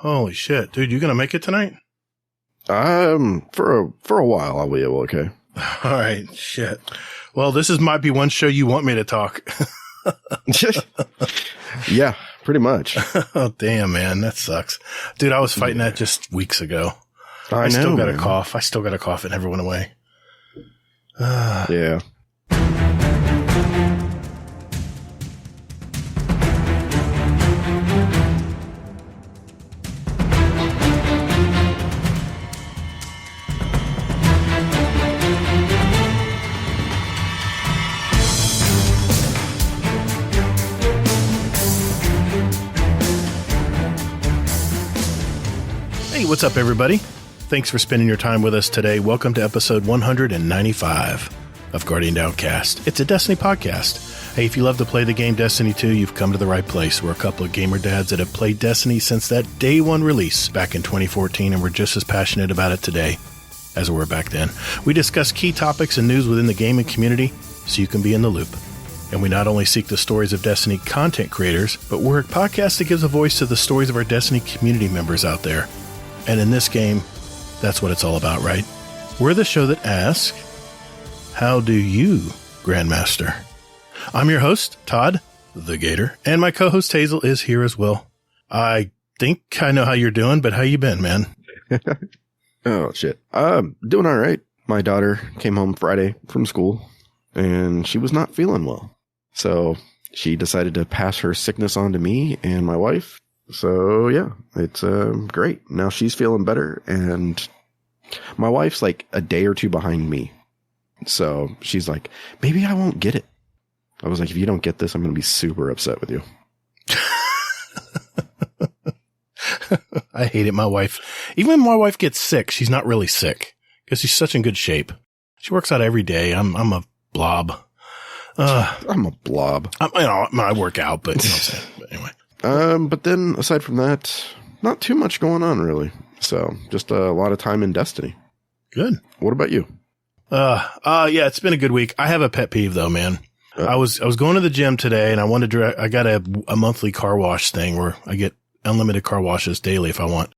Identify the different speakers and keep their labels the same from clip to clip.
Speaker 1: Holy shit. Dude, you going to make it tonight?
Speaker 2: For a while, I'll be able, okay.
Speaker 1: All right. Shit. Well, might be one show you want me to talk.
Speaker 2: Yeah, pretty much.
Speaker 1: Oh, damn, man. That sucks. Dude, I was fighting that just weeks ago.
Speaker 2: I
Speaker 1: still got a cough. It never went away.
Speaker 2: Yeah.
Speaker 1: Hey, what's up, everybody? Thanks for spending your time with us today. Welcome to episode 195 of Guardian Outcast. It's a Destiny podcast. Hey, if you love to play the game Destiny 2, you've come to the right place. We're a couple of gamer dads that have played Destiny since that day one release back in 2014, and we're just as passionate about it today as we were back then. We discuss key topics and news within the gaming community so you can be in the loop. And we not only seek the stories of Destiny content creators, but we're a podcast that gives a voice to the stories of our Destiny community members out there. And in this game, that's what it's all about, right? We're the show that asks, how do you, Grandmaster? I'm your host, Todd, the Gator, and my co-host Hazel is here as well. I think I know how you're doing, but how you been, man?
Speaker 2: Oh, shit. Doing all right. My daughter came home Friday from school, and she was not feeling well. So she decided to pass her sickness on to me and my wife. So yeah, it's great. Now she's feeling better, and my wife's like a day or two behind me. So she's like, maybe I won't get it. I was like, if you don't get this, I'm going to be super upset with you.
Speaker 1: I hate it. My wife, even when my wife gets sick, she's not really sick because she's such in good shape. She works out every day. I'm a blob.
Speaker 2: I'm a blob.
Speaker 1: I work out, but you know what I'm saying. But anyway.
Speaker 2: But then aside from that, not too much going on really. So just a lot of time in Destiny.
Speaker 1: Good.
Speaker 2: What about you?
Speaker 1: Yeah, it's been a good week. I have a pet peeve though, man. I was going to the gym today, and I got a monthly car wash thing where I get unlimited car washes daily if I want.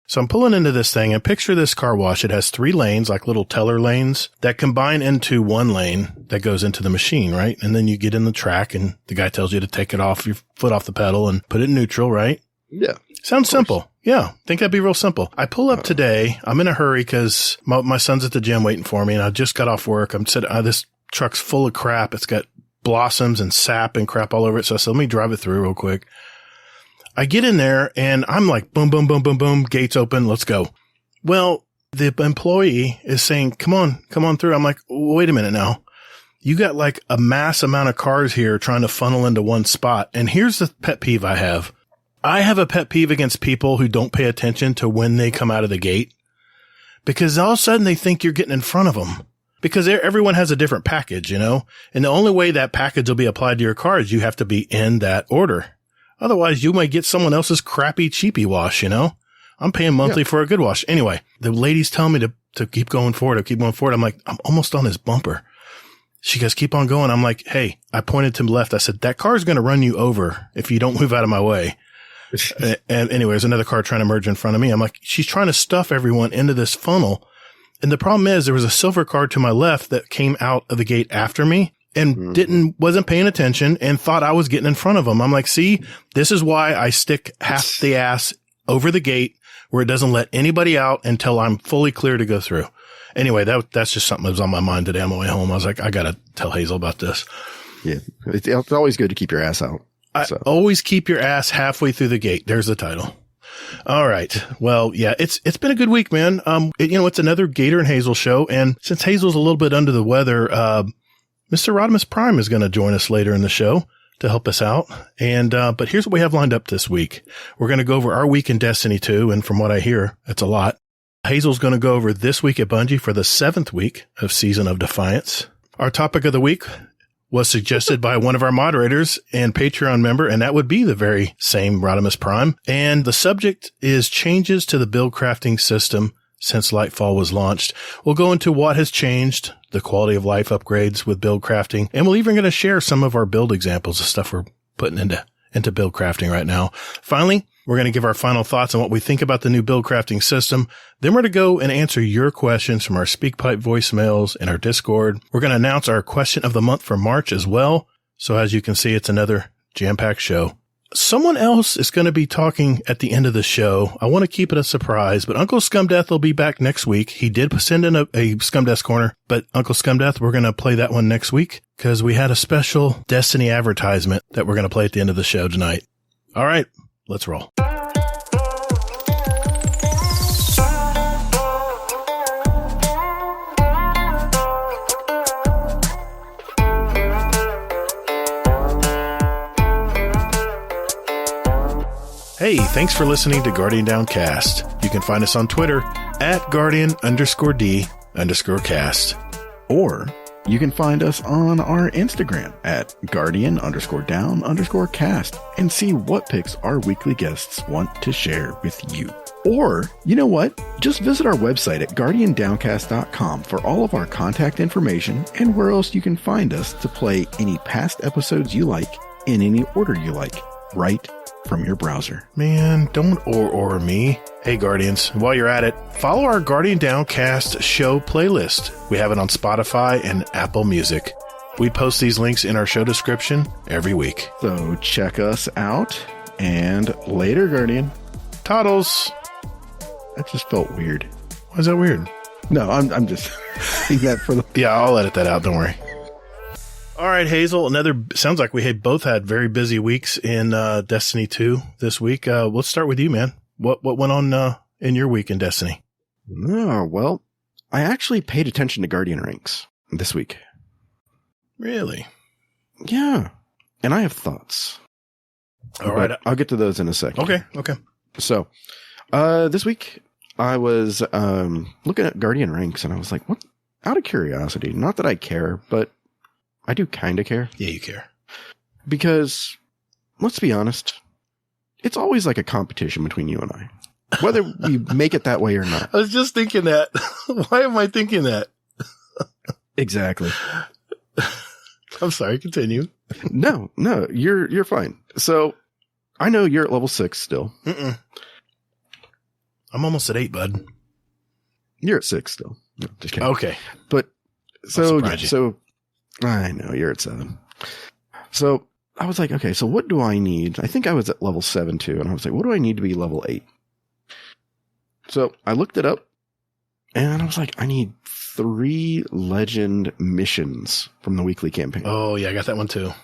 Speaker 1: So I'm pulling into this thing, and picture this car wash. It has 3 lanes, like little teller lanes that combine into one lane that goes into the machine, right? And then you get in the track, and the guy tells you to take your foot off the pedal and put it in neutral, right?
Speaker 2: Yeah.
Speaker 1: Sounds simple. Yeah. Think that'd be real simple. I pull up today. I'm in a hurry because my son's at the gym waiting for me, and I just got off work. I'm said, this truck's full of crap. It's got blossoms and sap and crap all over it. So I said, let me drive it through real quick. I get in there and I'm like, boom, boom, boom, boom, boom, gates open. Let's go. Well, the employee is saying, come on through. I'm like, wait a minute now. You got like a mass amount of cars here trying to funnel into one spot. And here's the pet peeve I have. I have a pet peeve against people who don't pay attention to when they come out of the gate, because all of a sudden they think you're getting in front of them because everyone has a different package, you know, and the only way that package will be applied to your car is you have to be in that order. Otherwise, you might get someone else's crappy cheapy wash, you know? I'm paying monthly for a good wash. Anyway, the lady's telling me to keep going forward. I'm like, I'm almost on his bumper. She goes, keep on going. I'm like, hey, I pointed to the left. I said, that car's going to run you over if you don't move out of my way. And anyway, there's another car trying to merge in front of me. I'm like, she's trying to stuff everyone into this funnel. And the problem is there was a silver car to my left that came out of the gate after me. And wasn't paying attention and thought I was getting in front of them. I'm like, see, this is why I stick half the ass over the gate where it doesn't let anybody out until I'm fully clear to go through. Anyway, that's just something that was on my mind today on my way home. I was like, I got to tell Hazel about this.
Speaker 2: Yeah. It's always good to keep your ass out.
Speaker 1: Always keep your ass halfway through the gate. There's the title. All right. Well, yeah, it's been a good week, man. It's another Gator and Hazel show. And since Hazel's a little bit under the weather, Mr. Rodimus Prime is going to join us later in the show to help us out. And, but here's what we have lined up this week. We're going to go over our week in Destiny 2. And from what I hear, it's a lot. Hazel's going to go over this week at Bungie for the 7th week of Season of Defiance. Our topic of the week was suggested by one of our moderators and Patreon member, and that would be the very same Rodimus Prime. And the subject is changes to the build crafting system since Lightfall was launched. We'll go into what has changed, the quality of life upgrades with build crafting, and we're even going to share some of our build examples of stuff we're putting into build crafting right now. Finally, We're going to give our final thoughts on what we think about the new build crafting system. Then we're going to go and answer your questions from our SpeakPipe voicemails and our Discord. We're going to announce our question of the month for March as well. So as you can see, it's another jam-packed show. Someone else is going to be talking at the end of the show. I want to keep it a surprise, but Uncle Scumdeath will be back next week. He did send in a Scumdeath corner, but Uncle Scumdeath, we're going to play that one next week because we had a special Destiny advertisement that we're going to play at the end of the show tonight. All right, let's roll. Hey, thanks for listening to Guardian Downcast. You can find us on Twitter at Guardian_D_cast.
Speaker 3: Or you can find us on our Instagram at Guardian_Down_cast and see what picks our weekly guests want to share with you. Or, you know what? Just visit our website at guardiandowncast.com for all of our contact information and where else you can find us to play any past episodes you like in any order you like, right from your browser.
Speaker 1: Man, don't or me. Hey, Guardians, while you're at it, follow our Guardian Downcast show playlist. We have it on Spotify and Apple Music. We post these links in our show description every week.
Speaker 3: So check us out, and later, Guardian.
Speaker 1: Toddles.
Speaker 3: That just felt weird.
Speaker 1: Why is that weird?
Speaker 3: No, I'm just saying that for the...
Speaker 1: Yeah, I'll edit that out. Don't worry. All right, Hazel, sounds like we had both had very busy weeks in Destiny 2 this week. Let's start with you, man. What went on in your week in Destiny?
Speaker 2: Oh, well, I actually paid attention to Guardian ranks this week.
Speaker 1: Really?
Speaker 2: Yeah. And I have thoughts.
Speaker 1: All right.
Speaker 2: I'll get to those in a second.
Speaker 1: Okay.
Speaker 2: So, this week I was looking at Guardian ranks and I was like, what? Out of curiosity, not that I care, but I do kind of care.
Speaker 1: Yeah, you care.
Speaker 2: Because, let's be honest, it's always like a competition between you and I. Whether we make it that way or not.
Speaker 1: I was just thinking that. Why am I thinking that?
Speaker 2: Exactly.
Speaker 1: I'm sorry, continue.
Speaker 2: No, you're fine. So, I know you're at level 6 still.
Speaker 1: I'm almost at 8, bud.
Speaker 2: You're at 6 still. No, just kidding.
Speaker 1: Okay.
Speaker 2: But, so I know you're at 7. So I was like, okay, so what do I need? I think I was at level 7 too. And I was like, what do I need to be level 8? So I looked it up and I was like, I need 3 legend missions from the weekly campaign.
Speaker 1: Oh yeah, I got that one too.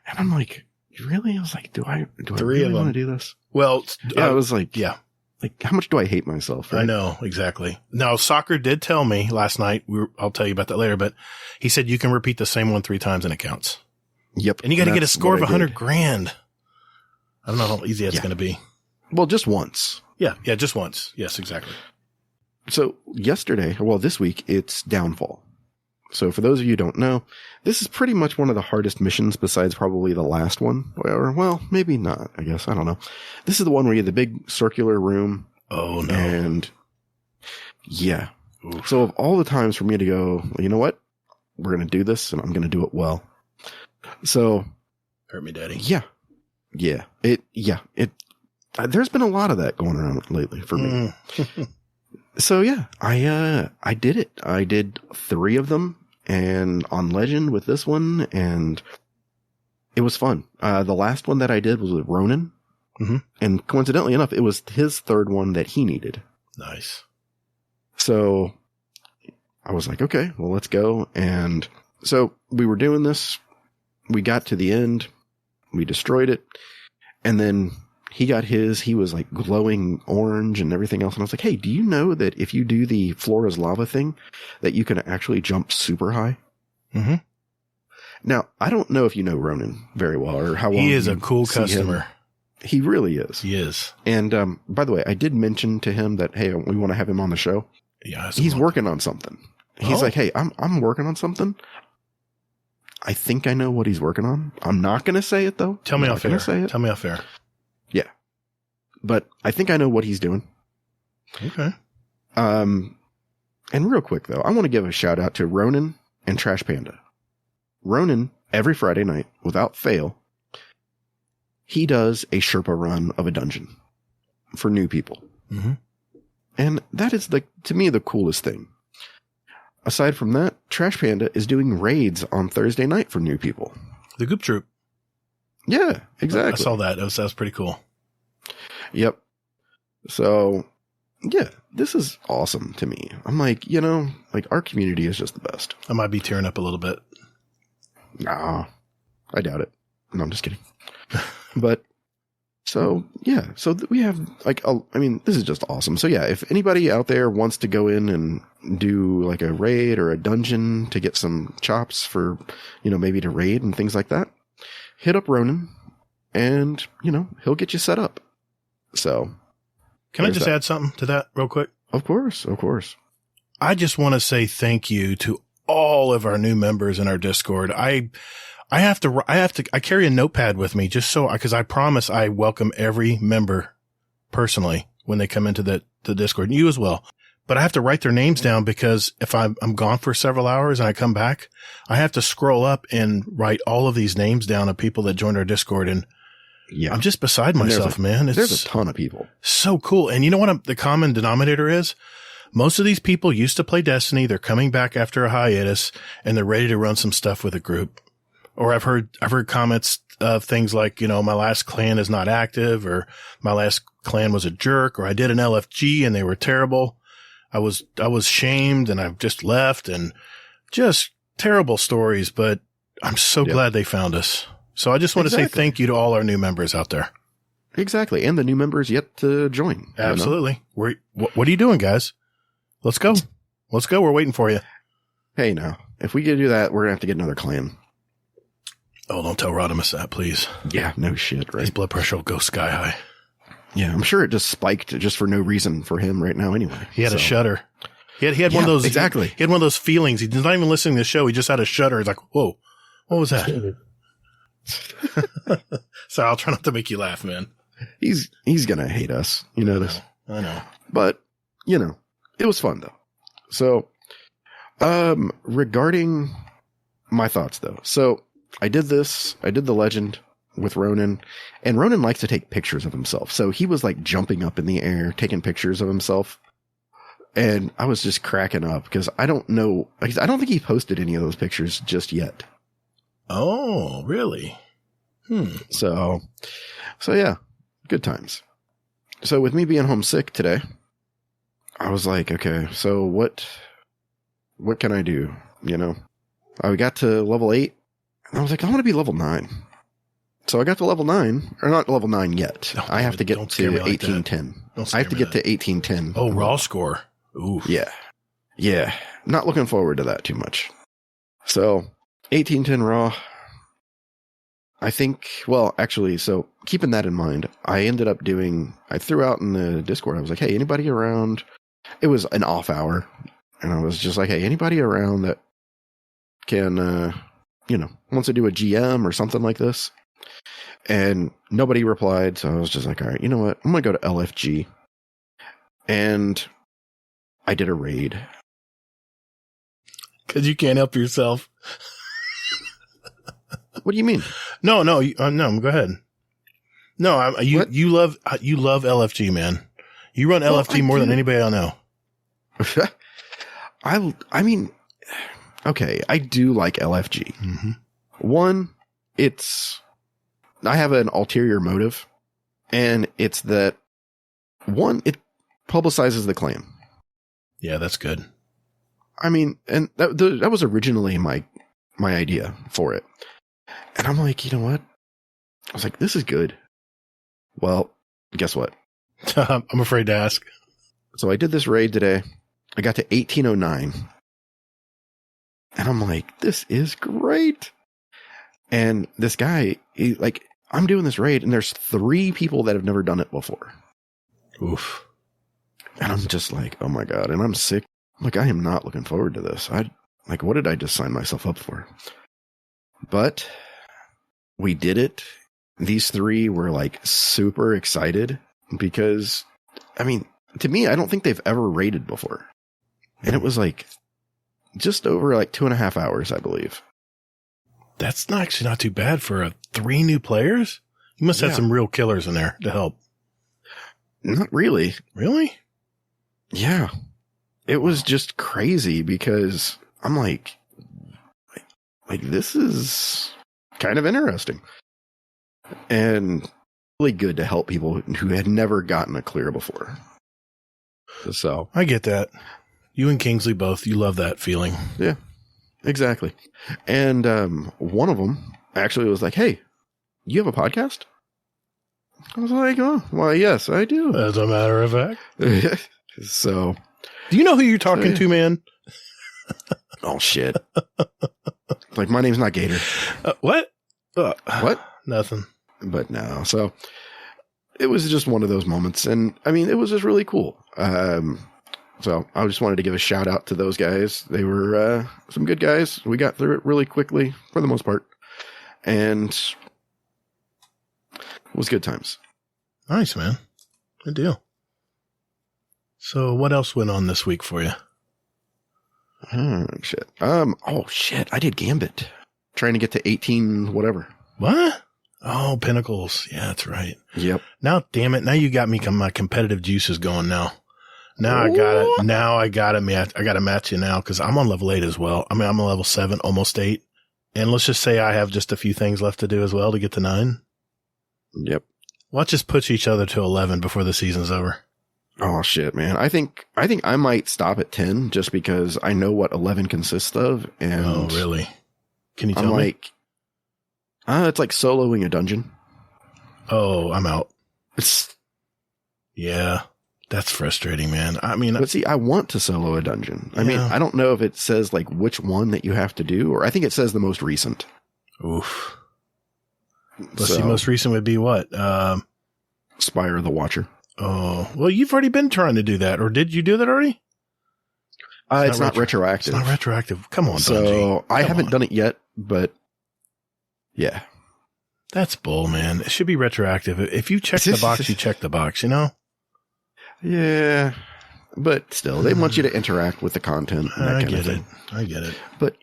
Speaker 2: And I'm like, really? I was like, do I
Speaker 1: 3
Speaker 2: really
Speaker 1: of them
Speaker 2: want to do this?
Speaker 1: Well,
Speaker 2: yeah, I was like,
Speaker 1: yeah.
Speaker 2: Like, how much do I hate myself? Right?
Speaker 1: I know, exactly. Now, Soccer did tell me last night, I'll tell you about that later, but he said you can repeat the same one 3 times and it counts.
Speaker 2: Yep.
Speaker 1: And you got to get a score of 100 grand. I don't know how easy that's going to be.
Speaker 2: Well, just once.
Speaker 1: Yeah, just once. Yes, exactly.
Speaker 2: So this week, it's Downfall. So for those of you who don't know, this is pretty much one of the hardest missions besides probably the last one. Or, well, maybe not, I guess. I don't know. This is the one where you have the big circular room.
Speaker 1: Oh, no.
Speaker 2: And yeah.
Speaker 1: Oof.
Speaker 2: So of all the times for me to go, well, you know what? We're going to do this and I'm going to do it well. So.
Speaker 1: Hurt me, Daddy.
Speaker 2: Yeah. There's been a lot of that going around lately for me. So yeah, I did it. I did 3 of them and on Legend with this one and it was fun. The last one that I did was with Ronan.
Speaker 1: Mm-hmm.
Speaker 2: And coincidentally enough, it was his 3rd one that he needed.
Speaker 1: Nice.
Speaker 2: So I was like, okay, well, let's go. And so we were doing this. We got to the end. We destroyed it. And then he got he was like glowing orange and everything else. And I was like, hey, do you know that if you do the floor is lava thing, that you can actually jump super high?
Speaker 1: Mm-hmm.
Speaker 2: Now, I don't know if you know Ronan very well or how long
Speaker 1: he is a cool customer.
Speaker 2: He really is.
Speaker 1: He is.
Speaker 2: And by the way, I did mention to him that, hey, we want to have him on the show.
Speaker 1: Yeah,
Speaker 2: he's working on something. He's like, hey, I'm working on something. I think I know what he's working on. I'm not going to say it though.
Speaker 1: Tell me how fair.
Speaker 2: Yeah. But I think I know what he's doing.
Speaker 1: Okay.
Speaker 2: And real quick though, I want to give a shout out to Ronan and Trash Panda. Ronan, every Friday night, without fail, he does a Sherpa run of a dungeon for new people.
Speaker 1: Mm-hmm.
Speaker 2: And that is, to me, the coolest thing. Aside from that, Trash Panda is doing raids on Thursday night for new people.
Speaker 1: The Goop Troop.
Speaker 2: Yeah, exactly.
Speaker 1: I saw that. That was pretty cool.
Speaker 2: Yep. So, yeah, this is awesome to me. I'm like, our community is just the best.
Speaker 1: I might be tearing up a little bit.
Speaker 2: Nah, I doubt it. No, I'm just kidding. But, so, yeah. So we have, this is just awesome. So, yeah, if anybody out there wants to go in and do, like, a raid or a dungeon to get some chops for, maybe to raid and things like that, hit up Ronan and, he'll get you set up. So.
Speaker 1: Can I just add something to that real quick?
Speaker 2: Of course.
Speaker 1: I just want to say thank you to all of our new members in our Discord. I carry a notepad with me because I promise I welcome every member personally when they come into the Discord, and you as well. But I have to write their names down because if I'm gone for several hours and I come back, I have to scroll up and write all of these names down of people that joined our Discord. And yeah, I'm just beside myself, man.
Speaker 2: There's a ton of people.
Speaker 1: So cool. And you know what the common denominator is? Most of these people used to play Destiny. They're coming back after a hiatus and they're ready to run some stuff with a group. Or I've heard comments of things like, my last clan is not active, or my last clan was a jerk, or I did an LFG and they were terrible. I was shamed and I've just left, and just terrible stories, but I'm so glad they found us. So I just want to say thank you to all our new members out there.
Speaker 2: Exactly. And the new members yet to join.
Speaker 1: Absolutely. What are you doing, guys? Let's go. We're waiting for you.
Speaker 2: Hey, now, if we can do that, we're going to have to get another clan.
Speaker 1: Oh, don't tell Rodimus that, please.
Speaker 2: Yeah, no shit, right?
Speaker 1: His blood pressure will go sky high.
Speaker 2: Yeah, I'm sure it just spiked just for no reason for him right now anyway.
Speaker 1: He had a shudder. He had one of those.
Speaker 2: Exactly.
Speaker 1: He had one of those feelings. He's not even listening to the show. He just had a shudder. He's like, whoa, what was that? So I'll try not to make you laugh, man.
Speaker 2: He's going to hate us. You know this.
Speaker 1: I know.
Speaker 2: But, it was fun though. So, regarding my thoughts though. So I did the legend with Ronan, and Ronan likes to take pictures of himself. So he was like jumping up in the air, taking pictures of himself. And I was just cracking up because I don't think he posted any of those pictures just yet.
Speaker 1: Oh, really?
Speaker 2: So yeah, good times. So with me being homesick today, I was like, okay, so what can I do? I got to level 8 and I was like, I want to be level 9. So I got to level 9, or not level 9 yet. I have to get to 1810. I have to get to 1810.
Speaker 1: Oh, raw score. Ooh.
Speaker 2: Yeah. Yeah. Not looking forward to that too much. So 1810 raw. I think, well, actually, so keeping that in mind, I threw out in the Discord, I was like, hey, anybody around? It was an off hour. And I was just like, hey, anybody around that can, wants to do a GM or something like this? And nobody replied. So I was just like, all right, you know what? I'm going to go to LFG. And I did a raid.
Speaker 1: Because you can't help yourself.
Speaker 2: What do you mean?
Speaker 1: No, go ahead. No, you love LFG, man. You run LFG more than anybody I know.
Speaker 2: I mean, okay, I do like LFG.
Speaker 1: Mm-hmm.
Speaker 2: One, I have an ulterior motive, and it's that it publicizes the clan.
Speaker 1: Yeah, that's good.
Speaker 2: I mean, and that was originally my idea for it. And I'm like, you know what? I was like, this is good. Well, guess what?
Speaker 1: I'm afraid to ask.
Speaker 2: So I did this raid today. I got to 1809. And I'm like, this is great. And this guy, I'm doing this raid, and there's 3 people that have never done it before.
Speaker 1: Oof.
Speaker 2: And I'm just like, oh my God. And I'm sick. I'm like, I am not looking forward to this. What did I just sign myself up for? But we did it. These 3 were like super excited because, I mean, to me, I don't think they've ever raided before. And it was like just over 2.5 hours, I believe.
Speaker 1: That's actually not too bad for 3 new players. You must have some real killers in there to help.
Speaker 2: Not really.
Speaker 1: Really?
Speaker 2: Yeah. It was just crazy because I'm like this is kind of interesting and really good to help people who had never gotten a clear before. So
Speaker 1: I get that. You and Kingsley both, you love that feeling.
Speaker 2: Yeah, exactly. And one of them actually was like, "Hey, you have a podcast?" I was like, "Oh, well, yes, I do."
Speaker 1: As a matter of fact.
Speaker 2: So,
Speaker 1: do you know who you're talking to, man?
Speaker 2: Oh shit! Like, my name's not Gatr.
Speaker 1: What?
Speaker 2: What?
Speaker 1: Nothing.
Speaker 2: But no. So it was just one of those moments, and I mean, it was just really cool. So I just wanted to give a shout out to those guys. They were some good guys. We got through it really quickly for the most part, and it was good times.
Speaker 1: Nice, man. Good deal. So what else went on this week for you?
Speaker 2: Oh shit. I did Gambit. Trying to get to 18 whatever.
Speaker 1: What? Oh, Pinnacles. Yeah, that's right.
Speaker 2: Yep.
Speaker 1: Now, damn it. Now you got me my competitive juices going now. Now I got it. Now I got to match you now because I'm on level 8 as well. I mean, I'm on level 7, almost 8. And let's just say I have just a few things left to do as well to get to 9.
Speaker 2: Yep.
Speaker 1: Let's just push each other to 11 before the season's over.
Speaker 2: Oh shit, man. I think I might stop at 10 just because I know what 11 consists of. And
Speaker 1: oh, really? Can you tell me?
Speaker 2: It's like soloing a dungeon.
Speaker 1: Oh, I'm out. Yeah. That's frustrating, man. I mean,
Speaker 2: but see, I want to solo a dungeon. I mean, I don't know if it says like which one that you have to do, or I think it says the most recent.
Speaker 1: Oof. Let's see, most recent would be what?
Speaker 2: Spire the Watcher.
Speaker 1: Oh, well, you've already been trying to do that, or did you do that already?
Speaker 2: It's not retroactive.
Speaker 1: It's not retroactive. Come on,
Speaker 2: so
Speaker 1: Bungie.
Speaker 2: I haven't done it yet, but yeah.
Speaker 1: That's bull, man. It should be retroactive. If you check the box, you check the box, you know?
Speaker 2: Yeah, but still, they want you to interact with the content. And that
Speaker 1: I
Speaker 2: kind
Speaker 1: get
Speaker 2: of thing.
Speaker 1: I get it.
Speaker 2: But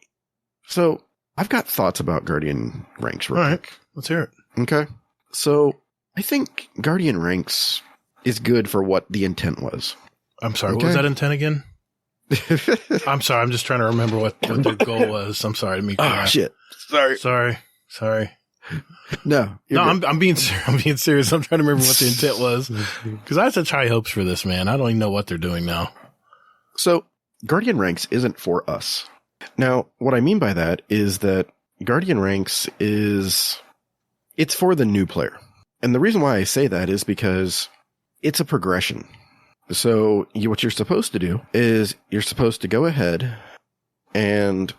Speaker 2: so I've got thoughts about Guardian ranks.
Speaker 1: All right, let's hear it.
Speaker 2: Okay, so I think Guardian ranks is good for what the intent was.
Speaker 1: I'm sorry. What was that intent again? I'm sorry. I'm just trying to remember what their goal was. I'm sorry.
Speaker 2: Oh shit.
Speaker 1: Sorry.
Speaker 2: No,
Speaker 1: I'm being serious. I'm trying to remember what the intent was because I had such high hopes for this, man. I don't even know what they're doing now.
Speaker 2: So Guardian ranks isn't for us. Now, what I mean by that is that Guardian ranks it's for the new player. And the reason why I say that is because it's a progression. So what you're supposed to do is you're supposed to go ahead and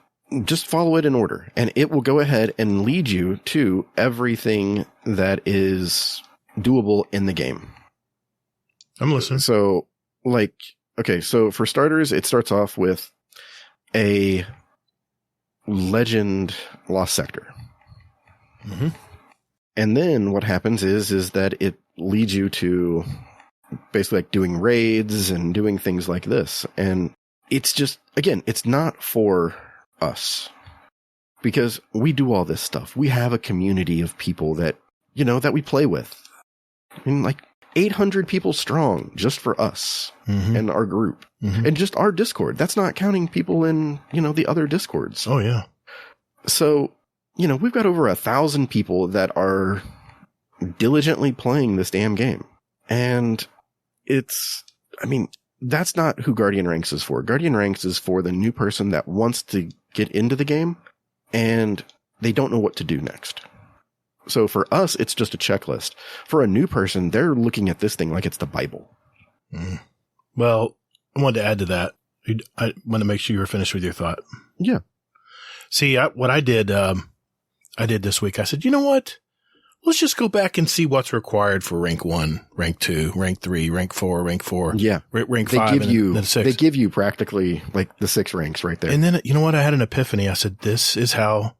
Speaker 2: just follow it in order, and it will go ahead and lead you to everything that is doable in the game.
Speaker 1: I'm listening.
Speaker 2: So, so for starters, it starts off with a legend lost sector.
Speaker 1: Mm-hmm.
Speaker 2: And then what happens is that it leads you to basically like doing raids and doing things like this. And it's just, again, it's not for us because we do all this stuff. We have a community of people that, that we play with. I mean, like 800 people strong just for us and our group and just our Discord. That's not counting people in, the other Discords.
Speaker 1: Oh yeah. So,
Speaker 2: we've got over 1,000 people that are diligently playing this damn game. And that's not who Guardian Ranks is for. Guardian Ranks is for the new person that wants to get into the game and they don't know what to do next. So for us, it's just a checklist. For a new person, they're looking at this thing like it's the Bible.
Speaker 1: Mm. Well, I wanted to add to that. I want to make sure you were finished with your thought.
Speaker 2: Yeah.
Speaker 1: See, what I did this week, I said, you know what? Let's just go back and see what's required for rank 1, rank 2, rank 3, rank 4, rank 4.
Speaker 2: Yeah.
Speaker 1: Rank 5 and then 6.
Speaker 2: They give you practically like the 6 ranks right there.
Speaker 1: And then, you know what? I had an epiphany. I said, this is how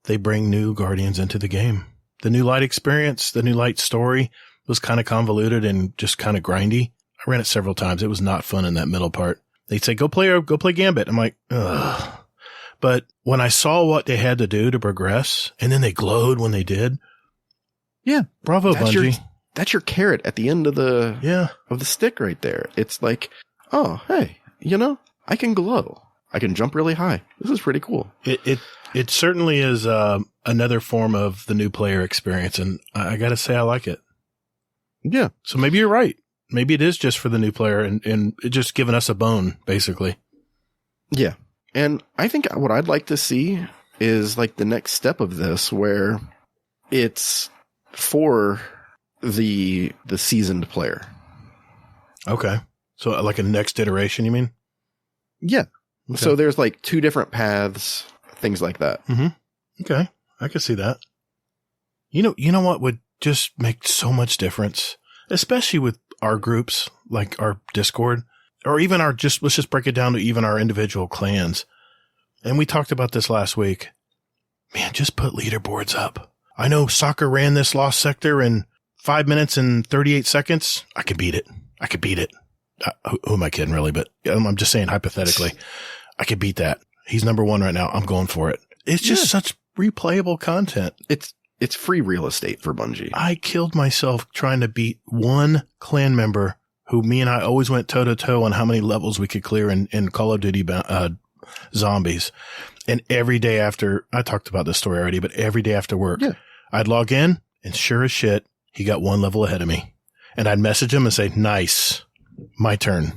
Speaker 1: they bring new Guardians into the game. The new light experience, the new light story was kind of convoluted and just kind of grindy. I ran it several times. It was not fun in that middle part. They'd say, go play Gambit. I'm like, ugh. But when I saw what they had to do to progress, and then they glowed when they did,
Speaker 2: Yeah.
Speaker 1: Bravo, Bungie.
Speaker 2: That's your carrot at the end of the stick right there. It's like, oh, hey, I can glow. I can jump really high. This is pretty cool.
Speaker 1: It certainly is another form of the new player experience, and I got to say I like it.
Speaker 2: Yeah.
Speaker 1: So maybe you're right. Maybe it is just for the new player and it just giving us a bone, basically.
Speaker 2: Yeah. And I think what I'd like to see is like the next step of this where it's for the seasoned player.
Speaker 1: Okay. So like a next iteration, you mean?
Speaker 2: Yeah.
Speaker 1: Okay.
Speaker 2: So there's like 2 different paths, things like that.
Speaker 1: Mm-hmm. Okay. I could see that. You know what would just make so much difference, especially with our groups, like our Discord, or even let's just break it down to even our individual clans. And we talked about this last week. Man, just put leaderboards up. I know soccer ran this lost sector in 5 minutes and 38 seconds. I could beat it. Who am I kidding, really? But I'm just saying hypothetically, I could beat that. He's number 1 right now. I'm going for it. It's just such replayable content.
Speaker 2: It's free real estate for Bungie.
Speaker 1: I killed myself trying to beat one clan member who me and I always went toe to toe on how many levels we could clear in Call of Duty zombies. And every day after, I talked about this story already, but every day after work, I'd log in and sure as shit, he got 1 level ahead of me. And I'd message him and say, nice, my turn.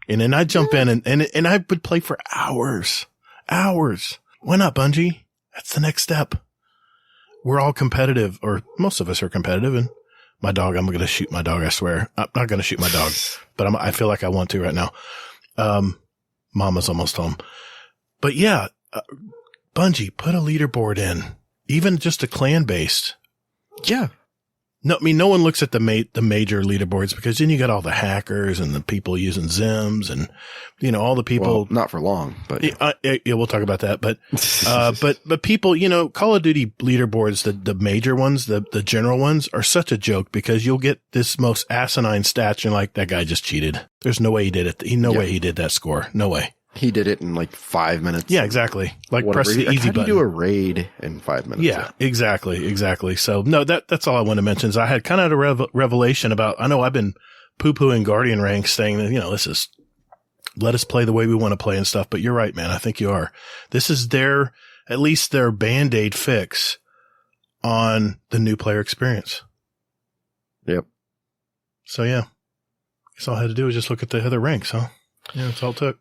Speaker 1: And then I'd jump in and I would play for hours. Why not, Bungie? That's the next step. We're all competitive, or most of us are competitive. And my dog, I'm going to shoot my dog, I swear. I'm not going to shoot my dog, but I feel like I want to right now. Mama's almost home. But yeah, Bungie, put a leaderboard in, even just a clan-based.
Speaker 2: Yeah.
Speaker 1: No, I mean, no one looks at the major leaderboards because then you got all the hackers and the people using Zims and, all the people.
Speaker 2: Well, not for long, but
Speaker 1: yeah, we'll talk about that. But, but people, Call of Duty leaderboards, the major ones, the general ones are such a joke because you'll get this most asinine stats. And you're like, that guy just cheated. There's no way he did it. No way he did that score. No way.
Speaker 2: He did it in like 5 minutes.
Speaker 1: Yeah, exactly. Like
Speaker 2: whatever.
Speaker 1: Press the easy button.
Speaker 2: How do you do a raid in 5 minutes?
Speaker 1: Yeah, exactly. So no, that's all I want to mention is I had kind of a revelation about, I know I've been poo-pooing Guardian ranks saying that, let us play the way we want to play and stuff. But you're right, man. I think you are. This is at least their Band-Aid fix on the new player experience.
Speaker 2: Yep.
Speaker 1: So yeah, I guess all I had to do was just look at the other ranks, huh? Yeah, that's all it took.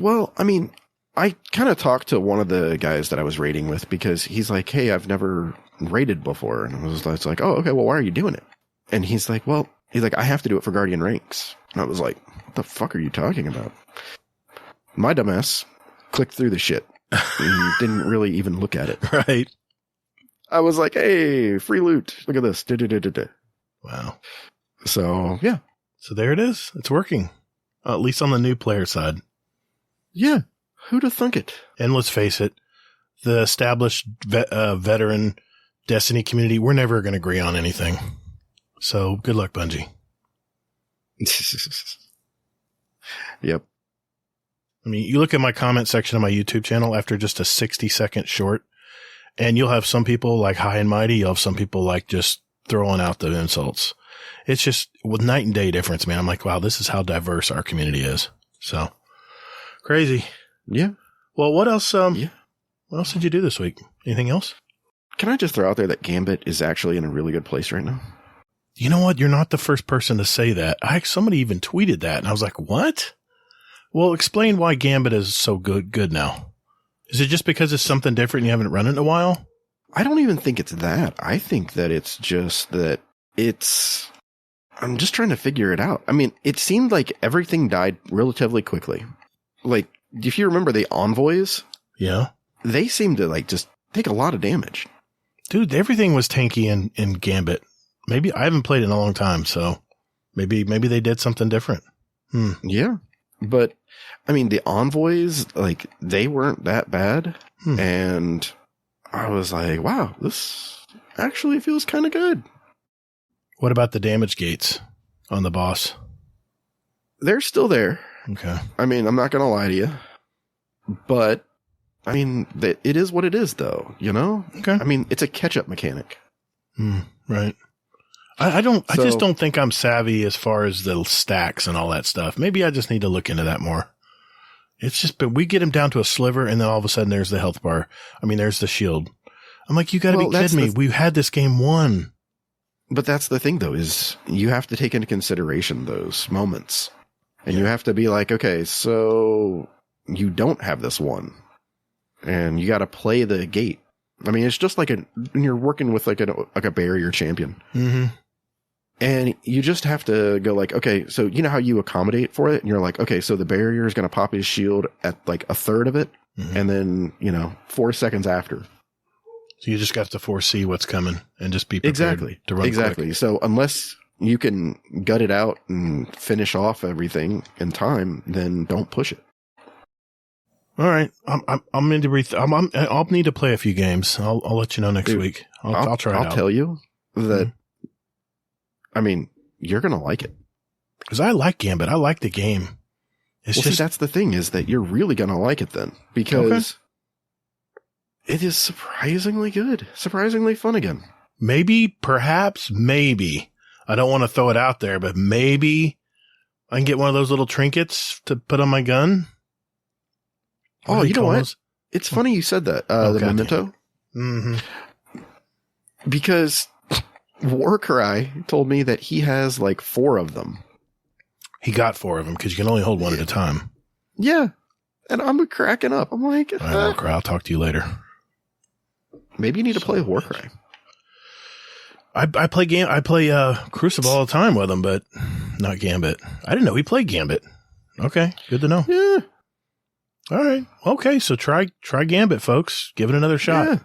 Speaker 2: Well, I mean, I kind of talked to one of the guys that I was raiding with because he's like, hey, I've never raided before. And I was like, oh, okay, well, why are you doing it? And he's like, I have to do it for Guardian ranks. And I was like, what the fuck are you talking about? My dumbass clicked through the shit and didn't really even look at it.
Speaker 1: Right.
Speaker 2: I was like, hey, free loot. Look at this.
Speaker 1: Wow.
Speaker 2: So, yeah.
Speaker 1: So there it is. It's working. At least on the new player side.
Speaker 2: Yeah. Who'd have thunk it?
Speaker 1: And let's face it, the established veteran Destiny community, we're never going to agree on anything. So good luck, Bungie.
Speaker 2: Yep.
Speaker 1: I mean, you look at my comment section on my YouTube channel after just a 60-second short, and you'll have some people like high and mighty. You'll have some people like just throwing out the insults. It's just with night and day difference, man. I'm like, wow, this is how diverse our community is. So crazy.
Speaker 2: Yeah.
Speaker 1: Well, what else? What else did you do this week? Anything else?
Speaker 2: Can I just throw out there that Gambit is actually in a really good place right now?
Speaker 1: You know what? You're not the first person to say that. Somebody even tweeted that, and I was like, what? Well, explain why Gambit is so good now. Is it just because it's something different and you haven't run it in a while?
Speaker 2: I don't even think it's that. I think that it's just that I'm just trying to figure it out. I mean, it seemed like everything died relatively quickly. Like, if you remember the envoys,
Speaker 1: yeah,
Speaker 2: they seemed to like just take a lot of damage.
Speaker 1: Dude, everything was tanky in Gambit. Maybe I haven't played it in a long time, so maybe they did something different.
Speaker 2: Yeah, but I mean, the envoys, like, they weren't that bad, and I was like, wow, this actually feels kind of good.
Speaker 1: What about the damage gates on the boss?
Speaker 2: They're still there.
Speaker 1: Okay.
Speaker 2: I mean, I'm not going to lie to you, but I mean, it is what it is, though, you know?
Speaker 1: Okay.
Speaker 2: I mean, it's a catch-up mechanic.
Speaker 1: Right. I just don't think I'm savvy as far as the stacks and all that stuff. Maybe I just need to look into that more. It's just, but we get him down to a sliver and then all of a sudden there's the health bar. I mean, there's the shield. I'm like, you gotta be kidding me. We've had this game won. But
Speaker 2: that's the thing though, is you have to take into consideration those moments and you have to be like, okay, so you don't have this one and you got to play the gate. I mean, it's just like when you're working with like a barrier champion.
Speaker 1: Mm-hmm.
Speaker 2: And you just have to go like, okay, so you know how you accommodate for it? And you're like, okay, so the barrier is going to pop his shield at like a third of it. Mm-hmm. And then, 4 seconds after.
Speaker 1: So you just got to foresee what's coming and just be prepared to run quick.
Speaker 2: So unless you can gut it out and finish off everything in time, then don't push it.
Speaker 1: All right. I'm into I'll need to play a few games. I'll let you know next week. I'll try it out.
Speaker 2: I'll tell you that, I mean, you're going to like it.
Speaker 1: Because I like Gambit. I like the game.
Speaker 2: See, that's the thing is that you're really going to like it then. Because it is surprisingly good. Surprisingly fun again.
Speaker 1: Maybe. I don't want to throw it out there, but maybe I can get one of those little trinkets to put on my gun.
Speaker 2: Oh, you know what? It's funny you said that. The memento.
Speaker 1: Mm-hmm.
Speaker 2: Because Warcry told me that he has like 4 of them.
Speaker 1: He got 4 of them because you can only hold one at a time.
Speaker 2: Yeah. And I'm cracking up. I'm like,
Speaker 1: all right, Warcry, I'll talk to you later.
Speaker 2: Maybe you need to play Warcry.
Speaker 1: I play Crucible all the time with him, but not Gambit. I didn't know he played Gambit. Okay, good to know.
Speaker 2: Yeah.
Speaker 1: All right. Okay, so try Gambit, folks. Give it another shot. Yeah.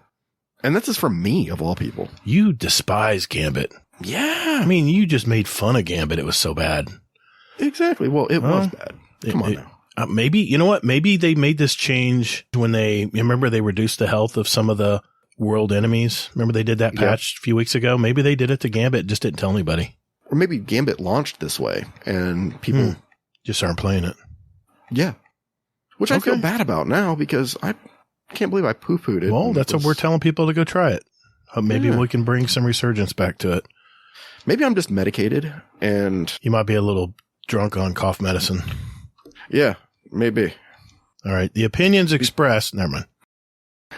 Speaker 2: And this is from me, of all people.
Speaker 1: You despise Gambit.
Speaker 2: Yeah.
Speaker 1: I mean, you just made fun of Gambit. It was so bad.
Speaker 2: Exactly. Well, it was bad. Come on now.
Speaker 1: Maybe, you know what? Maybe they made this change when remember they reduced the health of some of the world enemies. Remember they did that patch a few weeks ago? Maybe they did it to Gambit, just didn't tell anybody.
Speaker 2: Or maybe Gambit launched this way and people
Speaker 1: just aren't playing it.
Speaker 2: Yeah. Which I feel bad about now because I can't believe I poo-pooed it.
Speaker 1: Well, that's what we're telling people to go try it. Maybe we can bring some resurgence back to it.
Speaker 2: Maybe I'm just medicated and...
Speaker 1: You might be a little drunk on cough medicine.
Speaker 2: Yeah, maybe.
Speaker 1: All right. The opinions expressed... Never mind.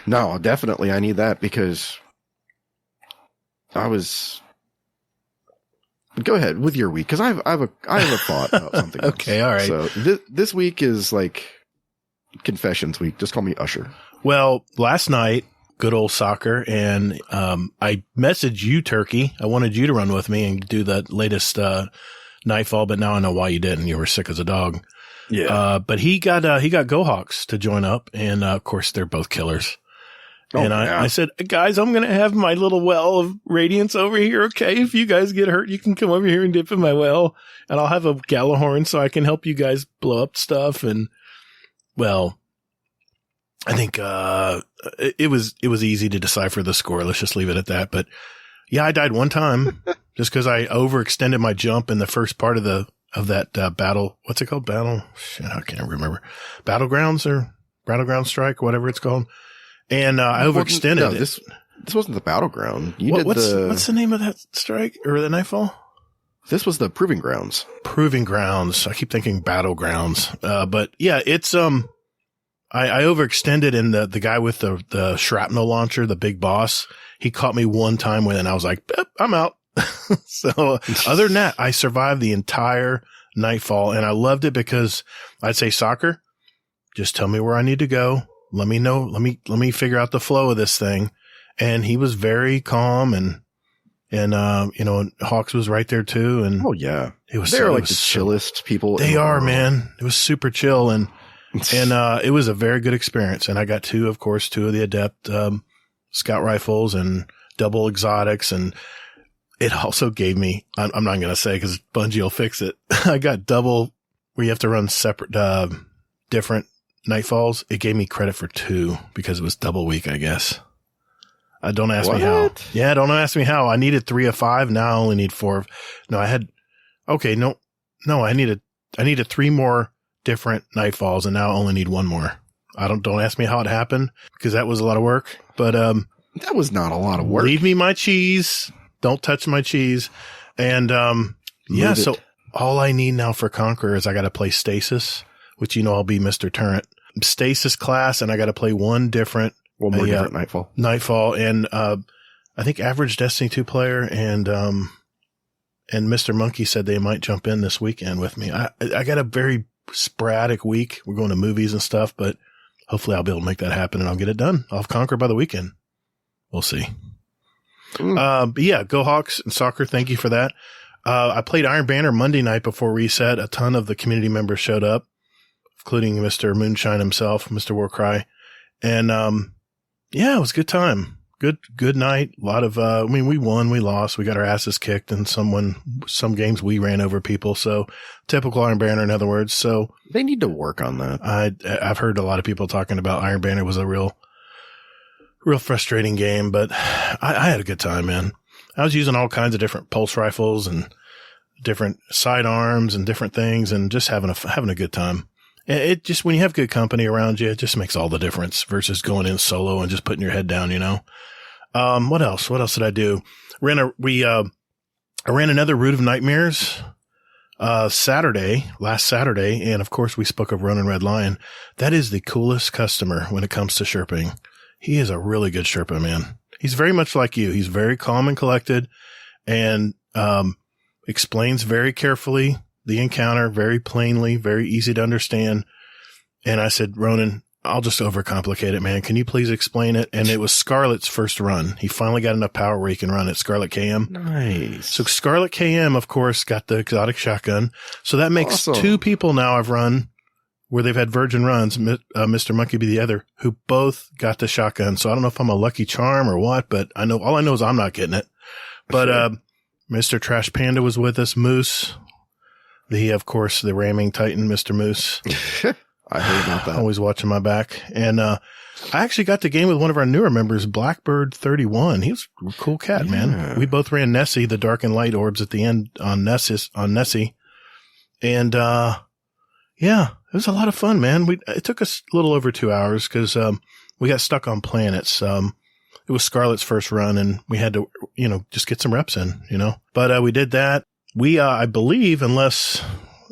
Speaker 2: No, definitely I need that because I was... Go ahead with your week because I have a thought about something else.
Speaker 1: Okay, all right.
Speaker 2: So this week is like confessions week. Just call me Usher.
Speaker 1: Well, last night, good old soccer, and I messaged you, Turkey. I wanted you to run with me and do the latest Nightfall, but now I know why you didn't. You were sick as a dog.
Speaker 2: Yeah.
Speaker 1: But he got GoHawks to join up, and of course they're both killers. And I said, guys, I'm going to have my little well of radiance over here. Okay. If you guys get hurt, you can come over here and dip in my well, and I'll have a Galahorn so I can help you guys blow up stuff. And well, I think, it was easy to decipher the score. Let's just leave it at that. But yeah, I died one time just because I overextended my jump in the first part of that battle. What's it called? Shit, I can't remember. Battlegrounds or Battleground Strike, whatever it's called. And I overextended it.
Speaker 2: This wasn't the Battleground.
Speaker 1: What's the name of that strike or the Nightfall?
Speaker 2: This was the Proving Grounds.
Speaker 1: Proving Grounds. I keep thinking Battlegrounds. But yeah, it's I overextended, and the guy with the shrapnel launcher, the big boss, he caught me one time with it, and I was like, I'm out. So other than that, I survived the entire Nightfall, and I loved it because I'd say, soccer, just tell me where I need to go. Let me know. Let me figure out the flow of this thing. And he was very calm, and Hawks was right there too. And
Speaker 2: oh yeah,
Speaker 1: they're
Speaker 2: like the chillest people.
Speaker 1: They are, man. It was super chill, and it was a very good experience. And I got two of the Adept scout rifles and double exotics, and it also gave me. I'm not going to say because Bungie will fix it. I got double where you have to run separate, different Nightfalls. It gave me credit for 2 because it was double week, I guess. Don't ask me how. Yeah, don't ask me how. I needed 3 of 5. Now I only need 4. No, I had. Okay, no. I needed 3 more different Nightfalls, and now I only need 1 more. Don't ask me how it happened because that was a lot of work. But
Speaker 2: that was not a lot of work.
Speaker 1: Leave me my cheese. Don't touch my cheese. And, yeah, so all I need now for Conqueror is I got to play Stasis, which, I'll be Mr. Turret. Stasis class, and I got to play one more different
Speaker 2: Nightfall.
Speaker 1: Nightfall, and, I think average Destiny 2 player and Mr. Monkey said they might jump in this weekend with me. I got a very sporadic week. We're going to movies and stuff, but hopefully I'll be able to make that happen and I'll get it done. I'll have Conquer by the weekend. We'll see. But yeah, go Hawks and soccer. Thank you for that. I played Iron Banner Monday night before reset. A ton of the community members showed up, including Mr. Moonshine himself, Mr. Warcry. And, yeah, it was a good time. Good night. A lot of, we won, we lost, we got our asses kicked, and some games we ran over people. So typical Iron Banner, in other words. So
Speaker 2: they need to work on that.
Speaker 1: I've heard a lot of people talking about Iron Banner was a real frustrating game, but I had a good time, man. I was using all kinds of different pulse rifles and different sidearms and different things and just having a good time. It just, when you have good company around you, it just makes all the difference versus going in solo and just putting your head down, What else? What else did I do? I ran another Root of Nightmares, last Saturday. And of course we spoke of Ronin Red Lion. That is the coolest customer when it comes to Sherping. He is a really good Sherpa, man. He's very much like you. He's very calm and collected and, explains very carefully the encounter, very plainly, very easy to understand. And I said, Ronan, I'll just overcomplicate it, man. Can you please explain it? And it was Scarlet's first run. He finally got enough power where he can run it. Scarlet KM.
Speaker 2: Nice.
Speaker 1: So Scarlet KM, of course, got the exotic shotgun. So that makes two people now I've run where they've had virgin runs, Mr. Monkey be the other, who both got the shotgun. So I don't know if I'm a lucky charm or what, but all I know is I'm not getting it. But, Mr. Trash Panda was with us. Moose. Of course, the ramming titan, Mr. Moose.
Speaker 2: I heard about that.
Speaker 1: Always watching my back. And, I actually got the game with one of our newer members, Blackbird 31. He was a cool cat, man. We both ran Nessie, the dark and light orbs at the end on Nessie. And, yeah, it was a lot of fun, man. It took us a little over 2 hours because, we got stuck on planets. It was Scarlet's first run and we had to, just get some reps in, but, we did that. We, I believe, unless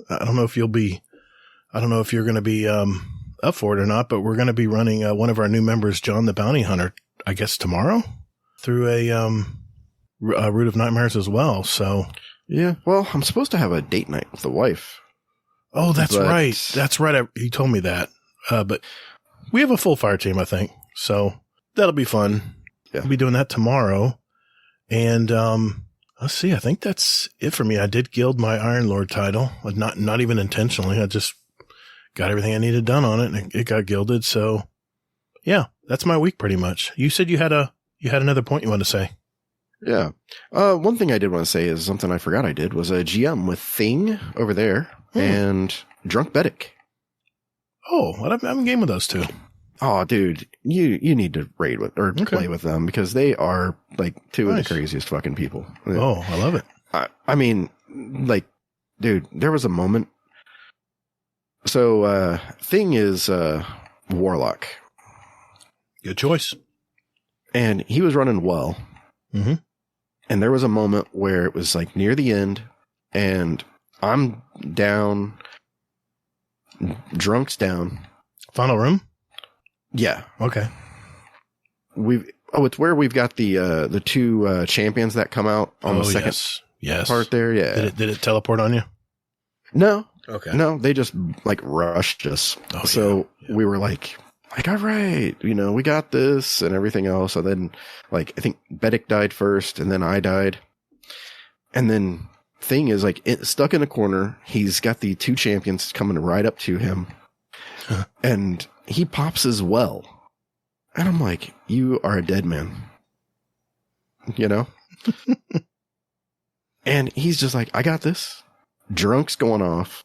Speaker 1: I don't know if you're going to be, up for it or not, but we're going to be running, one of our new members, John the Bounty Hunter, I guess tomorrow through a Root of Nightmares as well. So
Speaker 2: yeah, well, I'm supposed to have a date night with the wife.
Speaker 1: Oh, that's right. That's right. He told me that. But we have a full fire team, I think. So that'll be fun. Yeah. We'll be doing that tomorrow. And, let's see. I think that's it for me. I did gild my Iron Lord title, not even intentionally. I just got everything I needed done on it and it got gilded. So yeah, that's my week pretty much. You said you had another point you wanted to say.
Speaker 2: Yeah. One thing I did want to say is something I forgot I did was a GM with Thing over there and Drunk Bedic.
Speaker 1: Oh, I'm in game with those two.
Speaker 2: Oh, dude, you need to raid with or play with them because they are like two of the craziest fucking people.
Speaker 1: Oh, I love it.
Speaker 2: I mean, like, dude, there was a moment. So, Thing is Warlock.
Speaker 1: Good choice.
Speaker 2: And he was running well.
Speaker 1: Mm-hmm.
Speaker 2: And there was a moment where it was like near the end and I'm down, Drunk's down.
Speaker 1: Final room?
Speaker 2: Yeah.
Speaker 1: Okay.
Speaker 2: It's where we've got the two champions that come out on the second part there. Yeah.
Speaker 1: Did it teleport on you?
Speaker 2: No.
Speaker 1: Okay.
Speaker 2: No, they just like rushed us. Oh, so we were like, all right, we got this and everything else. And then like, I think Bedic died first and then I died. And then Thing is like stuck in a corner. He's got the two champions coming right up to him and he pops as well. And I'm like, you are a dead man, and he's just like, I got this. Drunk's going off.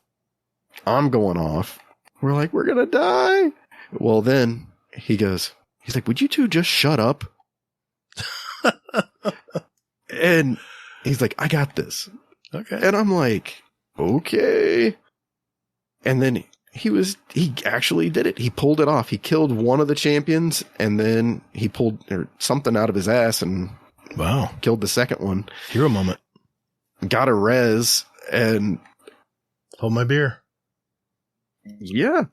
Speaker 2: I'm going off. We're like, we're going to die. Well, then he's like, would you two just shut up? And he's like, I got this.
Speaker 1: Okay.
Speaker 2: And I'm like, okay. And then he actually did it. He pulled it off. He killed one of the champions and then he pulled something out of his ass and
Speaker 1: Wow.
Speaker 2: Killed the second one.
Speaker 1: Hero moment.
Speaker 2: Got a res, and
Speaker 1: Hold my beer.
Speaker 2: yeah,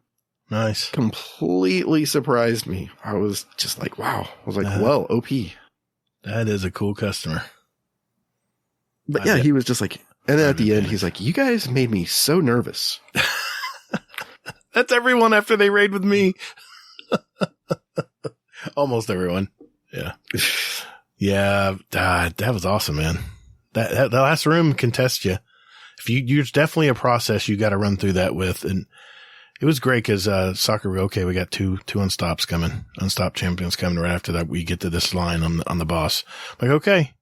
Speaker 1: Nice.
Speaker 2: completely surprised me. I was just like, wow. I was like, well, OP.
Speaker 1: That is a cool customer.
Speaker 2: But yeah, he was just like, and then at the end, he's like, you guys made me so nervous.
Speaker 1: That's everyone after they raid with me. Almost everyone. Yeah. Yeah. That was awesome, man. That last room can test you. If you're definitely a process you got to run through that with. And it was great because, soccer, okay, we got two unstops coming, unstopped champions coming right after that. We get to this line on the boss. I'm like, okay.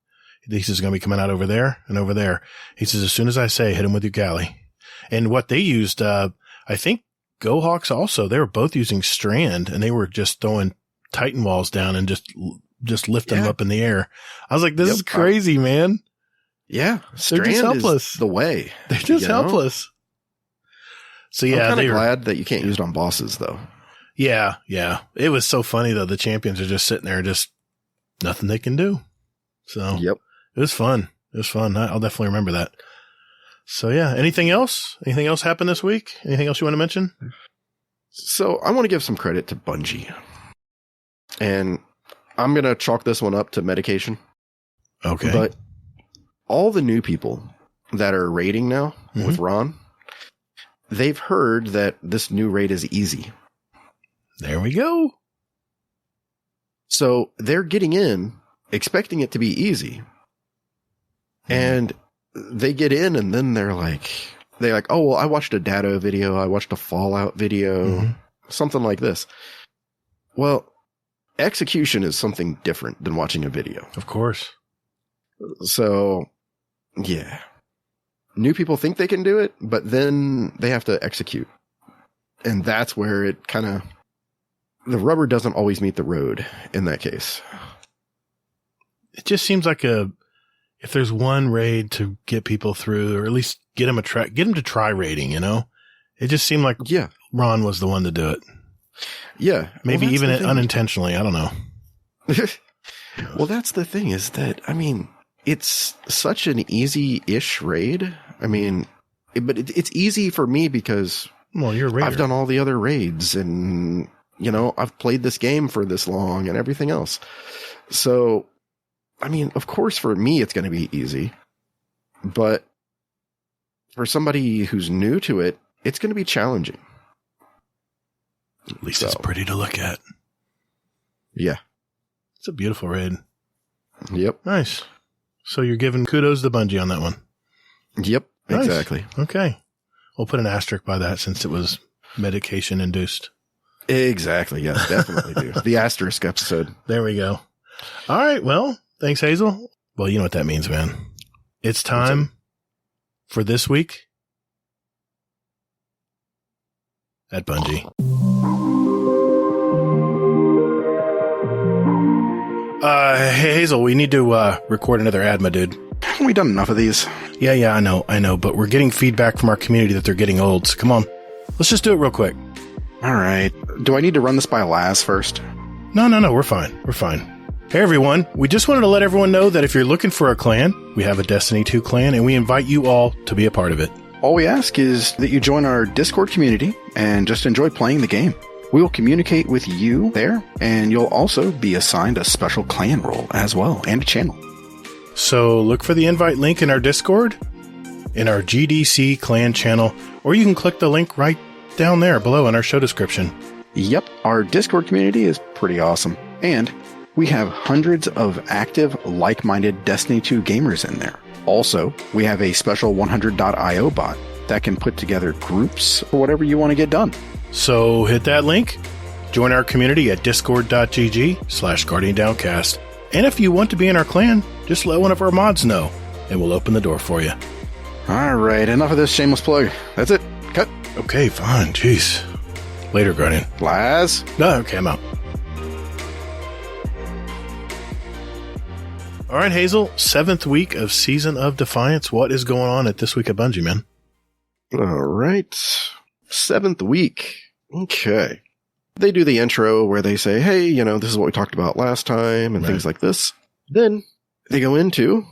Speaker 1: He says, going to be coming out over there and over there. He says, as soon as I say, hit him with your galley. And what they used, I think GoHawks also, they were both using Strand, and they were just throwing Titan walls down and just lifting them up in the air. I was like, this is crazy, man.
Speaker 2: Yeah.
Speaker 1: They're just helpless.
Speaker 2: Is the way.
Speaker 1: They're just helpless. So yeah,
Speaker 2: I'm kind of glad that you can't use it on bosses though.
Speaker 1: Yeah. Yeah. It was so funny though. The champions are just sitting there, just nothing they can do. So
Speaker 2: yep.
Speaker 1: It was fun. It was fun. I'll definitely remember that. So yeah. Anything else? Anything else happened this week? Anything else you want to mention?
Speaker 2: So I want to give some credit to Bungie. And I'm going to chalk this one up to medication.
Speaker 1: Okay.
Speaker 2: But all the new people that are raiding now with Ron, they've heard that this new raid is easy.
Speaker 1: There we go.
Speaker 2: So they're getting in, expecting it to be easy. And they get in and then they're like, oh, well, I watched a Dado video. I watched a Fallout video, something like this. Well, execution is something different than watching a video.
Speaker 1: Of course.
Speaker 2: So, yeah. New people think they can do it, but then they have to execute. And that's where it kind of, the rubber doesn't always meet the road in that case.
Speaker 1: It just seems like if there's one raid to get people through, or at least get them to try raiding, you know, it just seemed like Ron was the one to do it.
Speaker 2: Yeah.
Speaker 1: Maybe even unintentionally. I don't know.
Speaker 2: Well, that's the thing is that, I mean, it's such an easy-ish raid. I mean, but it's easy for me because
Speaker 1: you're a raider.
Speaker 2: I've done all the other raids and, you know, I've played this game for this long and everything else. So, I mean, of course, for me, it's going to be easy. But for somebody who's new to it, it's going to be challenging.
Speaker 1: At least it's pretty to look at.
Speaker 2: Yeah.
Speaker 1: It's a beautiful raid.
Speaker 2: Yep.
Speaker 1: Nice. So you're giving kudos to Bungie on that one.
Speaker 2: Yep. Nice. Exactly.
Speaker 1: Okay. We'll put an asterisk by that since it was medication induced.
Speaker 2: Exactly. Yes, definitely do. The asterisk episode.
Speaker 1: There we go. All right. Well, thanks, Hazel. Well, you know what that means, man. It's time for This Week at Bungie. Hey, Hazel, we need to record another ad, my dude.
Speaker 3: Haven't we done enough of these?
Speaker 1: Yeah, I know, but we're getting feedback from our community that they're getting old, so come on. Let's just do it real quick.
Speaker 3: All right. Do I need to run this by Laz first?
Speaker 1: No, we're fine. Hey, everyone. We just wanted to let everyone know that if you're looking for a clan, we have a Destiny 2 clan, and we invite you all to be a part of it.
Speaker 3: All we ask is that you join our Discord community and just enjoy playing the game. We will communicate with you there, and you'll also be assigned a special clan role as well, and a channel.
Speaker 1: So look for the invite link in our Discord, in our GDC clan channel, or you can click the link right down there below in our show description.
Speaker 3: Yep, our Discord community is pretty awesome, and we have hundreds of active, like-minded Destiny 2 gamers in there. Also, we have a special 100.io bot that can put together groups or whatever you want to get done.
Speaker 1: So hit that link, join our community at discord.gg/GuardianDowncast. And if you want to be in our clan, just let one of our mods know, and we'll open the door for you.
Speaker 3: All right, enough of this shameless plug. That's it. Cut.
Speaker 1: Okay, fine. Jeez. Later, Guardian.
Speaker 3: Laz?
Speaker 1: No, okay, I'm out. All right, Hazel, 7th week of Season of Defiance. What is going on at This Week at Bungie, man?
Speaker 2: All right. 7th week. Okay. They do the intro where they say, hey, you know, this is what we talked about last time and things like this. Then they go into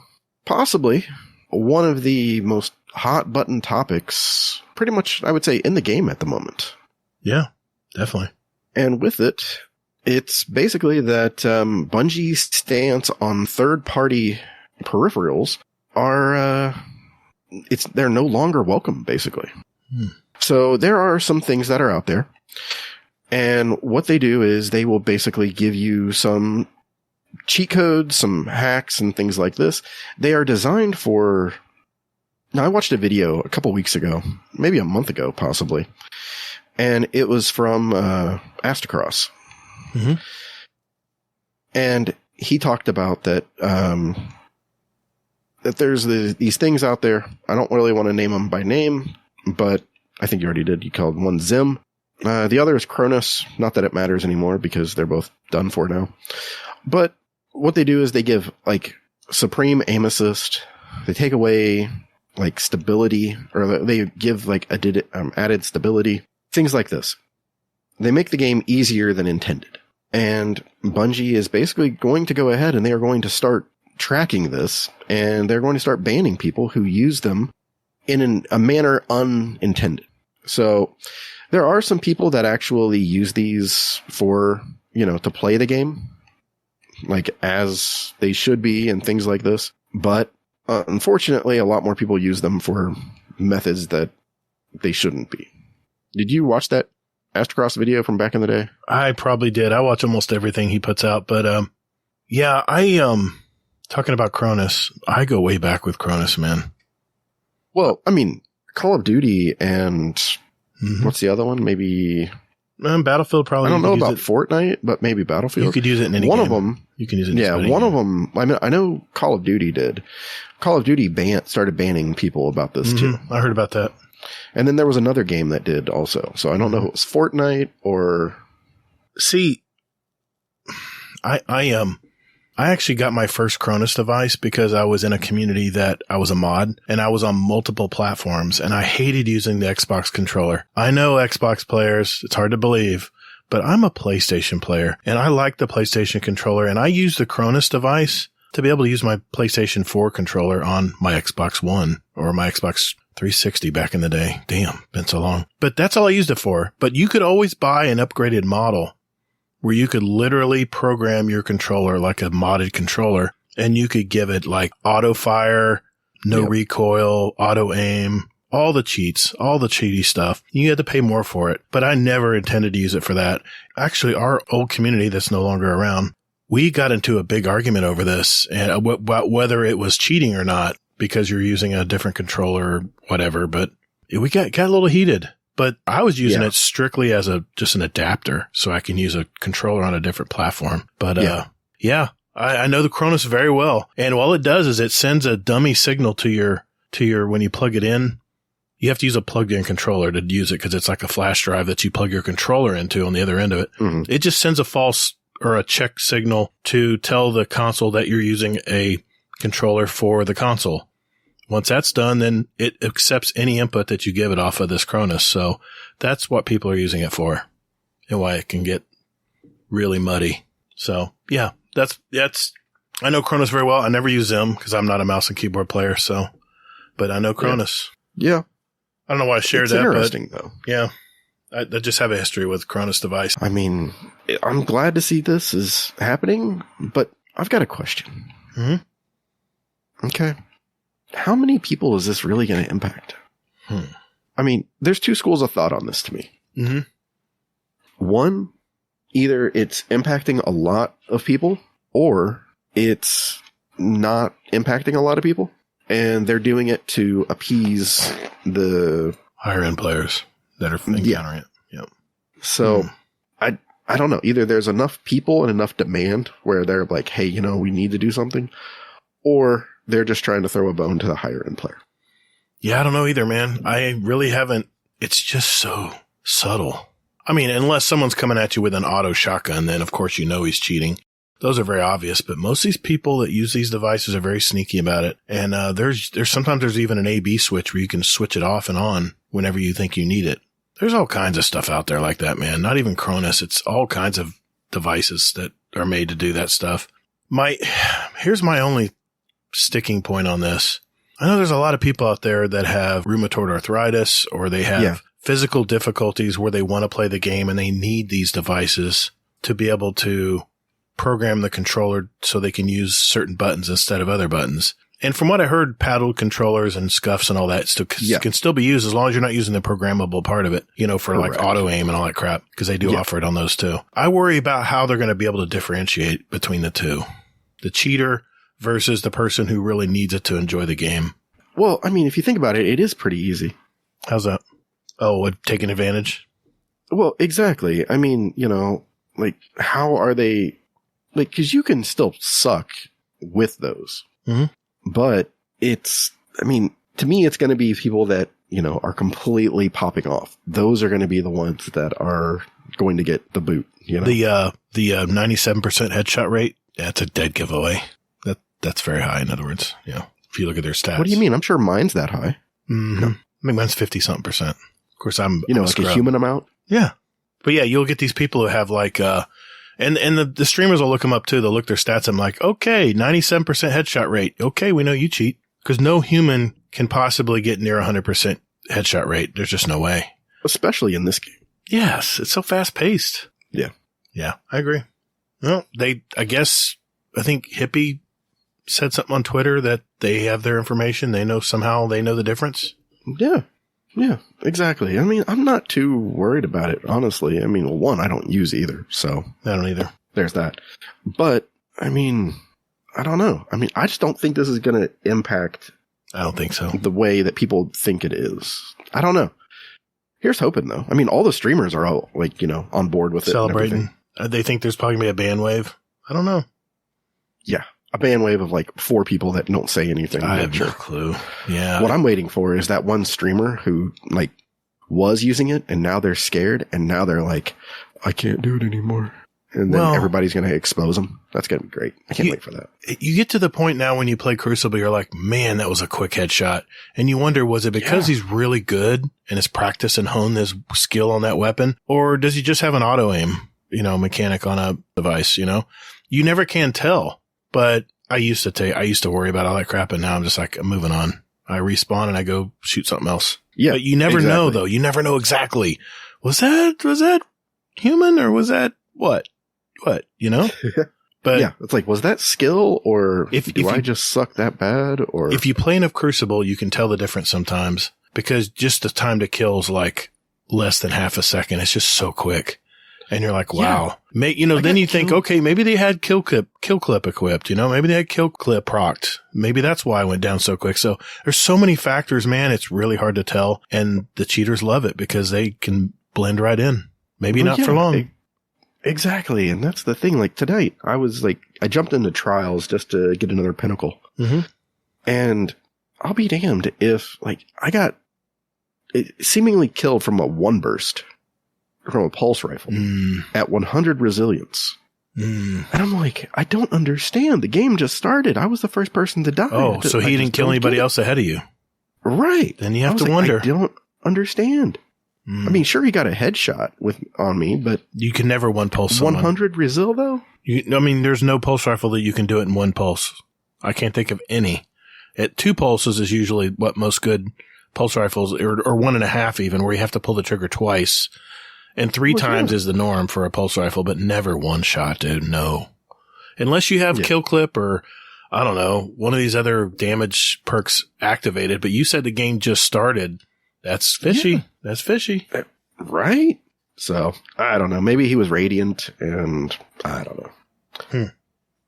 Speaker 2: possibly one of the most hot button topics, pretty much, I would say, in the game at the moment.
Speaker 1: Yeah, definitely.
Speaker 2: And with it, it's basically that Bungie's stance on third-party peripherals are, they're no longer welcome, basically. So there are some things that are out there. And what they do is they will basically give you some cheat codes, some hacks, and things like this. They are designed for... Now, I watched a video a couple weeks ago, maybe a month ago, possibly. And it was from Astacross.
Speaker 1: Mm-hmm.
Speaker 2: And he talked about that that there's these things out there. I don't really want to name them by name, but I think you already did. You called one Zim. The other is Cronus. Not that it matters anymore because they're both done for now. But what they do is they give like supreme aim assist. They take away like stability, or they give like added stability. Things like this. They make the game easier than intended. And Bungie is basically going to go ahead and they are going to start tracking this, and they're going to start banning people who use them in a manner unintended. So there are some people that actually use these for, to play the game, like as they should be and things like this. But unfortunately, a lot more people use them for methods that they shouldn't be. Did you watch that Astacross video from back in the day?
Speaker 1: I probably did. I watch almost everything he puts out, but yeah, talking about Cronus, I go way back with Cronus, man.
Speaker 2: Well, I mean, Call of Duty and what's the other one? Maybe
Speaker 1: Battlefield. Probably.
Speaker 2: I don't know about Fortnite, but maybe Battlefield.
Speaker 1: You could use it in any
Speaker 2: one
Speaker 1: game.
Speaker 2: Of them.
Speaker 1: You can use it.
Speaker 2: Yeah, one of them. I mean, I know Call of Duty did. Call of Duty started banning people about this too.
Speaker 1: I heard about that.
Speaker 2: And then there was another game that did also. So I don't know if it was Fortnite or.
Speaker 1: See, I actually got my first Cronus device because I was in a community that I was a mod, and I was on multiple platforms, and I hated using the Xbox controller. I know Xbox players, it's hard to believe, but I'm a PlayStation player, and I like the PlayStation controller, and I use the Cronus device to be able to use my PlayStation 4 controller on my Xbox One or my Xbox 360 back in the day. Damn, been so long. But that's all I used it for. But you could always buy an upgraded model where you could literally program your controller like a modded controller, and you could give it like auto fire, no recoil, auto aim, all the cheats, all the cheaty stuff. You had to pay more for it, but I never intended to use it for that. Actually, our old community that's no longer around, we got into a big argument over this and about whether it was cheating or not because you're using a different controller or whatever, but we got a little heated. But I was using it strictly as just an adapter so I can use a controller on a different platform. But I know the Cronus very well. And all it does is it sends a dummy signal to your when you plug it in. You have to use a plugged in controller to use it because it's like a flash drive that you plug your controller into on the other end of it. Mm-hmm. It just sends a false or a check signal to tell the console that you're using a controller for the console. Once that's done, then it accepts any input that you give it off of this Cronus. So that's what people are using it for and why it can get really muddy. So yeah, that's, I know Cronus very well. I never use Zim because I'm not a mouse and keyboard player. So, but I know Cronus.
Speaker 2: Yeah.
Speaker 1: I don't know why I shared
Speaker 2: it's
Speaker 1: that.
Speaker 2: Interesting though.
Speaker 1: Yeah. I just have a history with Cronus device.
Speaker 2: I mean, I'm glad to see this is happening, but I've got a question.
Speaker 1: Mm-hmm.
Speaker 2: Okay. How many people is this really going to impact? I mean, there's two schools of thought on this to me.
Speaker 1: Mm-hmm.
Speaker 2: One, either it's impacting a lot of people or it's not impacting a lot of people and they're doing it to appease the
Speaker 1: higher end players that are encountering it. Yep.
Speaker 2: So I don't know. Either there's enough people and enough demand where they're like, hey, we need to do something, or they're just trying to throw a bone to the higher end player.
Speaker 1: Yeah, I don't know either, man. I really haven't. It's just so subtle. I mean, unless someone's coming at you with an auto shotgun, then of course he's cheating. Those are very obvious, but most of these people that use these devices are very sneaky about it. And there's sometimes even an A/B switch where you can switch it off and on whenever you think you need it. There's all kinds of stuff out there like that, man. Not even Cronus. It's all kinds of devices that are made to do that stuff. Here's my only sticking point on this. I know there's a lot of people out there that have rheumatoid arthritis or they have physical difficulties where they want to play the game and they need these devices to be able to program the controller so they can use certain buttons instead of other buttons. And from what I heard, paddle controllers and scuffs and all that can still be used as long as you're not using the programmable part of it, for like auto aim and all that crap, because they do offer it on those too. I worry about how they're going to be able to differentiate between the two. The cheater versus the person who really needs it to enjoy the game.
Speaker 2: Well, I mean, if you think about it, it is pretty easy.
Speaker 1: How's that? Oh, taking advantage?
Speaker 2: Well, exactly. I mean, like, how are they, like, because you can still suck with those. Mm-hmm. But to me, it's going to be people that, are completely popping off. Those are going to be the ones that are going to get the boot, The
Speaker 1: 97% headshot rate, that's a dead giveaway. That's very high, in other words, if you look at their stats.
Speaker 2: What do you mean? I'm sure mine's that high.
Speaker 1: Mm-hmm. I think mine's 50-something%. Of course, I'm
Speaker 2: like a human amount?
Speaker 1: Yeah. But yeah, you'll get these people who have like, and the streamers will look them up too. They'll look their stats. I'm like, okay, 97% headshot rate. Okay, we know you cheat. Because no human can possibly get near 100% headshot rate. There's just no way.
Speaker 2: Especially in this game.
Speaker 1: Yes, it's so fast paced.
Speaker 2: Yeah.
Speaker 1: Yeah, I agree. Well, I think Hippie said something on Twitter that they have their information. They know the difference.
Speaker 2: Yeah. Yeah, exactly. I mean, I'm not too worried about it, honestly. I mean, one, I don't use either. So
Speaker 1: I don't either.
Speaker 2: There's that. But I mean, I don't know. I mean, I just don't think this is going to impact.
Speaker 1: I don't think so.
Speaker 2: The way that people think it is. I don't know. Here's hoping though. I mean, all the streamers are all like, on board with it.
Speaker 1: Celebrating. They think there's probably going to be a ban wave. I don't know.
Speaker 2: Yeah. A ban wave of like 4 people that don't say anything.
Speaker 1: I have no clue. Yeah.
Speaker 2: What I'm waiting for is that one streamer who like was using it and now they're scared and now they're like, I can't do it anymore. And then everybody's going to expose them. That's going to be great. I can't wait for that.
Speaker 1: You get to the point now when you play Crucible, you're like, man, that was a quick headshot. And you wonder, was it because he's really good and has practiced and honed his skill on that weapon? Or does he just have an auto aim, mechanic on a device, You never can tell. But I used to worry about all that crap. And now I'm just like, I'm moving on. I respawn and I go shoot something else. Yeah. But you never know though. You never know exactly. Was that human or was that what? But yeah, it's like, was that skill or do I just suck that bad? Or if you play enough Crucible, you can tell the difference sometimes because just the time to kill is like less than half a second. It's just so quick. And you're like, wow. Yeah. Then you think, okay, maybe they had kill clip equipped, maybe they had kill clip procced. Maybe that's why I went down so quick. So there's so many factors, man. It's really hard to tell. And the cheaters love it because they can blend right in. Maybe not for long.
Speaker 2: Exactly. And that's the thing. Like tonight, I jumped into trials just to get another pinnacle. Mm-hmm. And I'll be damned if I got seemingly killed from a one burst from a pulse rifle at 100 resilience. And I'm like, I don't understand. The game just started. I was the first person to die.
Speaker 1: Oh, so he didn't kill anybody else ahead of you.
Speaker 2: Right.
Speaker 1: Then you have to wonder.
Speaker 2: I don't understand. I mean, sure, he got a headshot on me, but
Speaker 1: you can never one pulse someone.
Speaker 2: 100 resil though?
Speaker 1: There's no pulse rifle that you can do it in one pulse. I can't think of any. At 2 pulses is usually what most good pulse rifles, or 1.5 even, where you have to pull the trigger twice. And 3 times is the norm for a pulse rifle, but never one shot, dude. No. Unless you have kill clip or, I don't know, one of these other damage perks activated, but you said the game just started. That's fishy. Yeah. That's fishy.
Speaker 2: Right? So, I don't know. Maybe he was radiant and I don't know.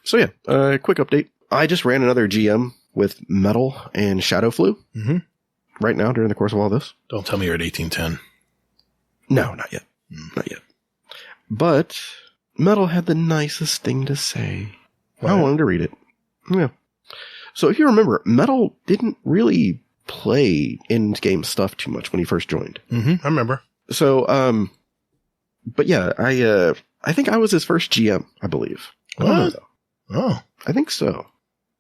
Speaker 2: So yeah, quick update. I just ran another GM with Metal and Shadow Flu right now during the course of all this.
Speaker 1: Don't tell me you're at 1810.
Speaker 2: No, not yet. Not yet. But Metal had the nicest thing to say. Right. I wanted to read it. Yeah. So if you remember, Metal didn't really play in-game stuff too much when he first joined.
Speaker 1: I remember.
Speaker 2: So, but yeah, I think I was his first GM, I believe. I don't know though.
Speaker 1: Oh.
Speaker 2: I think so.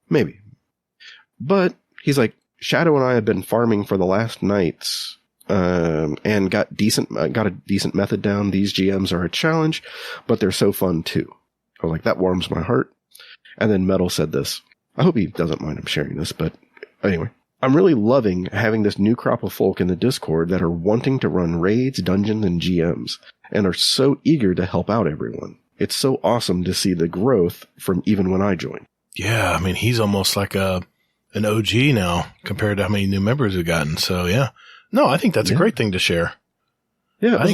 Speaker 2: Maybe. But he's like, Shadow and I have been farming for the last nights, and got a decent method down. These GMs are a challenge, but they're so fun too. I was like, that warms my heart. And then Metal said this. I hope he doesn't mind I'm sharing this, but anyway. I'm really loving having this new crop of folk in the Discord that are wanting to run raids, dungeons, and GMs, and are so eager to help out everyone. It's so awesome to see the growth from even when I joined.
Speaker 1: Yeah, I mean, he's almost like an OG now compared to how many new members we've gotten. So, yeah. No, I think that's a great thing to share.
Speaker 2: Yeah,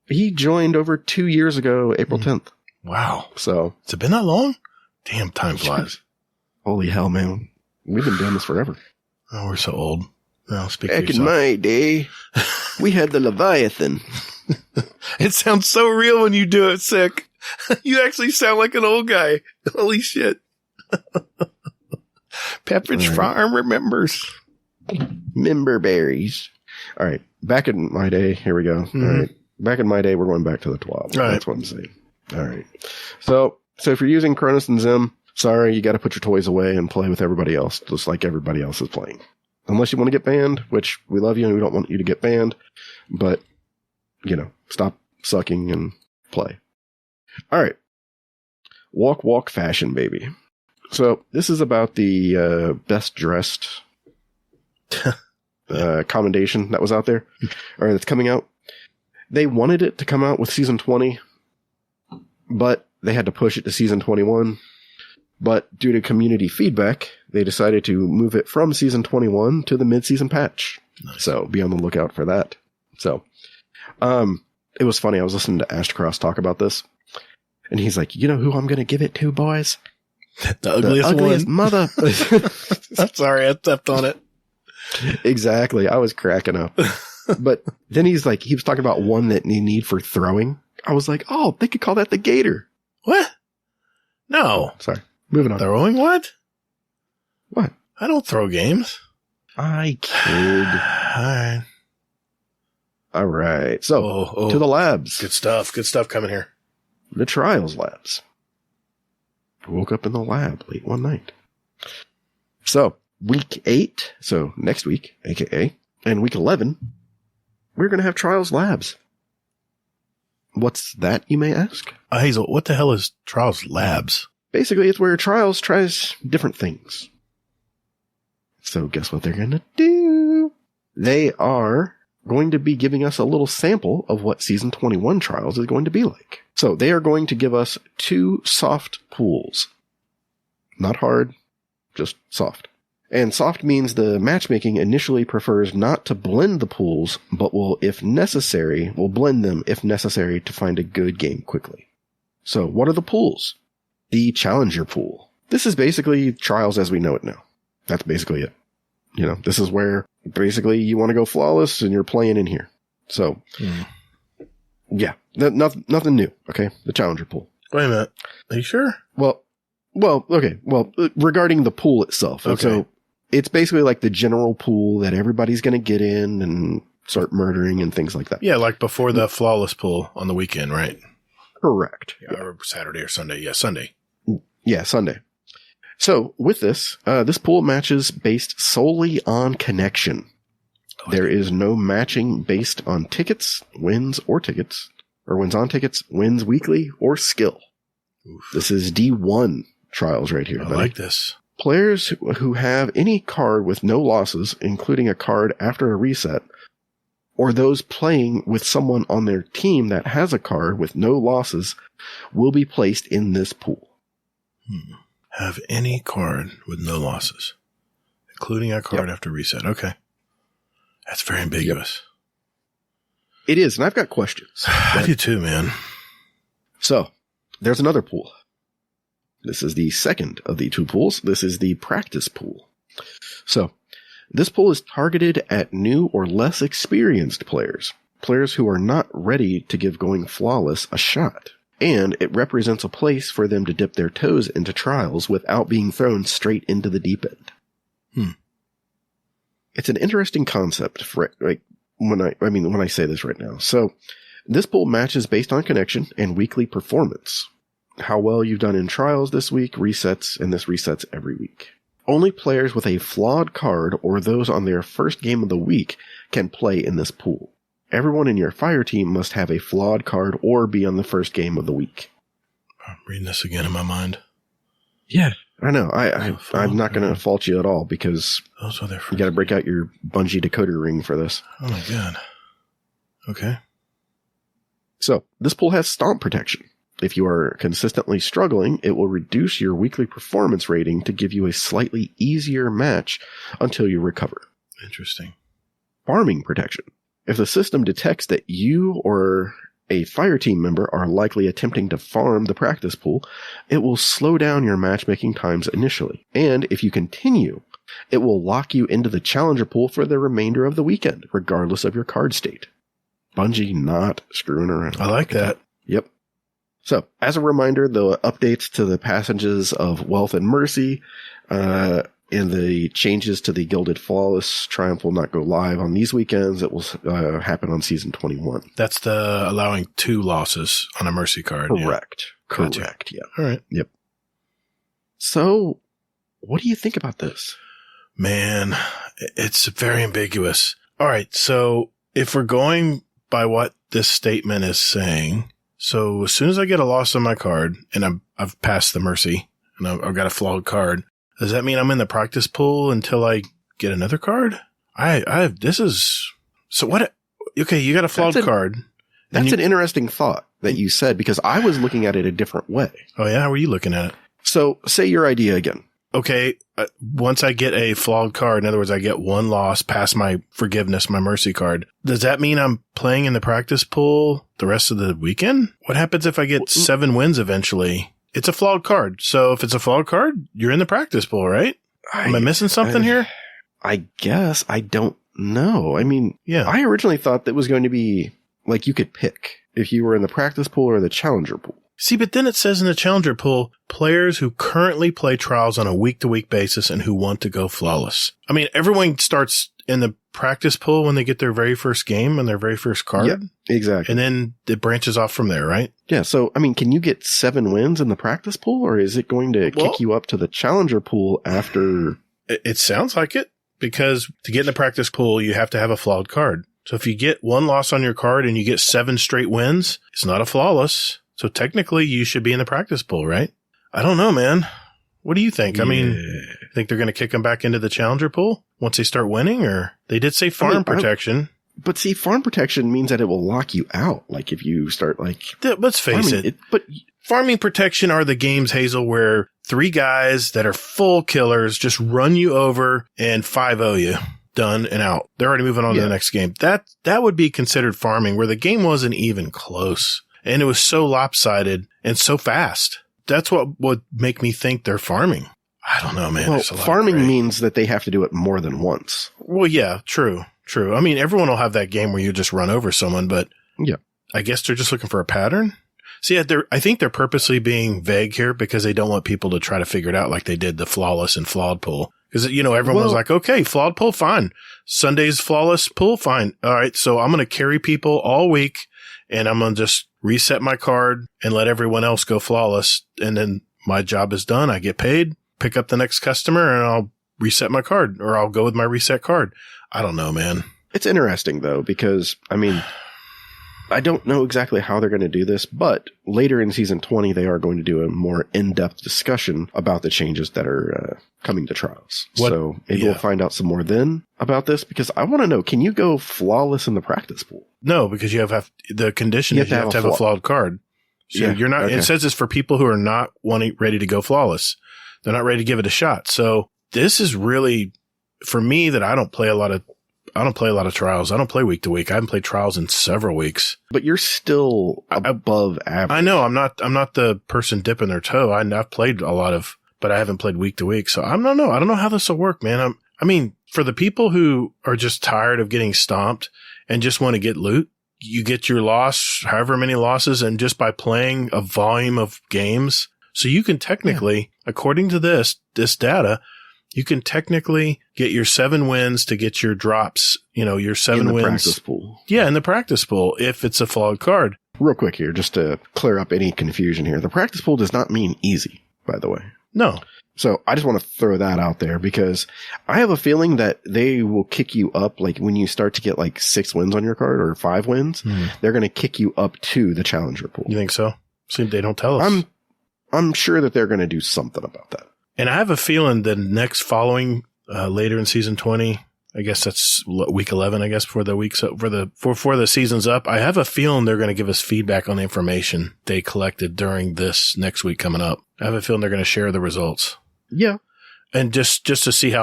Speaker 2: he joined over 2 years ago, April 10th.
Speaker 1: Wow.
Speaker 2: So.
Speaker 1: Has it been that long? Damn, time flies.
Speaker 2: Holy hell, man. We've been doing this forever.
Speaker 1: Oh, we're so old. Well, speak
Speaker 2: Back in my day, we had the Leviathan.
Speaker 1: It sounds so real when you do it, Sick. You actually sound like an old guy. Holy shit. Pepperidge Farm remembers.
Speaker 2: Member berries. All right. Back in my day, here we go. Mm-hmm. All right. Back in my day, we're going back to the 12.
Speaker 1: Right.
Speaker 2: That's what I'm saying. All right. So if you're using Cronus and Zim, sorry, you got to put your toys away and play with everybody else, just like everybody else is playing. Unless you want to get banned, which we love you and we don't want you to get banned, but, stop sucking and play. All right. Walk fashion, baby. So this is about the best dressed commendation that was out there, or that's coming out. They wanted it to come out with season 20, but they had to push it to season 21. But due to community feedback, they decided to move it from season 21 to the mid-season patch. Nice. So be on the lookout for that. So, it was funny. I was listening to Ashcross talk about this, and he's like, "You know who I'm going to give it to, boys?
Speaker 1: The ugliest one.
Speaker 2: Mother."
Speaker 1: I'm sorry, I stepped on it.
Speaker 2: Exactly. I was cracking up. But then he was talking about one that you need for throwing. I was like, oh, they could call that the Gatr.
Speaker 1: What? No.
Speaker 2: Sorry. Moving on.
Speaker 1: Throwing what?
Speaker 2: What?
Speaker 1: I don't throw games.
Speaker 2: I kid.
Speaker 1: All right.
Speaker 2: All right. So, to the labs.
Speaker 1: Good stuff. Good stuff coming here.
Speaker 2: The Trials labs. I woke up in the lab late one night. So, week 8, so next week, aka, and week 11, we're going to have Trials labs. What's that, you may ask?
Speaker 1: Hazel, what the hell is Trials labs?
Speaker 2: Basically, it's where Trials tries different things. So guess what they're going to do? They are going to be giving us a little sample of what Season 21 Trials is going to be like. So they are going to give us 2 soft pools. Not hard, just soft. And soft means the matchmaking initially prefers not to blend the pools, but will blend them if necessary to find a good game quickly. So what are the pools? The Challenger pool. This is basically Trials as we know it now. That's basically it. This is where basically you want to go flawless and you're playing in here. So, yeah, nothing new. Okay. The Challenger pool.
Speaker 1: Wait a minute. Are you sure?
Speaker 2: Well, okay. Well, regarding the pool itself. Okay. So it's basically like the general pool that everybody's going to get in and start murdering and things like that.
Speaker 1: Yeah. Like before the flawless pool on the weekend, right?
Speaker 2: Correct.
Speaker 1: Yeah, or Saturday or Sunday. Yeah. Sunday.
Speaker 2: Yeah. Sunday. So with this pool matches based solely on connection. There is no matching based on tickets, wins on tickets, wins weekly, or skill. Oof. This is D1 Trials right here.
Speaker 1: I like this.
Speaker 2: Players who have any card with no losses, including a card after a reset, or those playing with someone on their team that has a card with no losses, will be placed in this pool.
Speaker 1: Have any card with no losses, including a card after reset. Okay. That's very ambiguous.
Speaker 2: Yep. It is, and I've got questions.
Speaker 1: I do too, man.
Speaker 2: So, there's another pool. This is the second of the 2 pools. This is the practice pool. So, this pool is targeted at new or less experienced players who are not ready to give going flawless a shot. And it represents a place for them to dip their toes into Trials without being thrown straight into the deep end. It's an interesting concept for when I say this right now. So this pool matches based on connection and weekly performance. How well you've done in Trials this week resets, and this resets every week. Only players with a flawed card or those on their first game of the week can play in this pool. Everyone in your fire team must have a flawed card or be on the first game of the week.
Speaker 1: I'm reading this again in my mind.
Speaker 2: Yeah. I know. I'm not going to fault you at all because
Speaker 1: those are
Speaker 2: you got to break out your Bungie decoder ring for this.
Speaker 1: Oh my God. Okay.
Speaker 2: So this pool has stomp protection. If you are consistently struggling, it will reduce your weekly performance rating to give you a slightly easier match until you recover.
Speaker 1: Interesting.
Speaker 2: Farming protection. If the system detects that you or a fire team member are likely attempting to farm the practice pool, it will slow down your matchmaking times initially. And if you continue, it will lock you into the challenger pool for the remainder of the weekend, regardless of your card state. Bungie not screwing around.
Speaker 1: I like that.
Speaker 2: Yep. So, as a reminder, the updates to the passages of Wealth and Mercy, and the changes to the Gilded Flawless Triumph will not go live on these weekends. It will happen on Season 21.
Speaker 1: That's the allowing 2 losses on a Mercy card.
Speaker 2: Correct.
Speaker 1: Yeah.
Speaker 2: Correct.
Speaker 1: Gotcha.
Speaker 2: Yeah.
Speaker 1: All right.
Speaker 2: Yep. So, what do you think about this?
Speaker 1: Man, it's very ambiguous. All right. So, if we're going by what this statement is saying, so as soon as I get a loss on my card and I've passed the Mercy and I've got a flawed card, does that mean I'm in the practice pool until I get another card? So what? Okay, you got a flawed card.
Speaker 2: That's an interesting thought that you said, because I was looking at it a different way.
Speaker 1: Oh yeah? How were you looking at it?
Speaker 2: So say your idea again.
Speaker 1: Okay, once I get a flawed card, in other words, I get one loss past my forgiveness, my Mercy card, does that mean I'm playing in the practice pool the rest of the weekend? What happens if I get 7 wins eventually? It's a flawed card. So if it's a flawed card, you're in the practice pool, right? Am I missing something here?
Speaker 2: I guess. I don't know. I mean,
Speaker 1: yeah.
Speaker 2: I originally thought that was going to be like you could pick if you were in the practice pool or the challenger pool.
Speaker 1: See, but then it says in the challenger pool, players who currently play trials on a week-to-week basis and who want to go flawless. I mean, everyone starts in the practice pool when they get their very first game and their very first card.
Speaker 2: Yeah, exactly.
Speaker 1: And then it branches off from there, right?
Speaker 2: Yeah. So, I mean, can you get 7 wins in the practice pool, or is it going to kick you up to the challenger pool after?
Speaker 1: It sounds like it, because to get in the practice pool, you have to have a flawed card. So if you get 1 loss on your card and you get 7 straight wins, it's not a flawless. So technically, you should be in the practice pool, right? I don't know, man. What do you think?
Speaker 2: Yeah.
Speaker 1: I mean, think they're going to kick them back into the challenger pool once they start winning? Or they did say farm protection.
Speaker 2: But see, farm protection means that it will lock you out. Like if you start like...
Speaker 1: Let's face it. But farming protection are the games, Hazel, where 3 guys that are full killers just run you over and 5-0 you. Done and out. They're already moving on to the next game. That would be considered farming, where the game wasn't even close. And it was so lopsided and so fast. That's what would make me think they're farming. I don't know, man.
Speaker 2: Well, farming means that they have to do it more than once.
Speaker 1: Well, yeah, true. I mean, everyone will have that game where you just run over someone, but yeah, I guess they're just looking for a pattern. See, I think they're purposely being vague here because they don't want people to try to figure it out like they did the flawless and flawed pool. Because, everyone was like, okay, flawed pool, fine. Sunday's flawless pool, fine. All right, so I'm going to carry people all week, and I'm going to just reset my card and let everyone else go flawless. And then my job is done. I get paid, pick up the next customer, and I'll reset my card, or I'll go with my reset card. I don't know, man.
Speaker 2: It's interesting, though, because, I mean, I don't know exactly how they're going to do this, but later in Season 20, they are going to do a more in-depth discussion about the changes that are coming to trials. So maybe we'll find out some more then about this, because I want to know, can you go flawless in the practice pool?
Speaker 1: No, because you have the condition is you have to have a flawed card. So you're not, it says it's for people who are not ready to go flawless. They're not ready to give it a shot. So this is really, for me, that I don't play a lot of trials. I don't play week to week. I haven't played trials in several weeks.
Speaker 2: But you're still above average.
Speaker 1: I know. I'm not the person dipping their toe. I've played a lot of, but I haven't played week to week. So I don't know. I don't know how this will work, man. I mean, for the people who are just tired of getting stomped and just want to get loot, you get your loss, however many losses, and just by playing a volume of games. So you can technically, according to this data, you can technically get your 7 wins to get your drops, your 7 wins. In the
Speaker 2: practice pool.
Speaker 1: Yeah, in the practice pool, if it's a flawed card.
Speaker 2: Real quick here, just to clear up any confusion here. The practice pool does not mean easy, by the way.
Speaker 1: No.
Speaker 2: So I just want to throw that out there, because I have a feeling that they will kick you up, like when you start to get like 6 wins on your card or 5 wins, they're going to kick you up to the challenger pool.
Speaker 1: You think so? See, they don't tell us.
Speaker 2: I'm sure that they're going to do something about that.
Speaker 1: And I have a feeling the next following, later in season 20, I guess that's week 11, I guess, before the season's up. I have a feeling they're going to give us feedback on the information they collected during this next week coming up. I have a feeling they're going to share the results.
Speaker 2: Yeah.
Speaker 1: And just to see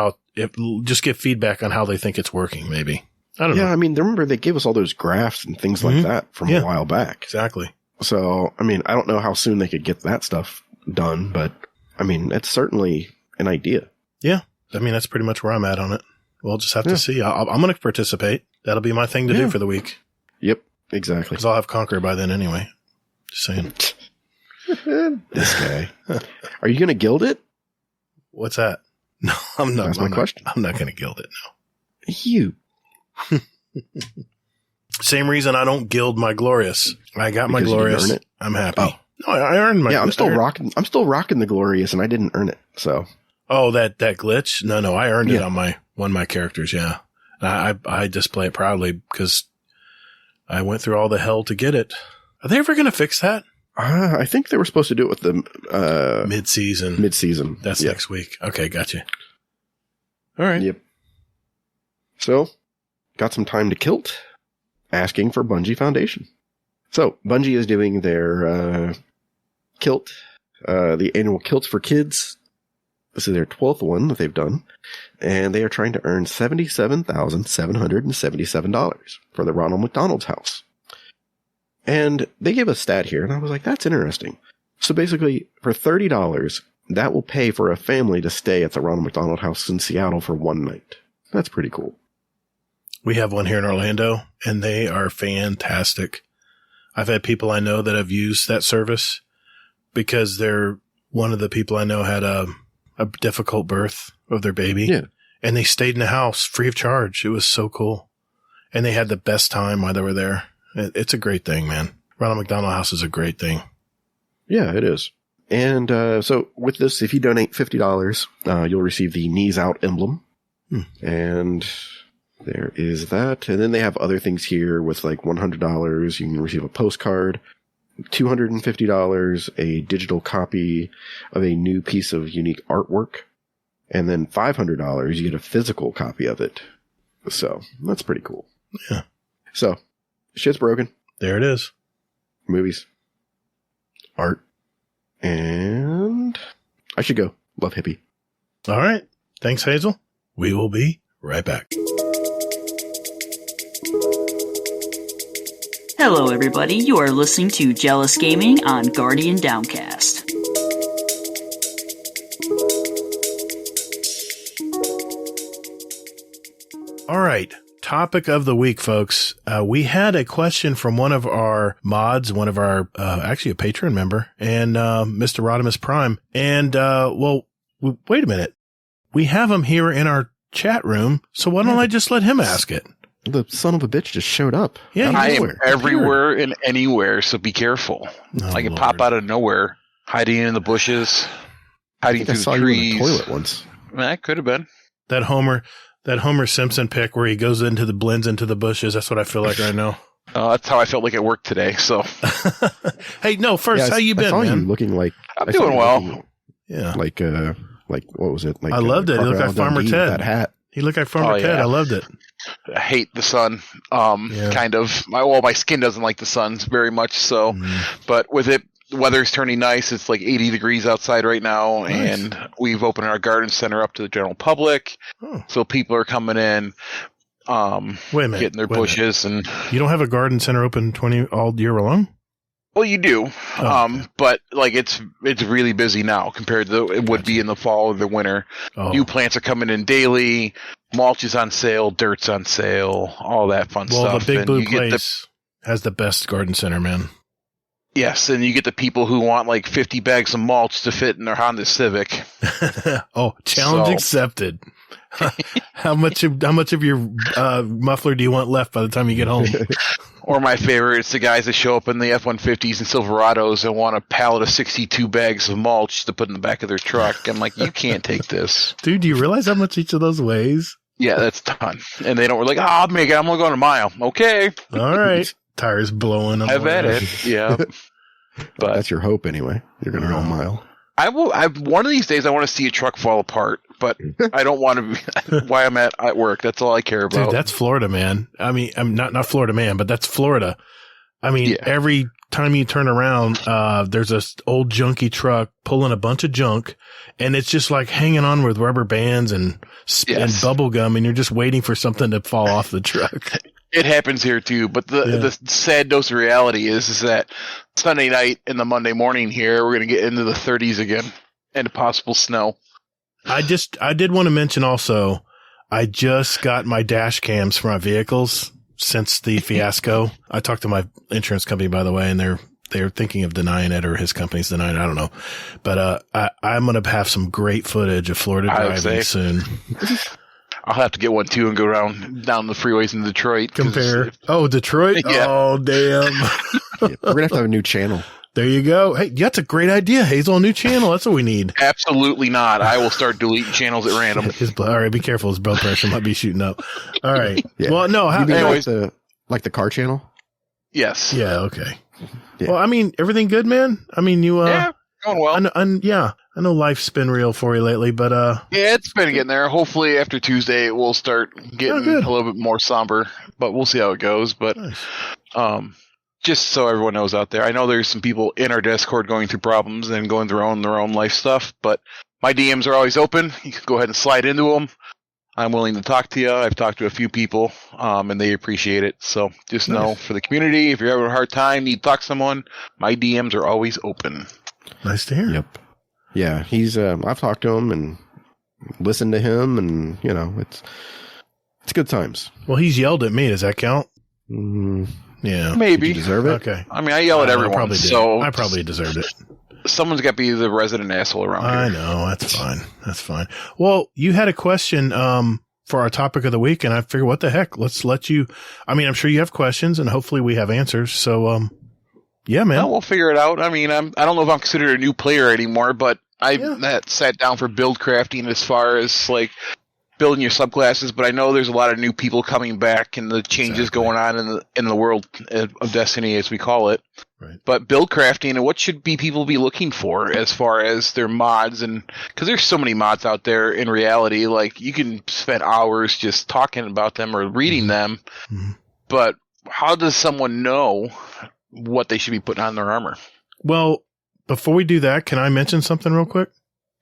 Speaker 1: just give feedback on how they think it's working, maybe. I don't know.
Speaker 2: Yeah, I mean, remember they gave us all those graphs and things like that from a while back.
Speaker 1: Exactly.
Speaker 2: So, I mean, I don't know how soon they could get that stuff done, but I mean, it's certainly an idea.
Speaker 1: Yeah. I mean, that's pretty much where I'm at on it. We'll just have to see. I'm going to participate. That'll be my thing to do for the week.
Speaker 2: Yep, exactly.
Speaker 1: Because I'll have Conqueror by then anyway. Just saying.
Speaker 2: This guy. Are you going to guild it?
Speaker 1: What's that? No, I'm not.
Speaker 2: That's my question.
Speaker 1: I'm not going to guild it, no.
Speaker 2: You.
Speaker 1: Same reason I don't guild my Glorious. I got my Glorious.
Speaker 2: You didn't earn it?
Speaker 1: I'm happy.
Speaker 2: Oh.
Speaker 1: No, I earned my.
Speaker 2: Yeah, I'm still rocking the Glorious, and I didn't earn it. So.
Speaker 1: Oh, that glitch? No, I earned it on one of my characters. Yeah, and I display it proudly because I went through all the hell to get it. Are they ever going to fix that?
Speaker 2: I think they were supposed to do it with the
Speaker 1: mid-season.
Speaker 2: Mid-season.
Speaker 1: That's next week. Okay, gotcha. All right.
Speaker 2: Yep. So, got some time to kilt. Asking for Bungie Foundation. So, Bungie is doing their kilt, the annual Kilts for Kids. This is their 12th one that they've done. And they are trying to earn $77,777 for the Ronald McDonald's house. And they gave a stat here, and I was like, that's interesting. So basically, for $30, that will pay for a family to stay at the Ronald McDonald house in Seattle for one night. That's pretty cool.
Speaker 1: We have one here in Orlando, and they are fantastic. I've had people I know that have used that service because one of the people I know had a difficult birth of their baby. Yeah. And they stayed in the house free of charge. It was so cool. And they had the best time while they were there. It's a great thing, man. Ronald McDonald House is a great thing.
Speaker 2: Yeah, it is. And so with this, if you donate $50, you'll receive the Knees Out emblem. And there is that. And then they have other things here with like $100. You can receive a postcard. $250, a digital copy of a new piece of unique artwork. And then $500, you get a physical copy of it. So that's pretty cool.
Speaker 1: Yeah.
Speaker 2: So shit's broken.
Speaker 1: There it is.
Speaker 2: Movies. Art. And I should go. Love Hippie.
Speaker 1: All right. Thanks, Hazel. We will be right back.
Speaker 4: Hello, everybody. You are listening to Jealous Gaming on Guardian Downcast.
Speaker 1: All right. Topic of the week, folks. We had a question from one of our mods, actually a Patreon member, and Mr. Rodimus Prime. And, wait a minute. We have him here in our chat room, so why don't I just let him ask it?
Speaker 2: The son of a bitch just showed up.
Speaker 1: Yeah,
Speaker 5: I am everywhere and anywhere, so be careful. I can pop out of nowhere, hiding in the bushes, hiding through the trees.
Speaker 2: You in the toilet once.
Speaker 5: That could have been
Speaker 1: that Homer Simpson pick where he goes blends into the bushes. That's what I feel like right now.
Speaker 5: That's how I felt like at work today. So,
Speaker 1: hey, no, first, how you been, man?
Speaker 2: You looking like
Speaker 5: I'm doing well.
Speaker 1: Yeah,
Speaker 2: like what was it? Like
Speaker 1: I loved it. He looked like Farmer Ted.
Speaker 2: That hat.
Speaker 1: He looked like Farmer Ted. I loved it.
Speaker 5: I hate the sun. Kind of. My skin doesn't like the sun very much. So, but with it, the weather's turning nice. It's like 80 degrees outside right now, nice. And we've opened our garden center up to the general public. So people are coming in, getting their bushes, and
Speaker 1: you don't have a garden center open all year long.
Speaker 5: Well, you do, but like it's really busy now compared to it would be in the fall or the winter. New plants are coming in daily. Mulch is on sale, dirt's on sale, all that fun stuff.
Speaker 1: Well, the Big Blue Place has the best garden center, man.
Speaker 5: Yes, and you get the people who want like 50 bags of mulch to fit in their Honda Civic.
Speaker 1: Challenge accepted. How much of your muffler do you want left by the time you get home?
Speaker 5: Or my favorite, it's the guys that show up in the F-150s and Silverados and want a pallet of 62 bags of mulch to put in the back of their truck. I'm like, you can't take this.
Speaker 1: Dude, do you realize how much each of those weighs?
Speaker 5: Yeah, that's a ton. And they don't like, I'll make it. I'm going to go a mile. Okay.
Speaker 1: All right. Tires blowing.
Speaker 5: I've had it. Yeah.
Speaker 2: But that's your hope anyway. You're going to go a mile.
Speaker 5: One of these days, I want to see a truck fall apart, but I don't want to. Why I'm at work. That's all I care about.
Speaker 1: Dude, that's Florida, man. I mean, I'm not Florida, man, but that's Florida. I mean, every time you turn around, there's this old junky truck pulling a bunch of junk, and it's just like hanging on with rubber bands and bubble gum, and you're just waiting for something to fall off the truck.
Speaker 5: It happens here too, but the sad dose of reality is that Sunday night and the Monday morning here, we're going to get into the 30s again and possible snow.
Speaker 1: I did want to mention also, I just got my dash cams for my vehicles since the fiasco. I talked to my insurance company, by the way, and they're thinking of denying it, or his company's denying it. I don't know, but I'm going to have some great footage of Florida driving soon.
Speaker 5: I'll have to get one too and go down the freeways in Detroit.
Speaker 1: Compare. Detroit?
Speaker 5: Yeah.
Speaker 1: Oh, damn.
Speaker 2: We're going to have a new channel.
Speaker 1: There you go. Hey, that's a great idea, Hazel. A new channel. That's what we need.
Speaker 5: Absolutely not. I will start deleting channels at random.
Speaker 1: All right, be careful. His blood pressure might be shooting up. All right.
Speaker 2: Yeah.
Speaker 1: Well, no.
Speaker 2: Anyways, like the car channel?
Speaker 5: Yes.
Speaker 1: Yeah, okay.
Speaker 2: Yeah.
Speaker 1: Well, I mean, everything good, man? I mean, you...
Speaker 5: yeah, going well.
Speaker 1: I know life's been real for you lately, but...
Speaker 5: yeah, it's been getting there. Hopefully after Tuesday, we'll start getting a little bit more somber, but we'll see how it goes. But
Speaker 1: nice.
Speaker 5: Just so everyone knows out there, I know there's some people in our Discord going through problems and going through their own life stuff, but my DMs are always open. You can go ahead and slide into them. I'm willing to talk to you. I've talked to a few people, and they appreciate it. So just know, for the community, if you're having a hard time, need to talk to someone, my DMs are always open.
Speaker 1: Nice to hear.
Speaker 2: Yep. Yeah, he's. I've talked to him and listened to him, and it's good times.
Speaker 1: Well, he's yelled at me. Does that count?
Speaker 2: Yeah,
Speaker 5: maybe.
Speaker 2: Did you deserve it?
Speaker 1: Okay.
Speaker 5: I mean, I yell at everyone,
Speaker 1: I probably deserved it.
Speaker 5: Someone's got to be the resident asshole around here.
Speaker 1: I know. That's fine. That's fine. Well, you had a question for our topic of the week, and I figured, what the heck? Let's let you. I mean, I'm sure you have questions, and hopefully we have answers. So, yeah, man.
Speaker 5: Well, we'll figure it out. I mean, I don't know if I'm considered a new player anymore, but I sat down for build crafting as far as like building your subclasses, but I know there's a lot of new people coming back and the changes going on in the world of Destiny, as we call it.
Speaker 1: Right.
Speaker 5: But build crafting, and what should people be looking for as far as their mods? And because there's so many mods out there in reality, like you can spend hours just talking about them or reading them, but how does someone know what they should be putting on their armor?
Speaker 1: Well, before we do that, can I mention something real quick?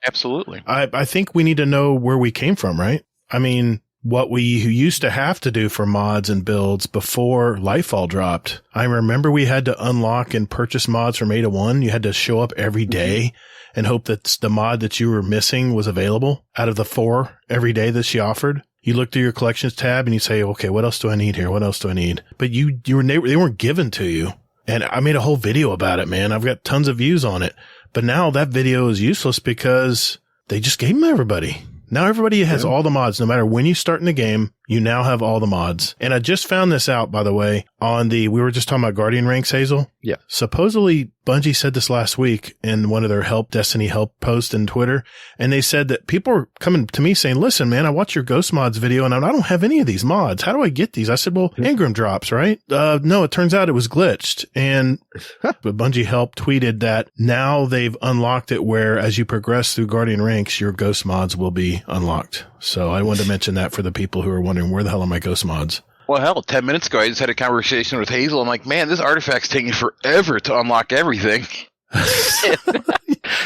Speaker 5: Absolutely.
Speaker 1: I think we need to know where we came from, right? I mean, what we used to have to do for mods and builds before Lightfall dropped. I remember we had to unlock and purchase mods from A to 1. You had to show up every day and hope that the mod that you were missing was available out of the 4 every day that she offered. You look through your collections tab and you say, okay, what else do I need here? What else do I need? But they weren't given to you. And I made a whole video about it, man. I've got tons of views on it. But now that video is useless because they just gave them to everybody. Now everybody has all the mods. No matter when you start in the game, you now have all the mods. And I just found this out, by the way, we were just talking about Guardian ranks, Hazel.
Speaker 2: Yeah.
Speaker 1: Supposedly, Bungie said this last week in one of their Destiny help posts in Twitter. And they said that people are coming to me saying, listen, man, I watched your Ghost Mods video and I don't have any of these mods. How do I get these? I said, well, Ingram drops, right? No, it turns out it was glitched. And Bungie help tweeted that now they've unlocked it where as you progress through Guardian ranks, your Ghost Mods will be unlocked. So I wanted to mention that for the people who are wondering, where the hell are my Ghost Mods?
Speaker 5: Well, hell, 10 minutes ago, I just had a conversation with Hazel. I'm like, man, this artifact's taking forever to unlock everything. I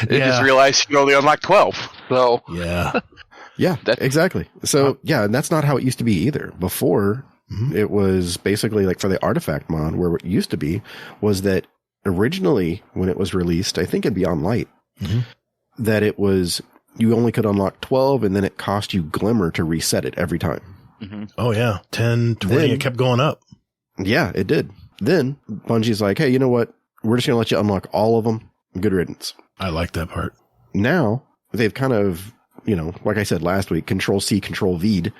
Speaker 5: just realized you only unlocked 12. So
Speaker 2: yeah, exactly. So and that's not how it used to be either. Before, it was basically like for the artifact mod, where it used to be was that originally when it was released, I think in Beyond Light, that it was you only could unlock 12, and then it cost you Glimmer to reset it every time.
Speaker 1: Oh, yeah. 10, 20, then, it kept going up.
Speaker 2: Yeah, it did. Then Bungie's like, hey, you know what? We're just going to let you unlock all of them. Good riddance.
Speaker 1: I like that part.
Speaker 2: Now, they've kind of, like I said last week, Control-C, Control-V'd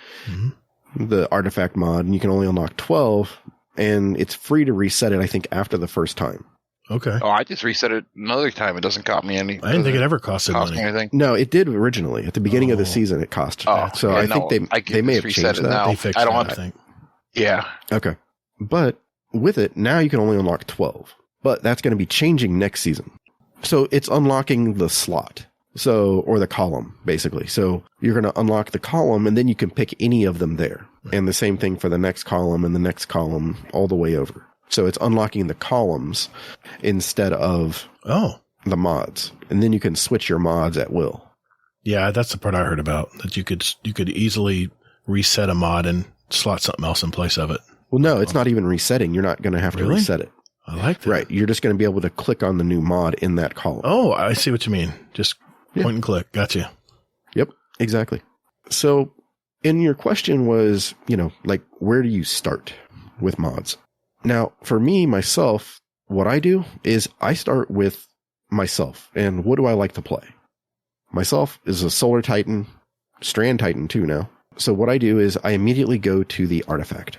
Speaker 2: the artifact mod, and you can only unlock 12, and it's free to reset it, I think, after the first time.
Speaker 1: Okay.
Speaker 5: Oh, I just reset it another time. It doesn't cost me any.
Speaker 1: I didn't think it ever costed money.
Speaker 5: Anything.
Speaker 2: No, it did originally. At the beginning of the season, it cost. So I think they may have changed that.
Speaker 1: They fixed that, I think.
Speaker 5: Yeah.
Speaker 2: Okay. But with it, now you can only unlock 12. But that's going to be changing next season. So it's unlocking the slot. So, or the column, basically. So you're going to unlock the column and then you can pick any of them there. And the same thing for the next column and the next column all the way over. So it's unlocking the columns instead of the mods. And then you can switch your mods at will.
Speaker 1: Yeah, that's the part I heard about, that you could easily reset a mod and slot something else in place of it.
Speaker 2: Well, no, it's not even resetting. You're not going to have to reset it.
Speaker 1: I like that.
Speaker 2: Right. You're just going to be able to click on the new mod in that column.
Speaker 1: Oh, I see what you mean. Just point and click. Gotcha.
Speaker 2: Yep, exactly. So, and your question was, like, where do you start with mods? Now, for me, myself, what I do is I start with myself. And what do I like to play? Myself is a Solar Titan, Strand Titan too now. So what I do is I immediately go to the artifact.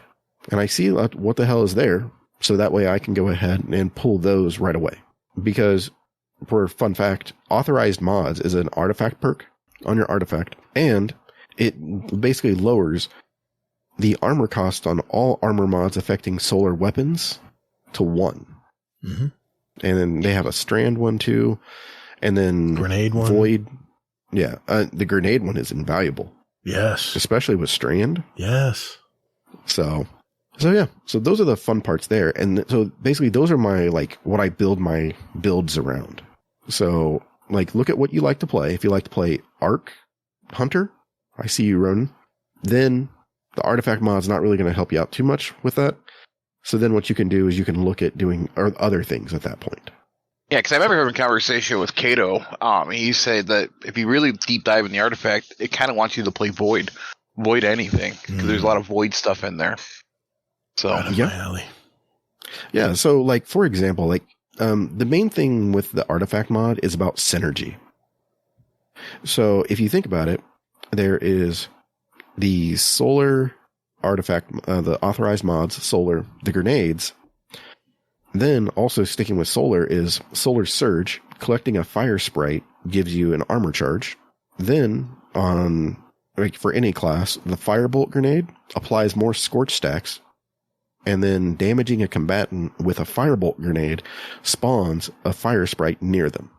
Speaker 2: And I see what the hell is there. So that way I can go ahead and pull those right away. Because, for a fun fact, authorized mods is an artifact perk on your artifact. And it basically lowers the armor cost on all armor mods affecting solar weapons to 1. Mm-hmm. And then they have a strand one too. And then
Speaker 1: grenade one.
Speaker 2: Void. Yeah. The grenade one is invaluable.
Speaker 1: Yes.
Speaker 2: Especially with strand.
Speaker 1: Yes.
Speaker 2: So yeah. So those are the fun parts there. And so basically those are my, like, what I build my builds around. So, like, look at what you like to play. If you like to play Arc Hunter, I see you, Ronan. Then the artifact mod's not really going to help you out too much with that. So then what you can do is you can look at doing other things at that point.
Speaker 5: Yeah, because I remember having a conversation with Kato. He said that if you really deep dive in the artifact, it kind of wants you to play Void anything, because there's a lot of Void stuff in there. So
Speaker 2: yeah. So, like, for example, like, the main thing with the artifact mod is about synergy. So if you think about it, there is the solar artifact, the authorized mods, solar, the grenades. Then also sticking with solar is Solar Surge. Collecting a fire sprite gives you an armor charge. Then on, like, for any class, the firebolt grenade applies more scorch stacks. And then damaging a combatant with a firebolt grenade spawns a fire sprite near them.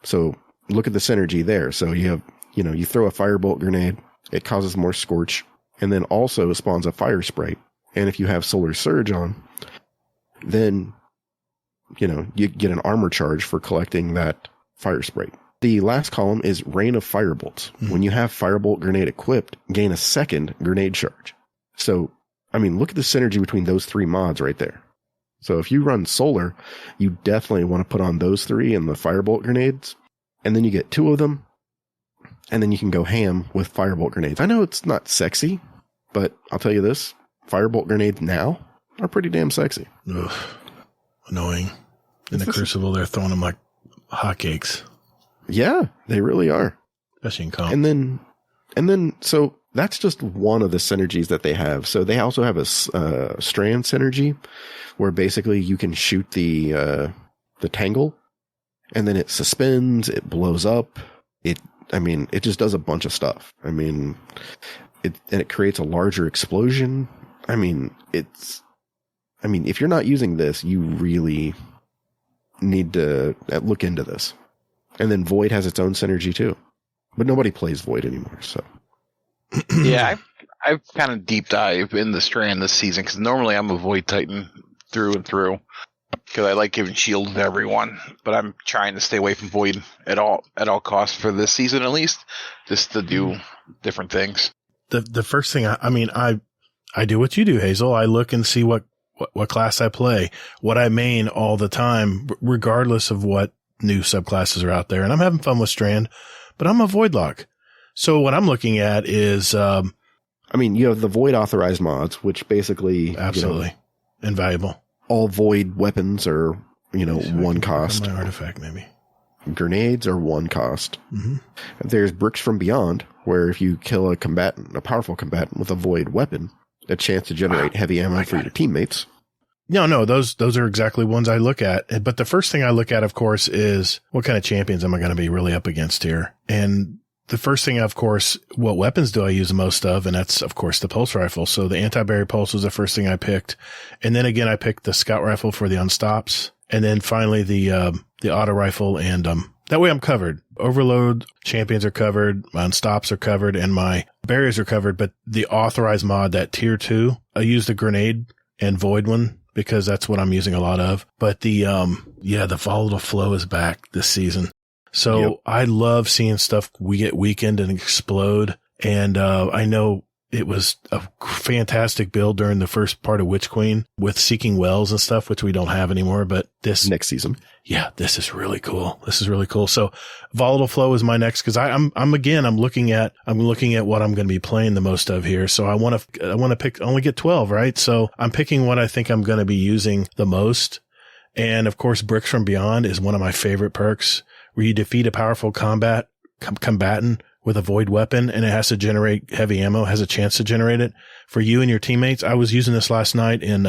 Speaker 2: So look at the synergy there. So you have, you throw a firebolt grenade, it causes more scorch, and then also spawns a fire sprite. And if you have Solar Surge on, then, you get an armor charge for collecting that fire sprite. The last column is Rain of Firebolts. Mm-hmm. When you have firebolt grenade equipped, gain a second grenade charge. So, I mean, look at the synergy between those 3 mods right there. So if you run solar, you definitely want to put on those 3 and the firebolt grenades. And then you get 2 of them. And then you can go ham with firebolt grenades. I know it's not sexy, but I'll tell you this. Firebolt grenades now are pretty damn sexy.
Speaker 1: Ugh. Annoying. In the Crucible, they're throwing them like hotcakes.
Speaker 2: Yeah, they really are.
Speaker 1: Especially in comp.
Speaker 2: And then, so that's just one of the synergies that they have. So they also have a strand synergy where basically you can shoot the tangle and then it suspends, it blows up. It just does a bunch of stuff. It creates a larger explosion. If you're not using this, you really need to look into this. And then Void has its own synergy too, but nobody plays Void anymore. So
Speaker 5: yeah, I've kind of deep dive in the strand this season, because normally I'm a Void Titan through and through, because I like giving shield to everyone, but I'm trying to stay away from Void at all costs for this season, at least, just to do different things.
Speaker 1: The first thing, I do what you do, Hazel. I look and see what class I play, what I main all the time, regardless of what new subclasses are out there. And I'm having fun with Strand, but I'm a Voidlock. So what I'm looking at is, you
Speaker 2: have the Void authorized mods, which basically
Speaker 1: absolutely invaluable.
Speaker 2: All Void weapons are, one cost.
Speaker 1: My artifact, maybe.
Speaker 2: Grenades are 1 cost. Mm-hmm. There's Bricks from Beyond, where if you kill a powerful combatant with a Void weapon, a chance to generate heavy ammo for your teammates.
Speaker 1: No, those are exactly ones I look at. But the first thing I look at, of course, is what kind of champions am I going to be really up against here? And the first thing, of course, what weapons do I use the most of? And that's, of course, the pulse rifle. So the anti-barrier pulse was the first thing I picked. And then again, I picked the scout rifle for the unstops. And then finally the the auto rifle, and that way I'm covered. Overload champions are covered, my unstops are covered, and my barriers are covered. But the authorized mod, that tier 2, I use the grenade and void one because that's what I'm using a lot of. But the volatile flow is back this season. So I love seeing stuff we get weakened and explode. And I know it was a fantastic build during the first part of Witch Queen with Seeking Wells and stuff, which we don't have anymore. But this
Speaker 2: next season,
Speaker 1: this is really cool. This is really cool. So volatile flow is my next, because I'm looking at what I'm going to be playing the most of here. So I want to pick, only get 12, right? So I'm picking what I think I'm going to be using the most. And of course, Bricks from Beyond is one of my favorite perks, where you defeat a powerful combatant with a void weapon, and it has to generate heavy ammo, has a chance to generate it for you and your teammates. I was using this last night in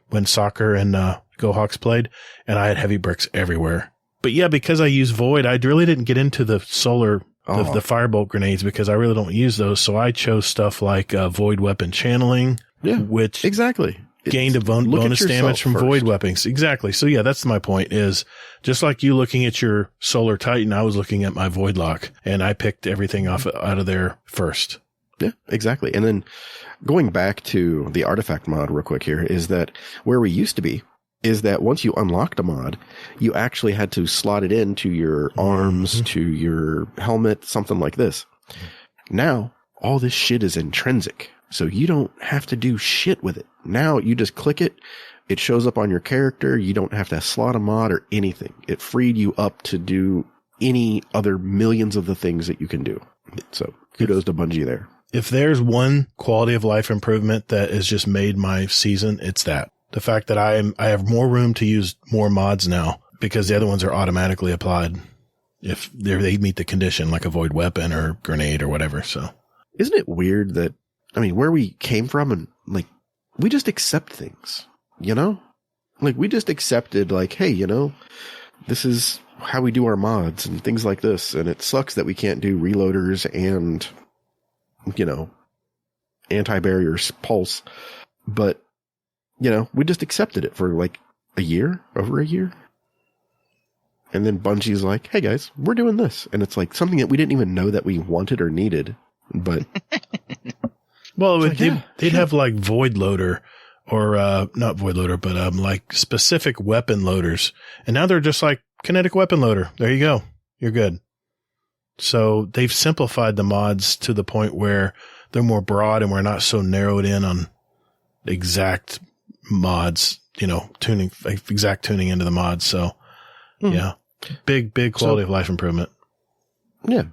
Speaker 1: when Soccer and Go Hawks played, and I had heavy bricks everywhere. But yeah, because I use void, I really didn't get into the solar, the firebolt grenades, because I really don't use those. So I chose stuff like void weapon channeling, which
Speaker 2: exactly
Speaker 1: gained a bonus damage from void weapons. Exactly. So yeah, that's my point, is just like you looking at your Solar Titan, I was looking at my Void Lock, and I picked everything out of there first.
Speaker 2: Yeah, exactly. And then going back to the artifact mod real quick here, is that where we used to be is that once you unlocked a mod, you actually had to slot it into your arms, to your helmet, something like this. Now, all this shit is intrinsic. So you don't have to do shit with it. Now you just click it. It shows up on your character. You don't have to slot a mod or anything. It freed you up to do any other millions of the things that you can do. So kudos to Bungie there.
Speaker 1: If there's one quality of life improvement that has just made my season, it's that. The fact that I have more room to use more mods now, because the other ones are automatically applied if they meet the condition, like a void weapon or grenade or whatever. So
Speaker 2: isn't it weird that, I mean, where we came from, and like, we just accept things, you know? Like, we just accepted, like, hey, you know, this is how we do our mods and things like this. And it sucks that we can't do reloaders and, you know, anti-barriers pulse. But, you know, we just accepted it for like over a year. And then Bungie's like, hey guys, we're doing this. And it's like something that we didn't even know that we wanted or needed, but...
Speaker 1: Well, they'd have like void loader, or not void loader, but like specific weapon loaders. And now they're just like kinetic weapon loader. There you go. You're good. So they've simplified the mods to the point where they're more broad, and we're not so narrowed in on exact mods, you know, exact tuning into the mods. So yeah, big quality of life improvement.
Speaker 2: Yeah.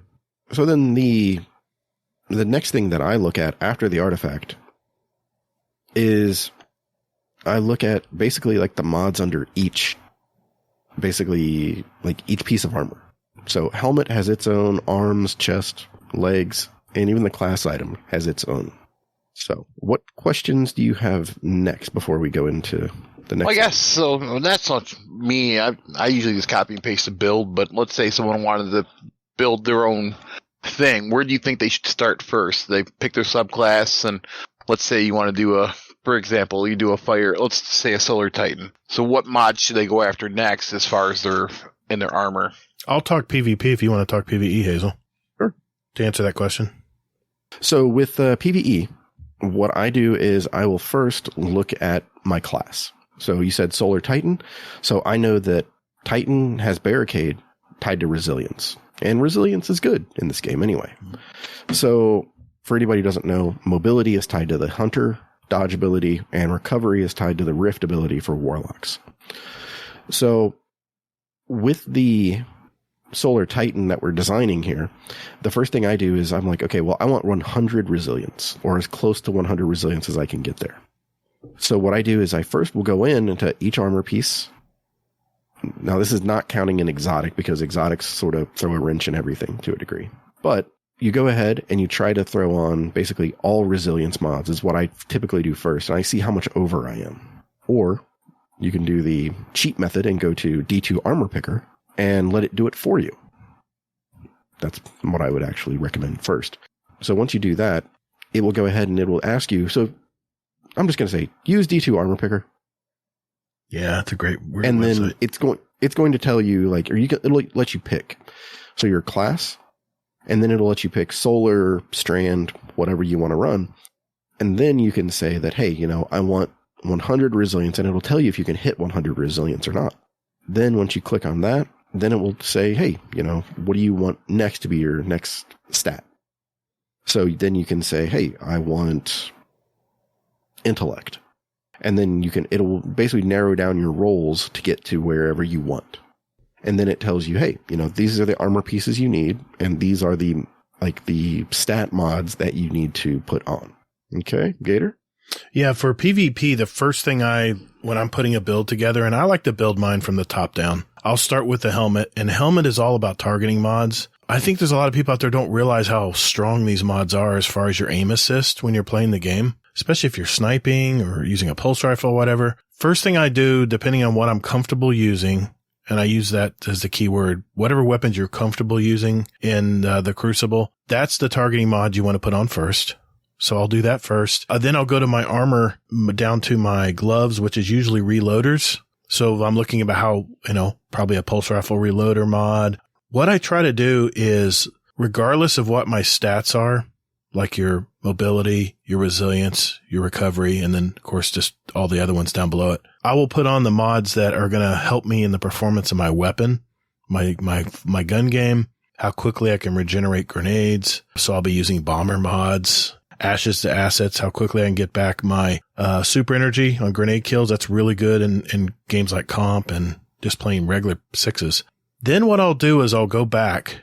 Speaker 2: So then the next thing that I look at after the artifact is I look at basically like the mods under each piece of armor. So helmet has its own, arms, chest, legs, and even the class item has its own. So what questions do you have next before we go into the next?
Speaker 5: Well, I guess so. That's not me. I usually just copy and paste a build, but let's say someone wanted to build their own thing. Where do you think they should start first? They pick their subclass, and let's say you want to do for example, you do a fire, let's say a Solar Titan. So what mod should they go after next as far as in their armor?
Speaker 1: I'll talk PvP if you want to talk PvE, Hazel.
Speaker 2: Sure.
Speaker 1: To answer that question.
Speaker 2: So with PvE, what I do is I will first look at my class. So you said Solar Titan. So I know that Titan has Barricade tied to Resilience. And Resilience is good in this game anyway. So for anybody who doesn't know, Mobility is tied to the Hunter, Dodge ability, and Recovery is tied to the Rift ability for Warlocks. So with the Solar Titan that we're designing here, the first thing I do is I'm like, okay, well, I want 100 Resilience, or as close to 100 Resilience as I can get there. So what I do is I first will go into each armor piece. Now, this is not counting an exotic, because exotics sort of throw a wrench in everything to a degree. But you go ahead and you try to throw on basically all Resilience mods is what I typically do first. And I see how much over I am. Or you can do the cheat method and go to D2 Armor Picker and let it do it for you. That's what I would actually recommend first. So once you do that, it will go ahead and it will ask you. So I'm just going to say, use D2 Armor Picker.
Speaker 1: Yeah, it's a great
Speaker 2: and
Speaker 1: website.
Speaker 2: then it's going to tell you like, it'll let you pick. So your class, and then it'll let you pick solar, strand, whatever you want to run. And then you can say that, hey, I want 100 resilience, and it'll tell you if you can hit 100 resilience or not. Then once you click on that, then it will say, hey, what do you want next to be your next stat? So then you can say, hey, I want intellect. And then it will basically narrow down your rolls to get to wherever you want. And then it tells you, hey, these are the armor pieces you need, and these are the stat mods that you need to put on. Okay, Gatr?
Speaker 1: Yeah, for PvP, the first thing when I'm putting a build together, and I like to build mine from the top down, I'll start with the helmet, and helmet is all about targeting mods. I think there's a lot of people out there don't realize how strong these mods are as far as your aim assist when you're playing the game, especially if you're sniping or using a pulse rifle or whatever. First thing I do, depending on what I'm comfortable using, and I use that as the keyword, whatever weapons you're comfortable using in the Crucible, that's the targeting mod you want to put on first. So I'll do that first. Then I'll go to my armor down to my gloves, which is usually reloaders. So I'm looking about how, probably a pulse rifle reloader mod. What I try to do is, regardless of what my stats are, like your mobility, your resilience, your recovery, and then, of course, just all the other ones down below it, I will put on the mods that are going to help me in the performance of my weapon, my gun game, how quickly I can regenerate grenades. So I'll be using bomber mods, ashes to assets, how quickly I can get back my super energy on grenade kills. That's really good in games like Comp and just playing regular sixes. Then what I'll do is I'll go back.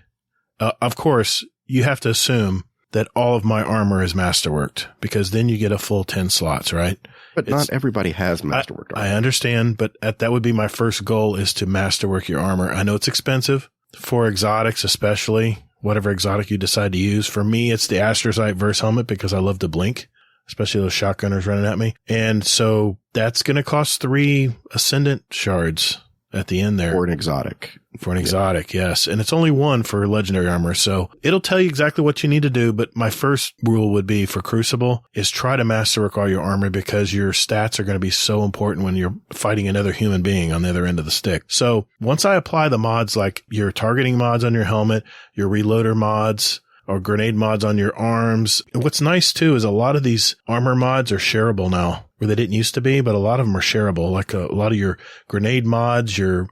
Speaker 1: Of course, you have to assume that all of my armor is masterworked, because then you get a full 10 slots, right?
Speaker 2: But not everybody has masterworked armor.
Speaker 1: I understand, but that would be my first goal, is to masterwork your armor. I know it's expensive for exotics, especially whatever exotic you decide to use. For me, it's the Astrocyte Verse helmet, because I love to blink, especially those shotgunners running at me. And so that's going to cost 3 Ascendant shards at the end there.
Speaker 2: For an exotic.
Speaker 1: For an exotic, yes. And it's only 1 for legendary armor. So it'll tell you exactly what you need to do. But my first rule would be for Crucible is try to masterwork all your armor, because your stats are going to be so important when you're fighting another human being on the other end of the stick. So once I apply the mods, like your targeting mods on your helmet, your reloader mods, or grenade mods on your arms. What's nice too is a lot of these armor mods are shareable now, where they didn't used to be, but a lot of them are shareable. Like a lot of your grenade mods, your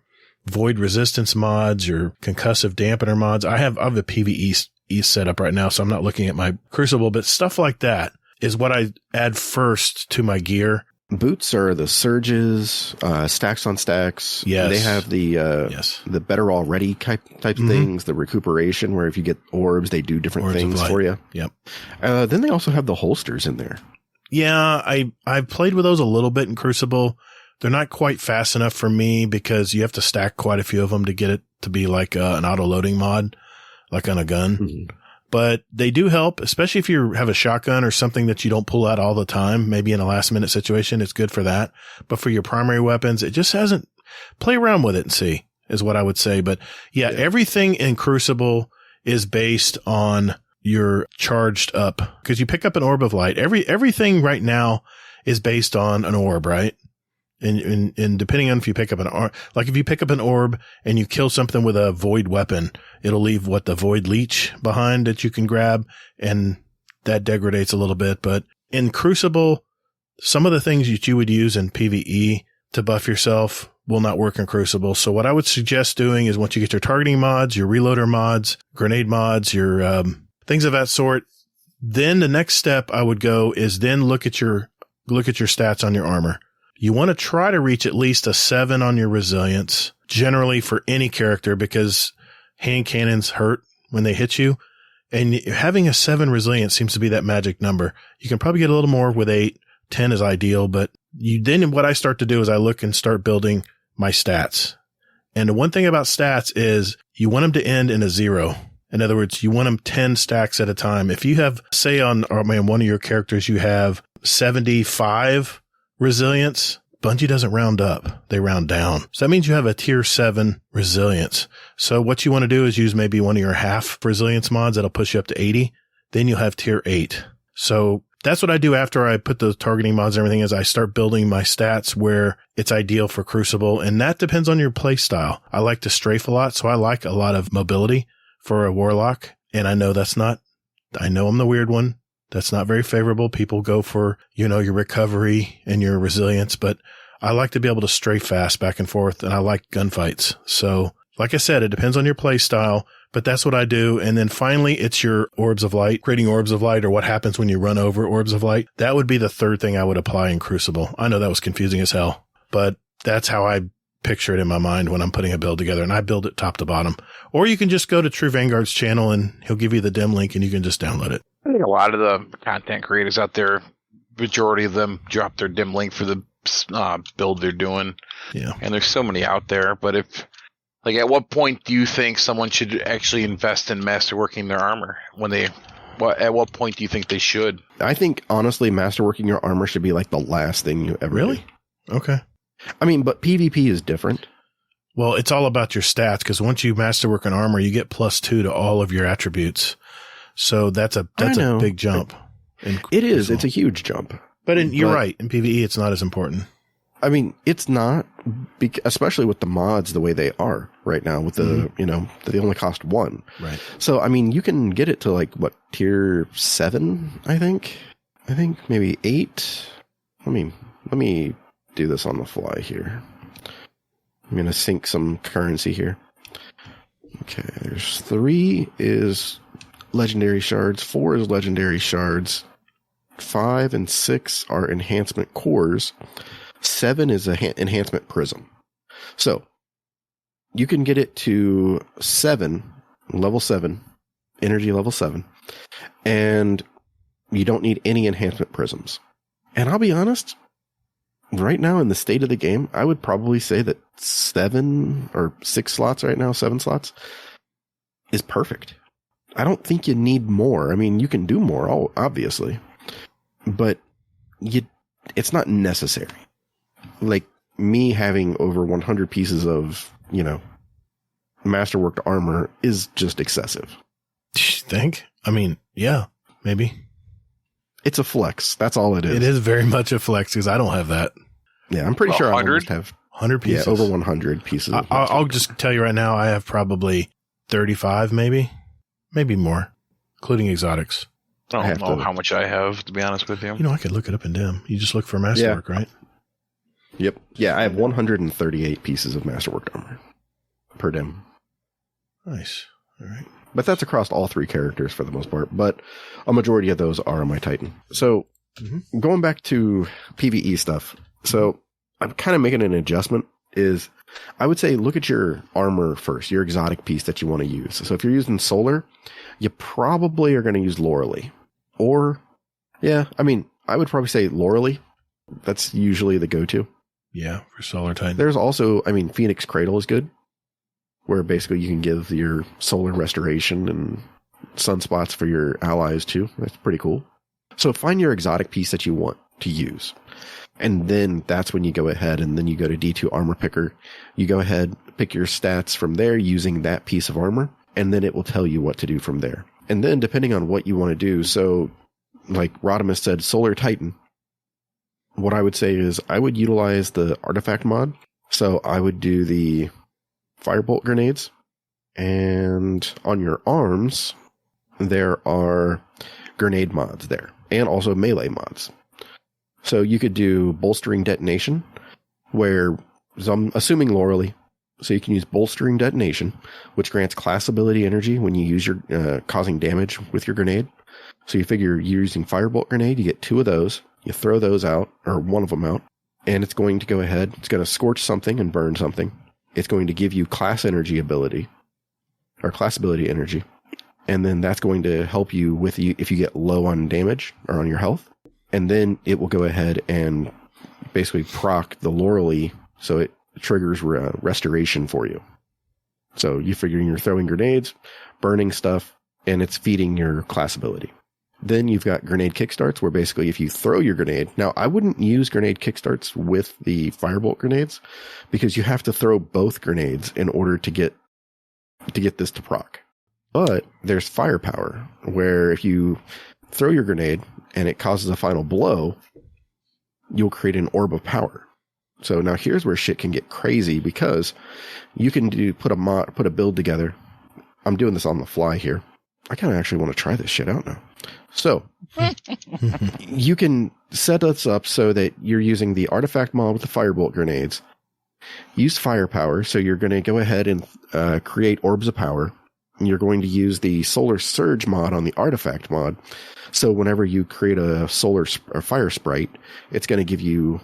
Speaker 1: void resistance mods, your concussive dampener mods. I have a PvE set up right now, so I'm not looking at my Crucible, but stuff like that is what I add first to my gear.
Speaker 2: Boots are the surges, stacks on stacks.
Speaker 1: Yes.
Speaker 2: They have the better already type things, the recuperation, where if you get orbs, they do different things for you.
Speaker 1: Yep.
Speaker 2: Then they also have the holsters in there.
Speaker 1: Yeah, I've played with those a little bit in Crucible. They're not quite fast enough for me, because you have to stack quite a few of them to get it to be like an auto-loading mod, like on a gun. Mm-hmm. But they do help, especially if you have a shotgun or something that you don't pull out all the time. Maybe in a last-minute situation, it's good for that. But for your primary weapons, it just hasn't. Play around with it and see, is what I would say. But yeah, everything in Crucible is based on your charged up, because you pick up an orb of light. Everything right now is based on an orb, right? And depending on if you pick up if you pick up an orb and you kill something with a void weapon, it'll leave the void leech behind that you can grab, and that degrades a little bit. But in Crucible, some of the things that you would use in PvE to buff yourself will not work in Crucible. So what I would suggest doing is, once you get your targeting mods, your reloader mods, grenade mods, your things of that sort, then the next step I would go is then look at your stats on your armor. You want to try to reach at least a 7 on your resilience, generally for any character, because hand cannons hurt when they hit you. And having a 7 resilience seems to be that magic number. You can probably get a little more with 8. 10 is ideal, but what I start to do is I look and start building my stats. And the one thing about stats is you want them to end in a 0. In other words, you want them 10 stacks at a time. If you have, say on one of your characters, you have 75 resilience, Bungie doesn't round up. They round down. So that means you have a tier 7 resilience. So what you want to do is use maybe one of your half resilience mods that'll push you up to 80. Then you'll have tier 8. So That's what I do after I put the targeting mods and everything is I start building my stats where it's ideal for Crucible. And that depends on your play style. I like to strafe a lot. So I like a lot of mobility for a Warlock. And I know I know I'm the weird one. That's not very favorable. People go for, your recovery and your resilience, but I like to be able to strafe fast back and forth. And I like gunfights. So like I said, it depends on your play style. But that's what I do. And then finally, it's your orbs of light, creating orbs of light or what happens when you run over orbs of light. That would be the third thing I would apply in Crucible. I know that was confusing as hell, but that's how I picture it in my mind when I'm putting a build together, and I build it top to bottom. Or you can just go to True Vanguard's channel and he'll give you the dim link and you can just download it.
Speaker 5: I think a lot of the content creators out there, majority of them drop their dim link for the build they're doing.
Speaker 1: Yeah. And
Speaker 5: there's so many out there, but at what point do you think someone should actually invest in masterworking their armor? At what point do you think they should?
Speaker 2: I think, honestly, masterworking your armor should be like the last thing you ever
Speaker 1: Really?
Speaker 2: do.
Speaker 1: Okay.
Speaker 2: I mean, but PvP is different.
Speaker 1: Well, it's all about your stats because once you masterwork an armor, you get +2 to all of your attributes. So that's a big jump.
Speaker 2: It is. It's a huge jump.
Speaker 1: But you're right. In PvE, it's not as important.
Speaker 2: I mean, it's not, especially with the mods the way they are right now with the, they only cost 1.
Speaker 1: Right.
Speaker 2: So, I mean, you can get it to tier 7, I think. I think maybe 8. Let me do this on the fly here. I'm going to sync some currency here. Okay, there's 3 is legendary shards, 4 is legendary shards, 5 and 6 are enhancement cores. 7 is a enhancement prism. So you can get it to 7, level 7, energy level 7, and you don't need any enhancement prisms. And I'll be honest, right now in the state of the game, I would probably say that 7 or 6 slots right now, 7 slots is perfect. I don't think you need more. I mean, you can do more, obviously, but it's not necessary. Like me having over 100 pieces of, masterworked armor is just excessive.
Speaker 1: You think? I mean, yeah, maybe.
Speaker 2: It's a flex. That's all it is.
Speaker 1: It is very much a flex because I don't have that.
Speaker 2: Yeah, I'm pretty sure I almost have
Speaker 1: 100 pieces.
Speaker 2: Yeah, over 100 pieces.
Speaker 1: I'll just tell you right now, I have probably 35, maybe more, including exotics.
Speaker 5: I don't know how much I have, to be honest with you.
Speaker 1: I could look it up in dim. You just look for masterwork, right?
Speaker 2: Yep. Yeah, I have 138 pieces of masterworked armor per dim.
Speaker 1: Nice. All right.
Speaker 2: But that's across all 3 characters for the most part. But a majority of those are on my Titan. So going back to PvE stuff. So I'm kind of making an adjustment is I would say look at your armor first, your exotic piece that you want to use. So if you're using solar, you probably are going to use Lorelei. Or, I would probably say Lorelei. That's usually the go-to.
Speaker 1: Yeah, for solar Titan.
Speaker 2: There's also, Phoenix Cradle is good, where basically you can give your solar restoration and sunspots for your allies too. That's pretty cool. So find your exotic piece that you want to use. And then that's when you go ahead and then you go to D2 Armor Picker. You go ahead, pick your stats from there using that piece of armor, and then it will tell you what to do from there. And then depending on what you want to do, so like Rodimus said, Solar Titan, what I would say is I would utilize the artifact mod. So I would do the firebolt grenades, and on your arms, there are grenade mods there, and also melee mods. So you could do bolstering detonation, where so I'm assuming Lorelei. So you can use bolstering detonation, which grants class ability energy when you use your causing damage with your grenade. So you figure you're using firebolt grenade, you get 2 of those, you throw those out, or 1 of them out, and it's going to go ahead, it's going to scorch something and burn something. It's going to give you class energy ability, or class ability energy, and then that's going to help you with if you get low on damage or on your health. And then it will go ahead and basically proc the Lorelei, so it triggers restoration for you. So you figure you're throwing grenades, burning stuff, and it's feeding your class ability. Then you've got grenade kickstarts, where basically if you throw your grenade, now I wouldn't use grenade kickstarts with the firebolt grenades, because you have to throw both grenades in order to get this to proc. But there's firepower, where if you throw your grenade and it causes a final blow, you'll create an orb of power. So now here's where shit can get crazy, because you can put a build together. I'm doing this on the fly here. I kind of actually want to try this shit out now. So you can set us up so that you're using the artifact mod with the firebolt grenades. Use firepower. So you're going to go ahead and create orbs of power. And you're going to use the solar surge mod on the artifact mod. So whenever you create a fire sprite, it's going to give you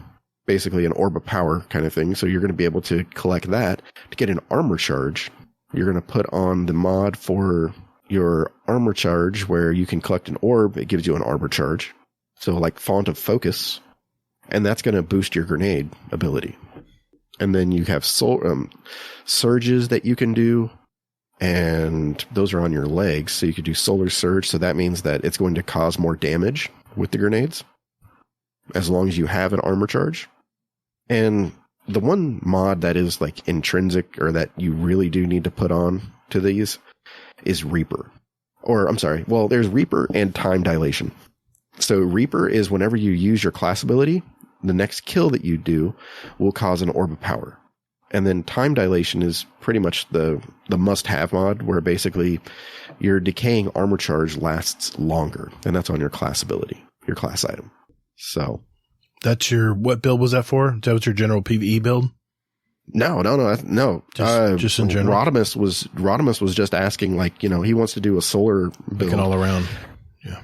Speaker 2: basically an orb of power kind of thing. So you're going to be able to collect that to get an armor charge. You're going to put on the mod for your armor charge where you can collect an orb. It gives you an armor charge. So like Font of Focus. And that's going to boost your grenade ability. And then you have surges that you can do. And those are on your legs. So you could do solar surge. So that means that it's going to cause more damage with the grenades, as long as you have an armor charge. And the one mod that is like intrinsic, or that you really do need to put on to these, is Reaper. Or I'm sorry. Well, there's Reaper and Time Dilation. So Reaper is whenever you use your class ability, the next kill that you do will cause an orb of power. And then Time Dilation is pretty much the must-have mod, where basically your decaying armor charge lasts longer. And that's on your class ability, your class item. So
Speaker 1: that's what build was that for? Is that what your general PvE build?
Speaker 2: No.
Speaker 1: Just in general.
Speaker 2: Rodimus was just asking, like, he wants to do a solar build.
Speaker 1: Like an all around. Yeah.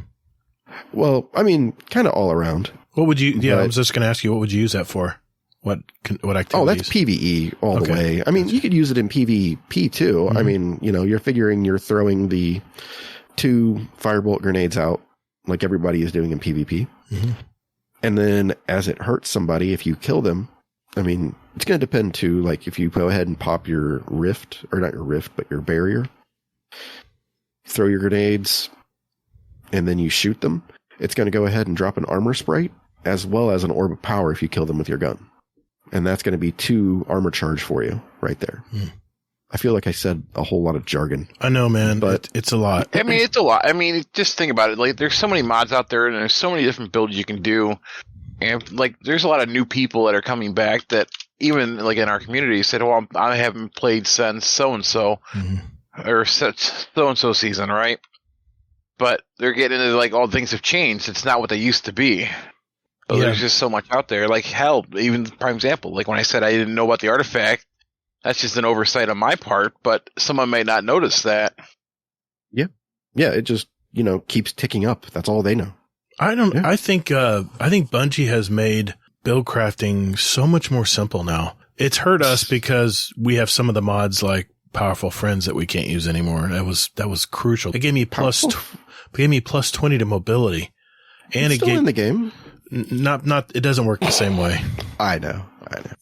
Speaker 2: Well, I mean, kind of all around.
Speaker 1: What would you? Yeah, I was just going to ask you, what would you use that for? What activities?
Speaker 2: Oh, that's PvE all the way. I mean, you could use it in PvP too. Mm-hmm. I mean, you're figuring you're throwing the 2 firebolt grenades out like everybody is doing in PvP. Mm-hmm. And then as it hurts somebody, if you kill them, I mean, it's going to depend too. Like if you go ahead and pop your rift, or not your rift, but your barrier, throw your grenades, and then you shoot them, it's going to go ahead and drop an armor sprite as well as an orb of power if you kill them with your gun. And that's going to be 2 armor charge for you right there. Mm. I feel like I said a whole lot of jargon.
Speaker 1: I know, man, but it's a lot.
Speaker 5: I mean, it's a lot. I mean, just think about it. Like, there's so many mods out there, and there's so many different builds you can do. And like, there's a lot of new people that are coming back that even like in our community said, "Well, I haven't played since so and so, or so and so season, right?" But they're getting into like, all things have changed. It's not what they used to be. But there's just so much out there. Like, hell, even the prime example, like when I said I didn't know about the artifact, that's just an oversight on my part, but someone may not notice that.
Speaker 2: Yeah. Yeah, it just, keeps ticking up. That's all they know.
Speaker 1: I think Bungie has made build crafting so much more simple now. It's hurt us because we have some of the mods like Powerful Friends that we can't use anymore. That was crucial. It gave me plus 20 to mobility. And
Speaker 2: it's still in the game.
Speaker 1: Not, it doesn't work the same way.
Speaker 2: I know.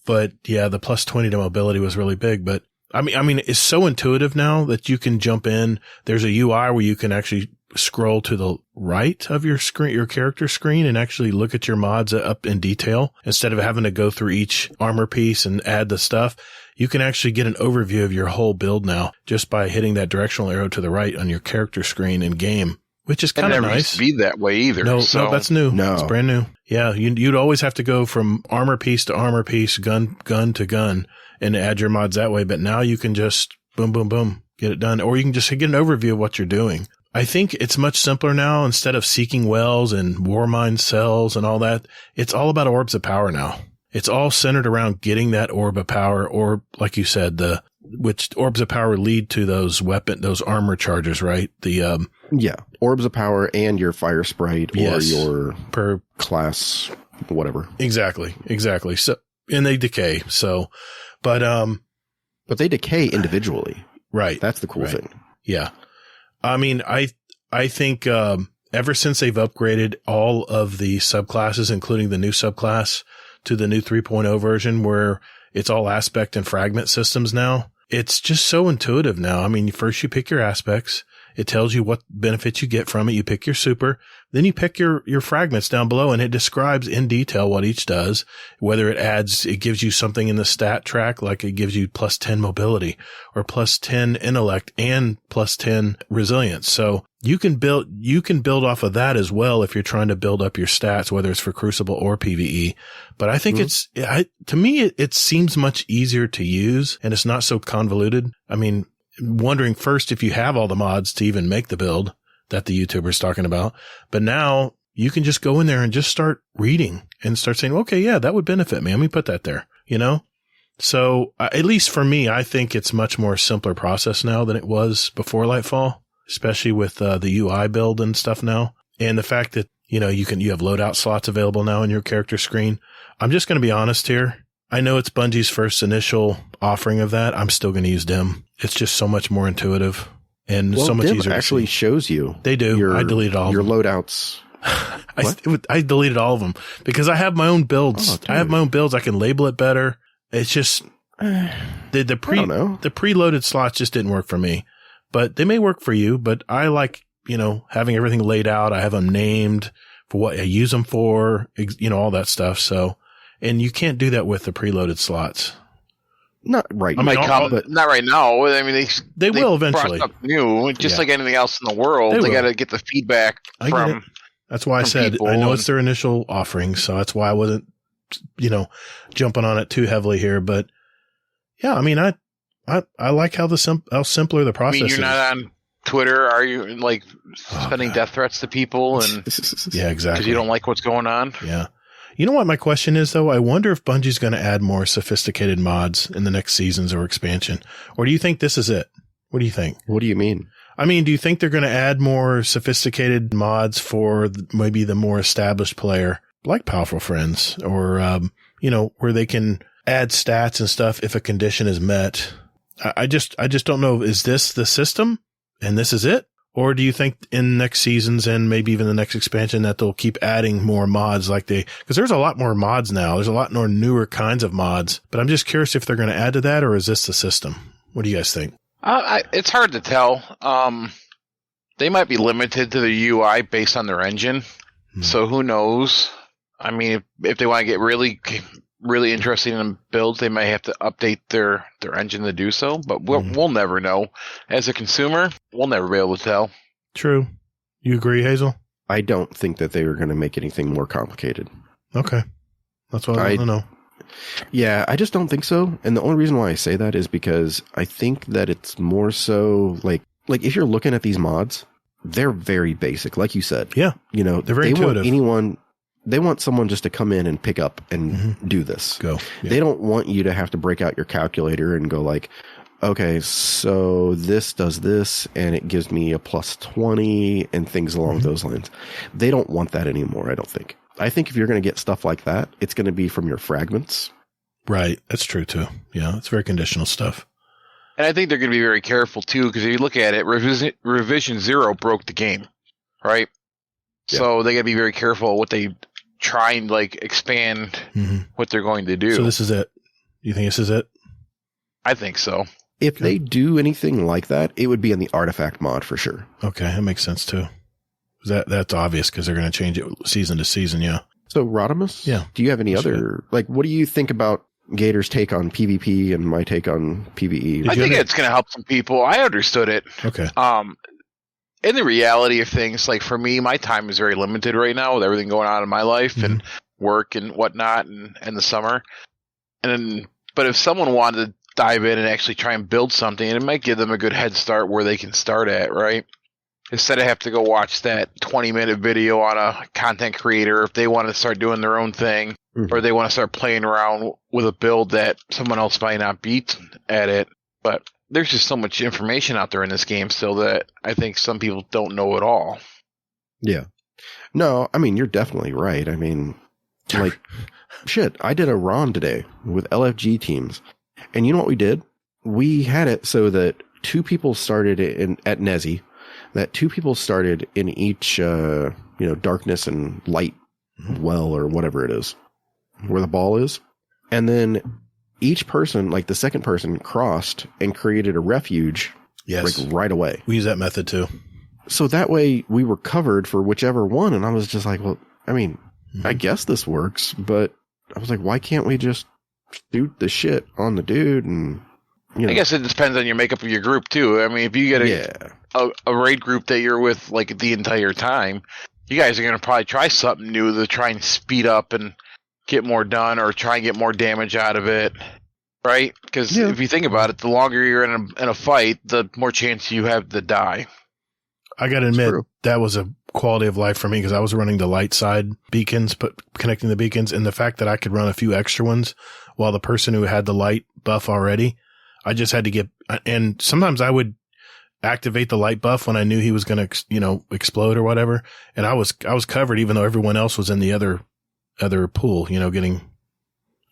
Speaker 1: But yeah, the plus 20 to mobility was really big. But I mean, it's so intuitive now that you can jump in. There's a UI where you can actually scroll to the right of your screen, your character screen, and actually look at your mods up in detail instead of having to go through each armor piece and add the stuff. You can actually get an overview of your whole build now just by hitting that directional arrow to the right on your character screen in game. Which is kind of nice.
Speaker 5: Used to be that way either.
Speaker 1: No, that's new. No, it's brand new. Yeah, you'd always have to go from armor piece to armor piece, gun to gun, and add your mods that way. But now you can just boom, boom, boom, get it done, or you can just get an overview of what you're doing. I think it's much simpler now. Instead of seeking wells and war mine cells and all that, it's all about orbs of power now. It's all centered around getting that orb of power, or like you said, which orbs of power lead to those armor charges, right?
Speaker 2: Orbs of power and your fire sprite or your per class, whatever.
Speaker 1: Exactly. So, and they decay. So, but
Speaker 2: they decay individually.
Speaker 1: Right.
Speaker 2: That's the cool thing.
Speaker 1: Yeah. I mean, I think, ever since they've upgraded all of the subclasses, including the new subclass to the new 3.0 version where it's all aspect and fragment systems now, it's just so intuitive now. I mean, first you pick your aspects It tells you what benefits you get from it. You pick your super, then you pick your fragments down below, and it describes in detail what each does, whether it gives you something in the stat track, like it gives you plus 10 mobility or plus 10 intellect and plus 10 resilience. So you can build off of that as well if you're trying to build up your stats, whether it's for Crucible or PvE. But I think to me, it seems much easier to use, and it's not so convoluted. I mean, wondering first if you have all the mods to even make the build that the YouTuber's talking about. But now you can just go in there and just start reading and start saying, okay, yeah, that would benefit me. Let me put that there, So at least for me, I think it's much more simpler process now than it was before Lightfall, especially with the UI build and stuff now. And the fact that, you have loadout slots available now in your character screen. I'm just going to be honest here. I know it's Bungie's first initial offering of that. I'm still going to use Dim. It's just so much more intuitive and so much
Speaker 2: Dim
Speaker 1: easier.
Speaker 2: Actually shows you.
Speaker 1: They do. I deleted all
Speaker 2: your
Speaker 1: of them.
Speaker 2: loadouts.
Speaker 1: I deleted all of them because I have my own builds. I have my own builds. I can label it better. It's just the preloaded slots just didn't work for me, but they may work for you. But I like, having everything laid out. I have them named for what I use them for, all that stuff. So, and you can't do that with the preloaded slots.
Speaker 2: Not right now.
Speaker 5: Not right now. I mean,
Speaker 1: they will eventually.
Speaker 5: Brought stuff new, just like anything else in the world. They got to get the feedback from.
Speaker 1: That's why I said I know it's their initial offering, so that's why I wasn't, jumping on it too heavily here. But yeah, I mean, I like how simpler the process is.
Speaker 5: You're not on Twitter, are you? Like sending death threats to people, and
Speaker 1: yeah, exactly,
Speaker 5: because you don't like what's going on.
Speaker 1: Yeah. You know what my question is, though? I wonder if Bungie's going to add more sophisticated mods in the next seasons or expansion. Or do you think this is it? What do you think?
Speaker 2: What do you mean?
Speaker 1: I mean, do you think they're going to add more sophisticated mods for maybe the more established player, like Powerful Friends, or, where they can add stats and stuff if a condition is met? I just don't know. Is this the system and this is it? Or do you think in next seasons and maybe even the next expansion that they'll keep adding more mods because there's a lot more mods now. There's a lot more newer kinds of mods, but I'm just curious if they're going to add to that, or is this the system? What do you guys think?
Speaker 5: It's hard to tell. They might be limited to the UI based on their engine. So who knows? I mean, if they want to get really, really interesting in builds, they might have to update their engine to do so, but we'll never know. As a consumer, we'll never be able to tell.
Speaker 1: True. You agree, Hazel?
Speaker 2: I don't think that they are going to make anything more complicated.
Speaker 1: Okay. That's what I want to know.
Speaker 2: Yeah, I just don't think so. And the only reason why I say that is because I think that it's more so like if you're looking at these mods, they're very basic, like you said.
Speaker 1: Yeah.
Speaker 2: They're very
Speaker 1: intuitive.
Speaker 2: They want someone just to come in and pick up and do this.
Speaker 1: Go. Yeah.
Speaker 2: They don't want you to have to break out your calculator and go like, okay, so this does this and it gives me a plus 20 and things along those lines. They don't want that anymore, I don't think. I think if you're going to get stuff like that, it's going to be from your fragments.
Speaker 1: Right. That's true too. Yeah. It's very conditional stuff.
Speaker 5: And I think they're going to be very careful too, because if you look at it, Revision 0 broke the game, right? Yeah. So they got to be very careful what they try and expand what they're going to do.
Speaker 1: So this is it. You think this is it?
Speaker 5: I think so.
Speaker 2: If they do anything like that, it would be in the artifact mod for sure.
Speaker 1: Okay, that makes sense too. That's obvious because they're going to change it season to season. Yeah.
Speaker 2: So Rodimus, do you have any other what do you think about Gator's take on PvP and my take on PvE?
Speaker 5: I think it's going to help some people. I understood it.
Speaker 1: Okay.
Speaker 5: In the reality of things, like for me, my time is very limited right now with everything going on in my life and work and whatnot and the summer. But if someone wanted to dive in and actually try and build something, it might give them a good head start where they can start at, right? Instead of have to go watch that 20-minute video on a content creator, if they want to start doing their own thing, or they want to start playing around with a build that someone else might not beat at it. But there's just so much information out there in this game still that I think some people don't know at all.
Speaker 2: Yeah. No, I mean, you're definitely right. I mean, shit, I did a RON today with LFG teams. And you know what we did? We had it so that two people started at Nezi, that two people started in each, darkness and light well or whatever it is, where the ball is. And then each person, like the second person, crossed and created a refuge
Speaker 1: Yes.
Speaker 2: Like right away.
Speaker 1: We use that method too.
Speaker 2: So that way we were covered for whichever one. And I was just like, well, I mean, I guess this works, but I was like, why can't we just shoot the shit on the dude? And, you know.
Speaker 5: I guess it depends on your makeup of your group too. I mean, if you get a raid group that you're with like the entire time, you guys are going to probably try something new to try and speed up and get more done or try and get more damage out of it. Right? Because if you think about it, the longer you're in a fight, the more chance you have to die.
Speaker 1: I got to admit, that was a quality of life for me because I was running the light side beacons, connecting the beacons, and the fact that I could run a few extra ones while the person who had the light buff already, I just had to get, and sometimes I would activate the light buff when I knew he was going to, explode or whatever. And I was covered even though everyone else was in the other pool, getting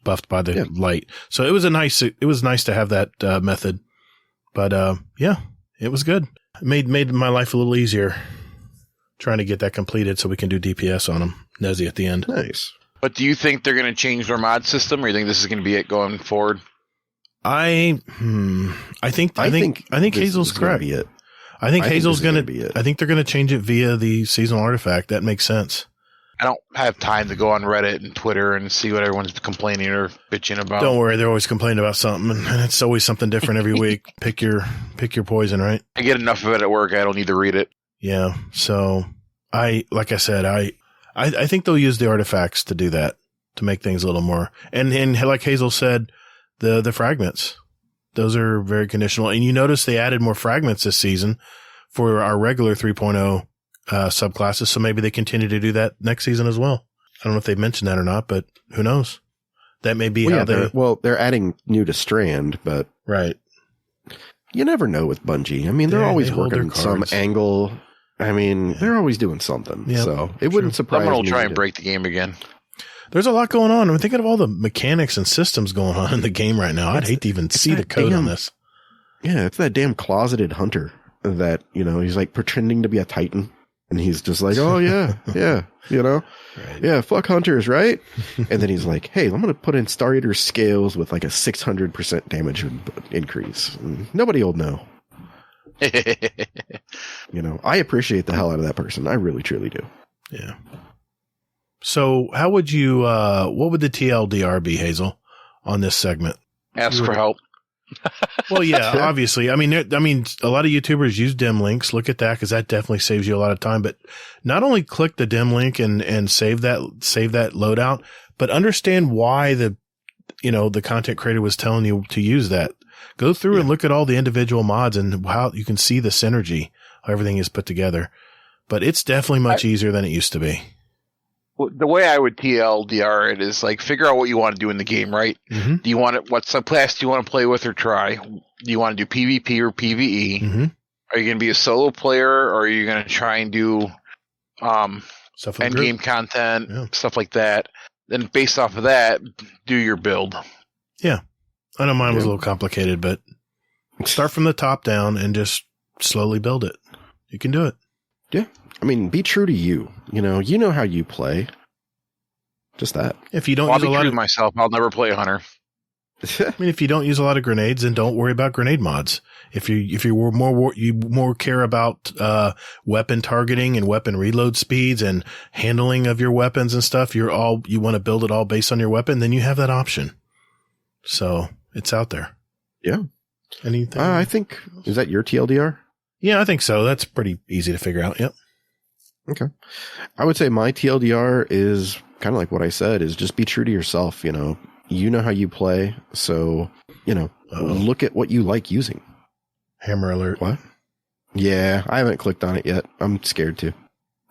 Speaker 1: buffed by the light. So it was nice to have that method, but it was good. It made my life a little easier trying to get that completed so we can do DPS on them. Nezzy at the end.
Speaker 2: Nice.
Speaker 5: But do you think they're going to change their mod system, or you think this is going to be it going forward?
Speaker 1: I think Hazel's correct. I think Hazel's going to be it. I think they're going to change it via the seasonal artifact. That makes sense.
Speaker 5: I don't have time to go on Reddit and Twitter and see what everyone's complaining or bitching about.
Speaker 1: Don't worry, they're always complaining about something, and it's always something different every week. Pick your poison, right?
Speaker 5: I get enough of it at work. I don't need to read it.
Speaker 1: Yeah. So I think they'll use the artifacts to do that, to make things a little more. And like Hazel said, the fragments, those are very conditional. And you notice they added more fragments this season for our regular 3.0 subclasses. So maybe they continue to do that next season as well. I don't know if they've mentioned that or not, but who knows? That may be how
Speaker 2: they're adding new to Strand, but
Speaker 1: right.
Speaker 2: You never know with Bungie. I mean, they're always working some angle. I mean, they're always doing something. Yep, so it wouldn't surprise me.
Speaker 5: Someone will try and break the game again.
Speaker 1: There's a lot going on. I'm thinking of all the mechanics and systems going on in the game right now. I'd hate to even see the code on this.
Speaker 2: Yeah, it's that damn closeted hunter that, he's like pretending to be a Titan. And he's just like, oh, yeah, right. Yeah, fuck hunters, right? And then he's like, hey, I'm going to put in Star Eater scales with like a 600% damage increase. And nobody will know. I appreciate the hell out of that person. I really, truly do.
Speaker 1: Yeah. So how would you, what would the TLDR be, Hazel, on this segment?
Speaker 5: Ask for help.
Speaker 1: Well, yeah, obviously. I mean, a lot of YouTubers use dim links. Look at that, because that definitely saves you a lot of time. But not only click the dim link and save that loadout, but understand why the content creator was telling you to use that. Go through and look at all the individual mods and how you can see the synergy, how everything is put together. But it's definitely much easier than it used to be.
Speaker 5: The way I would TLDR it is like figure out what you want to do in the game, right?
Speaker 1: Mm-hmm.
Speaker 5: Do you want it? What subclass do you want to play with or try? Do you want to do PvP or PvE?
Speaker 1: Mm-hmm.
Speaker 5: Are you going to be a solo player, or are you going to try and do end game content, stuff like that? Then based off of that, do your build.
Speaker 1: Yeah, I know mine was a little complicated, but start from the top down and just slowly build it. You can do it.
Speaker 2: Yeah. I mean, be true to you. You know how you play. Just that.
Speaker 1: If you don't
Speaker 5: use
Speaker 1: a lot of
Speaker 5: myself, I'll never play a hunter.
Speaker 1: I mean, if you don't use a lot of grenades, then don't worry about grenade mods. If you were more care about weapon targeting and weapon reload speeds and handling of your weapons and stuff, you want to build it all based on your weapon, then you have that option. So it's out there.
Speaker 2: Yeah.
Speaker 1: Anything?
Speaker 2: I think, is that your TLDR?
Speaker 1: Yeah, I think so. That's pretty easy to figure out. Yep.
Speaker 2: Okay. I would say my TLDR is kind of like what I said, is just be true to yourself. You know how you play. So, look at what you like using.
Speaker 1: Hammer alert.
Speaker 2: What? Yeah, I haven't clicked on it yet. I'm scared to.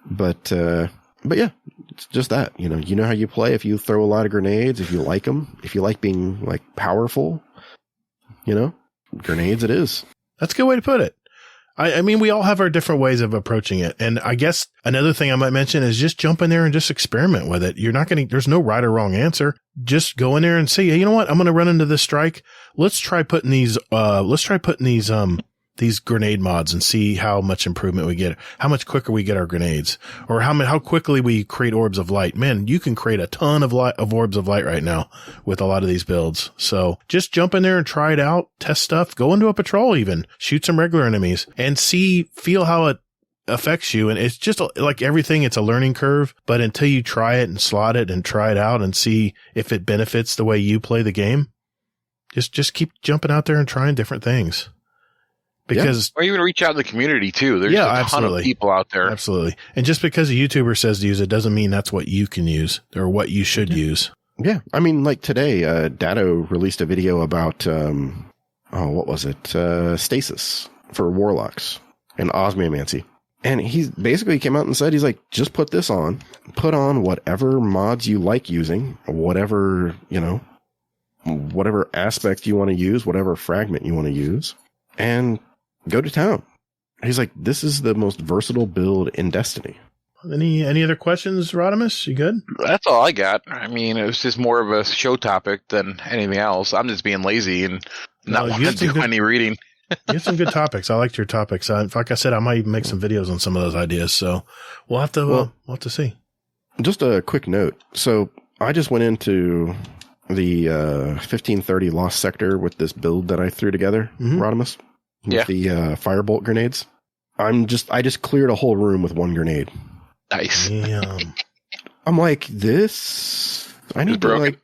Speaker 2: But yeah, it's just that, you know how you play. If you throw a lot of grenades, if you like them, if you like being like powerful, grenades it is.
Speaker 1: That's a good way to put it. I mean, we all have our different ways of approaching it. And I guess another thing I might mention is just jump in there and just experiment with it. There's no right or wrong answer. Just go in there and say, hey, you know what? I'm going to run into this strike. Let's try putting these these grenade mods and see how much improvement we get, how much quicker we get our grenades, or how quickly we create orbs of light. Man, you can create a ton of orbs of light right now with a lot of these builds. So just jump in there and try it out, test stuff, go into a patrol even, shoot some regular enemies and feel how it affects you. And it's just like everything, it's a learning curve, but until you try it and slot it and try it out and see if it benefits the way you play the game, just keep jumping out there and trying different things. Because,
Speaker 5: or even reach out to the community too. There's a ton of people out there.
Speaker 1: Absolutely. And just because a YouTuber says to use it doesn't mean that's what you can use or what you should use.
Speaker 2: Yeah. I mean, like today, Datto released a video about, what was it? Stasis for Warlocks and Osmiomancy. And he basically came out and said, he's like, just put this on, put on whatever mods you like using, whatever aspect you want to use, whatever fragment you want to use, and go to town. He's like, this is the most versatile build in Destiny.
Speaker 1: Any other questions, Rodimus? You good?
Speaker 5: That's all I got. I mean, it was just more of a show topic than anything else. I'm just being lazy and not wanting to do any reading.
Speaker 1: You had some good topics. I liked your topics. Like I said, I might even make some videos on some of those ideas. So we'll have to see. Just a quick note. So I just went into the 1530 Lost Sector with this build that I threw together, Rodimus, with the firebolt grenades. I just cleared a whole room with one grenade.
Speaker 5: Nice.
Speaker 2: I'm like, this, I need to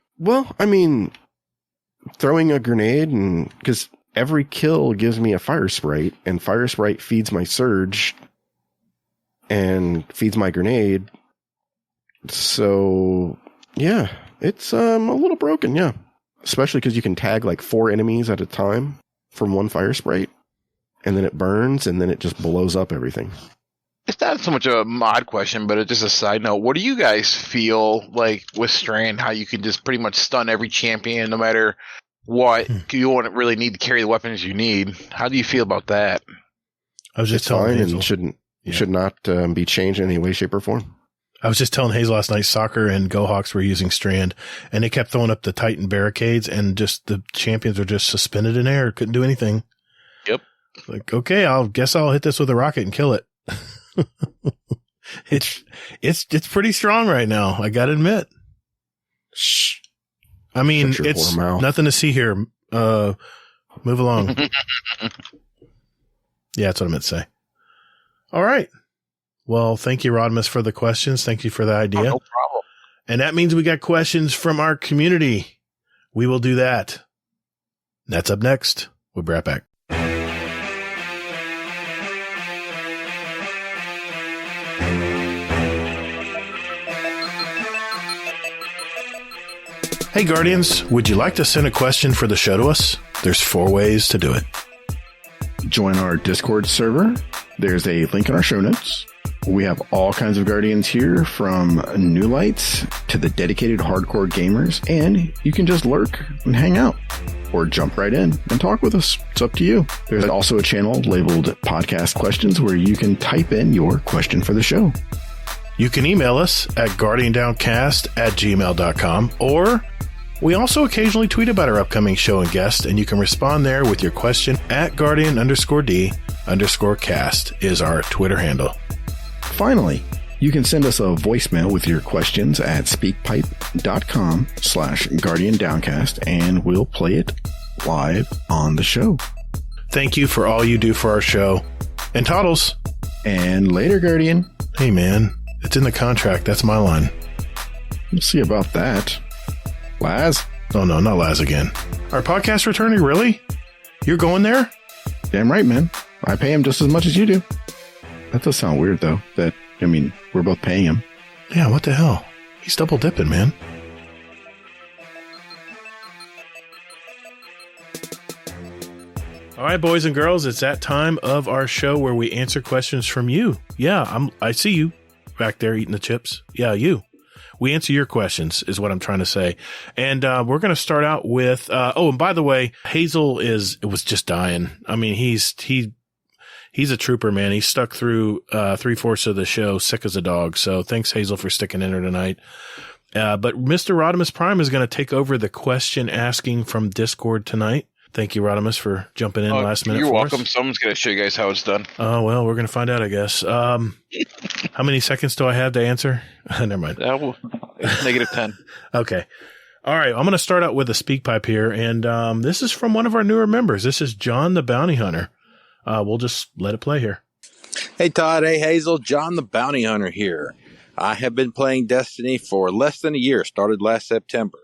Speaker 2: throwing a grenade, and because every kill gives me a fire sprite, and fire sprite feeds my surge and feeds my grenade. So yeah, it's a little broken. Yeah. Especially because you can tag like 4 enemies at a time from one fire sprite, and then it burns, and then it just blows up everything.
Speaker 5: It's not so much a mod question, but it's just a side note. What do you guys feel like with Strand, how you can just pretty much stun every champion no matter what? You won't really need to carry the weapons you need. How do you feel about that?
Speaker 1: I was just telling Hazel.
Speaker 2: And should not be changed in any way, shape, or form.
Speaker 1: I was just telling Hazel last night, Soccer and GoHawks were using Strand, and they kept throwing up the Titan barricades, and just the champions were just suspended in air, couldn't do anything.
Speaker 5: Yep.
Speaker 1: Like, okay, I'll hit this with a rocket and kill it. It's pretty strong right now, I gotta admit. Shh. I mean, it's nothing to see here. Move along. Yeah, that's what I meant to say. All right. Well, thank you, Rodimus, for the questions. Thank you for the idea.
Speaker 5: No problem.
Speaker 1: And that means we got questions from our community. We will do that. That's up next. We'll be right back. Hey, Guardians, would you like to send a question for the show to us? There's 4 ways to do it.
Speaker 3: Join our Discord server. There's a link in our show notes. We have all kinds of Guardians here, from new lights to the dedicated hardcore gamers, and you can just lurk and hang out or jump right in and talk with us. It's up to you. There's also a channel labeled Podcast Questions where you can type in your question for the show.
Speaker 1: You can email us at guardiandowncast@gmail.com, or we also occasionally tweet about our upcoming show and guest, and you can respond there with your question at Guardian_D_cast is our Twitter handle.
Speaker 3: Finally, you can send us a voicemail with your questions at speakpipe.com/GuardianDowncast, and we'll play it live on the show.
Speaker 1: Thank you for all you do for our show. And Toddles.
Speaker 3: And later, Guardian.
Speaker 1: Hey, man. It's in the contract. That's my line.
Speaker 3: We'll see about that. Laz?
Speaker 1: Oh, no, not Laz again. Our podcast attorney, really? You're going there?
Speaker 3: Damn right, man. I pay him just as much as you do. That does sound weird, though. We're both paying him.
Speaker 1: Yeah, what the hell? He's double dipping, man. All right, boys and girls, it's that time of our show where we answer questions from you. Yeah, I see you back there eating the chips. Yeah, you. We answer your questions is what I'm trying to say. And we're going to start out with, and by the way, Hazel was just dying. I mean, he's a trooper, man. He stuck through 3/4 of the show, sick as a dog. So thanks, Hazel, for sticking in her tonight. But Mr. Rodimus Prime is going to take over the question asking from Discord tonight. Thank you, Rodimus, for jumping in last minute.
Speaker 5: You're
Speaker 1: for
Speaker 5: welcome.
Speaker 1: us.
Speaker 5: Someone's going to show you guys how it's done.
Speaker 1: Oh, well, we're going to find out, I guess. How many seconds do I have to answer? Never mind.
Speaker 5: It's -10.
Speaker 1: Okay. All right. I'm going to start out with a speak pipe here. And this is from one of our newer members. This is John the Bounty Hunter. We'll just let it play here.
Speaker 6: Hey, Todd. Hey, Hazel. John the Bounty Hunter here. I have been playing Destiny for less than a year, started last September.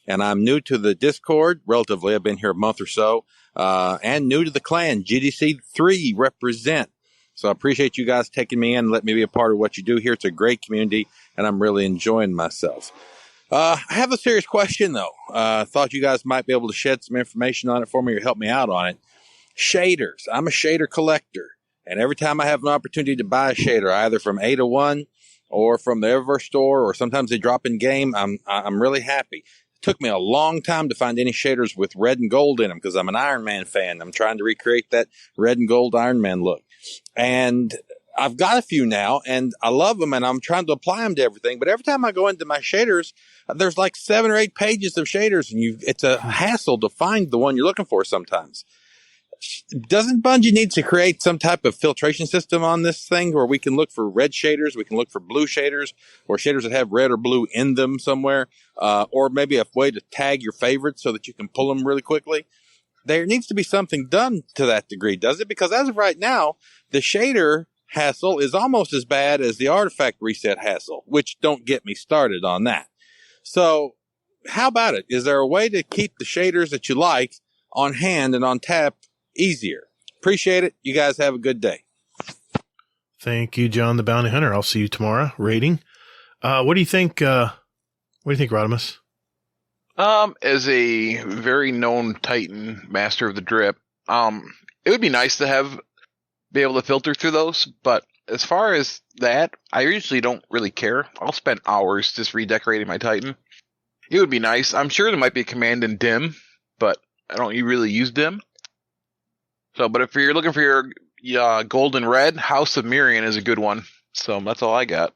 Speaker 6: And I'm new to the Discord, relatively. I've been here a month or so. And new to the clan, GDC3 represent. So I appreciate you guys taking me in and letting me be a part of what you do here. It's a great community, and I'm really enjoying myself. I have a serious question, though. Thought you guys might be able to shed some information on it for me or help me out on it. Shaders. I'm a shader collector. And every time I have an opportunity to buy a shader, either from A1 or from the Eververse store, or sometimes they drop in game, I'm really happy. Took me a long time to find any shaders with red and gold in them because I'm an Iron Man fan. I'm trying to recreate that red and gold Iron Man look. And I've got a few now, and I love them, and I'm trying to apply them to everything. But every time I go into my shaders, there's like 7 or 8 pages of shaders, and it's a hassle to find the one you're looking for sometimes. Doesn't Bungie need to create some type of filtration system on this thing where we can look for red shaders, we can look for blue shaders, or shaders that have red or blue in them somewhere, or maybe a way to tag your favorites so that you can pull them really quickly? There needs to be something done to that degree, does it? Because as of right now, the shader hassle is almost as bad as the artifact reset hassle, which don't get me started on that. So how about it? Is there a way to keep the shaders that you like on hand and on tap easier? Appreciate it. You guys have a good day.
Speaker 1: Thank you, John the Bounty Hunter. I'll see you tomorrow. Rating. What do you think? What do you think, Rodimus?
Speaker 5: As a very known Titan master of the drip, it would be nice to be able to filter through those. But as far as that, I usually don't really care. I'll spend hours just redecorating my Titan. It would be nice. I'm sure there might be a command in dim, but I don't really use dim. So, but if you're looking for your gold and red, House of Mirian is a good one. So that's all I got.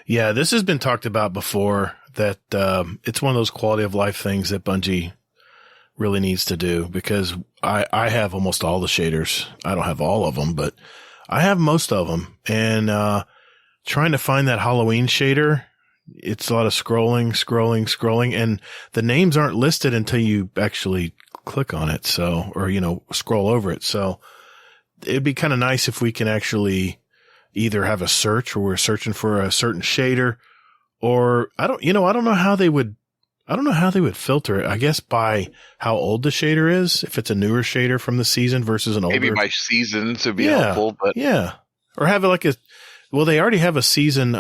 Speaker 1: Yeah, this has been talked about before, that it's one of those quality of life things that Bungie really needs to do, because I have almost all the shaders. I don't have all of them, but I have most of them. And trying to find that Halloween shader, it's a lot of scrolling, and the names aren't listed until you actually click on it. So, or, scroll over it. So it'd be kind of nice if we can actually either have a search where we're searching for a certain shader, or I don't know how they would filter it. I guess by how old the shader is, if it's a newer shader from the season versus an older. Maybe
Speaker 5: by seasons would be helpful, but
Speaker 1: yeah. Or have it like they already have a season,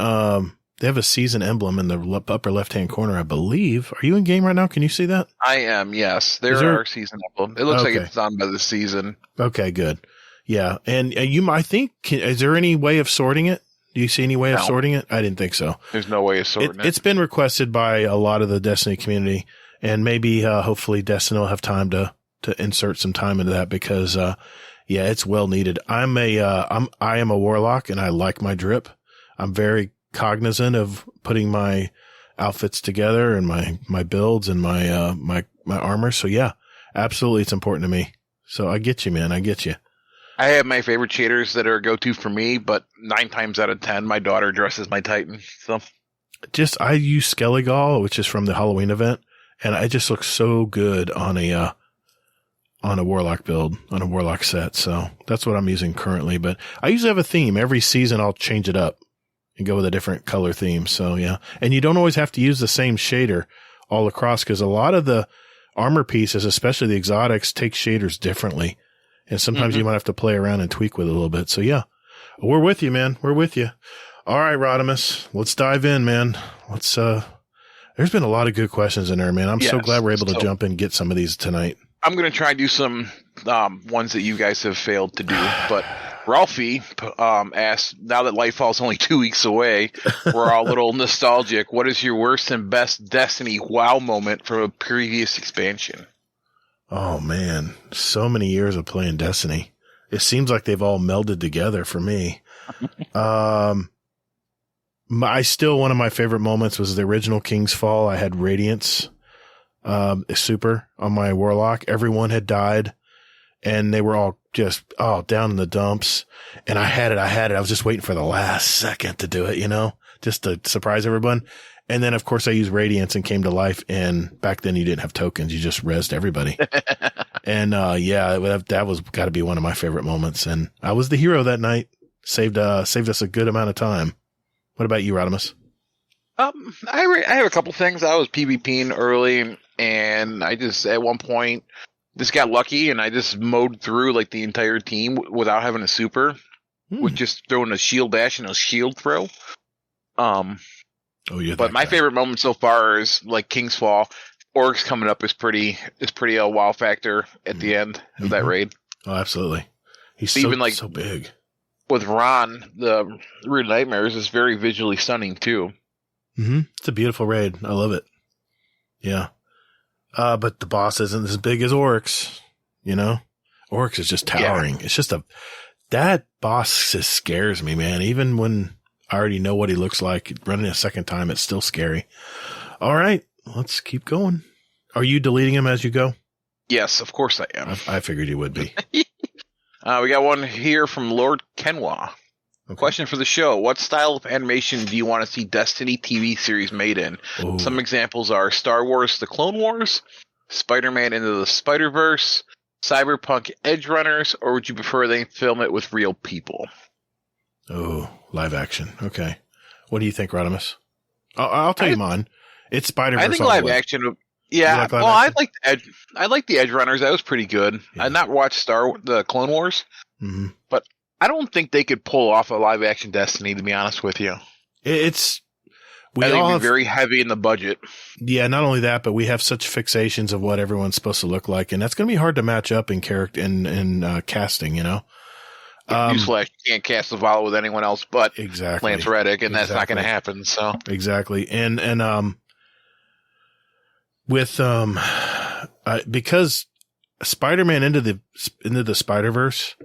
Speaker 1: they have a season emblem in the upper left-hand corner, I believe. Are you in game right now? Can you see that?
Speaker 5: I am, yes. There are season emblem. It looks like it's on by the season.
Speaker 1: Okay, good. Yeah. And I think, is there any way of sorting it? Do you see any way of sorting it? I didn't think so.
Speaker 5: There's no way of sorting it.
Speaker 1: It's been requested by a lot of the Destiny community, and maybe, hopefully Destiny will have time to insert some time into that, because, it's well needed. I am a warlock, and I like my drip. I'm very cognizant of putting my outfits together and my builds and my armor. So yeah, absolutely. It's important to me. So I get you, man. I get you.
Speaker 5: I have my favorite shaders that are go-to for me, but 9 times out of 10, my daughter dresses my Titan. So
Speaker 1: I use Skelligal, which is from the Halloween event, and it just looks so good on a warlock build, on a warlock set. So that's what I'm using currently, but I usually have a theme. Every season I'll change it up and go with a different color theme. So yeah. And you don't always have to use the same shader all across, because a lot of the armor pieces, especially the exotics, take shaders differently. And sometimes you might have to play around and tweak with it a little bit. So yeah, we're with you, man. We're with you. All right, Rodimus, let's dive in, man. There's been a lot of good questions in there, man. I'm so glad we're able to jump in and get some of these tonight.
Speaker 5: I'm going to try and do some ones that you guys have failed to do, but Ralphie asked, now that Lightfall is only 2 weeks away, we're all a little nostalgic. What is your worst and best Destiny WoW moment from a previous expansion?
Speaker 1: Oh, man. So many years of playing Destiny. It seems like they've all melded together for me. One of my favorite moments was the original King's Fall. I had Radiance. super on my warlock. Everyone had died and they were all just, down in the dumps. And I had it. I was just waiting for the last second to do it, just to surprise everyone. And then of course I used Radiance and came to life. And back then you didn't have tokens. You just rezzed everybody. And, that was gotta be one of my favorite moments. And I was the hero that night. Saved us a good amount of time. What about you, Rodimus?
Speaker 5: I have a couple things. I was PvPing early, and I just at one point just got lucky, and I just mowed through like the entire team without having a super, with just throwing a shield dash and a shield throw. But my favorite moment so far is like King's Fall. Orcs coming up is pretty a wow factor at the end of that raid.
Speaker 1: Oh, absolutely. He's
Speaker 5: even
Speaker 1: so big.
Speaker 5: With Ron, the Rude Nightmares is very visually stunning too.
Speaker 1: Mm-hmm. It's a beautiful raid. I love it. Yeah. But the boss isn't as big as Orcs, Orcs is just towering. Yeah. It's just that boss just scares me, man. Even when I already know what he looks like, running a second time, it's still scary. All right. Let's keep going. Are you deleting him as you go?
Speaker 5: Yes, of course I am.
Speaker 1: I figured you would be.
Speaker 5: We got one here from Lord Kenwa. Okay. Question for the show. What style of animation do you want to see Destiny TV series made in? Ooh. Some examples are Star Wars The Clone Wars, Spider-Man Into the Spider-Verse, Cyberpunk Edge Runners, or would you prefer they film it with real people?
Speaker 1: Oh, live action. Okay. What do you think, Rodimus? I'll tell you mine. It's Spider-Verse.
Speaker 5: I think live action. Yeah. Well, I like the Edge Runners. That was pretty good. Yeah. I've not watched the Clone Wars, but I don't think they could pull off a live action Destiny, to be honest with you.
Speaker 1: I think
Speaker 5: it'd be very heavy in the budget.
Speaker 1: Yeah, not only that, but we have such fixations of what everyone's supposed to look like, and that's going to be hard to match up in character in casting,
Speaker 5: Newsflash, you can't cast the Vala with anyone else but Lance Reddick, and that's not going to happen. So
Speaker 1: exactly, and with because Spider-Man Into the Spider-Verse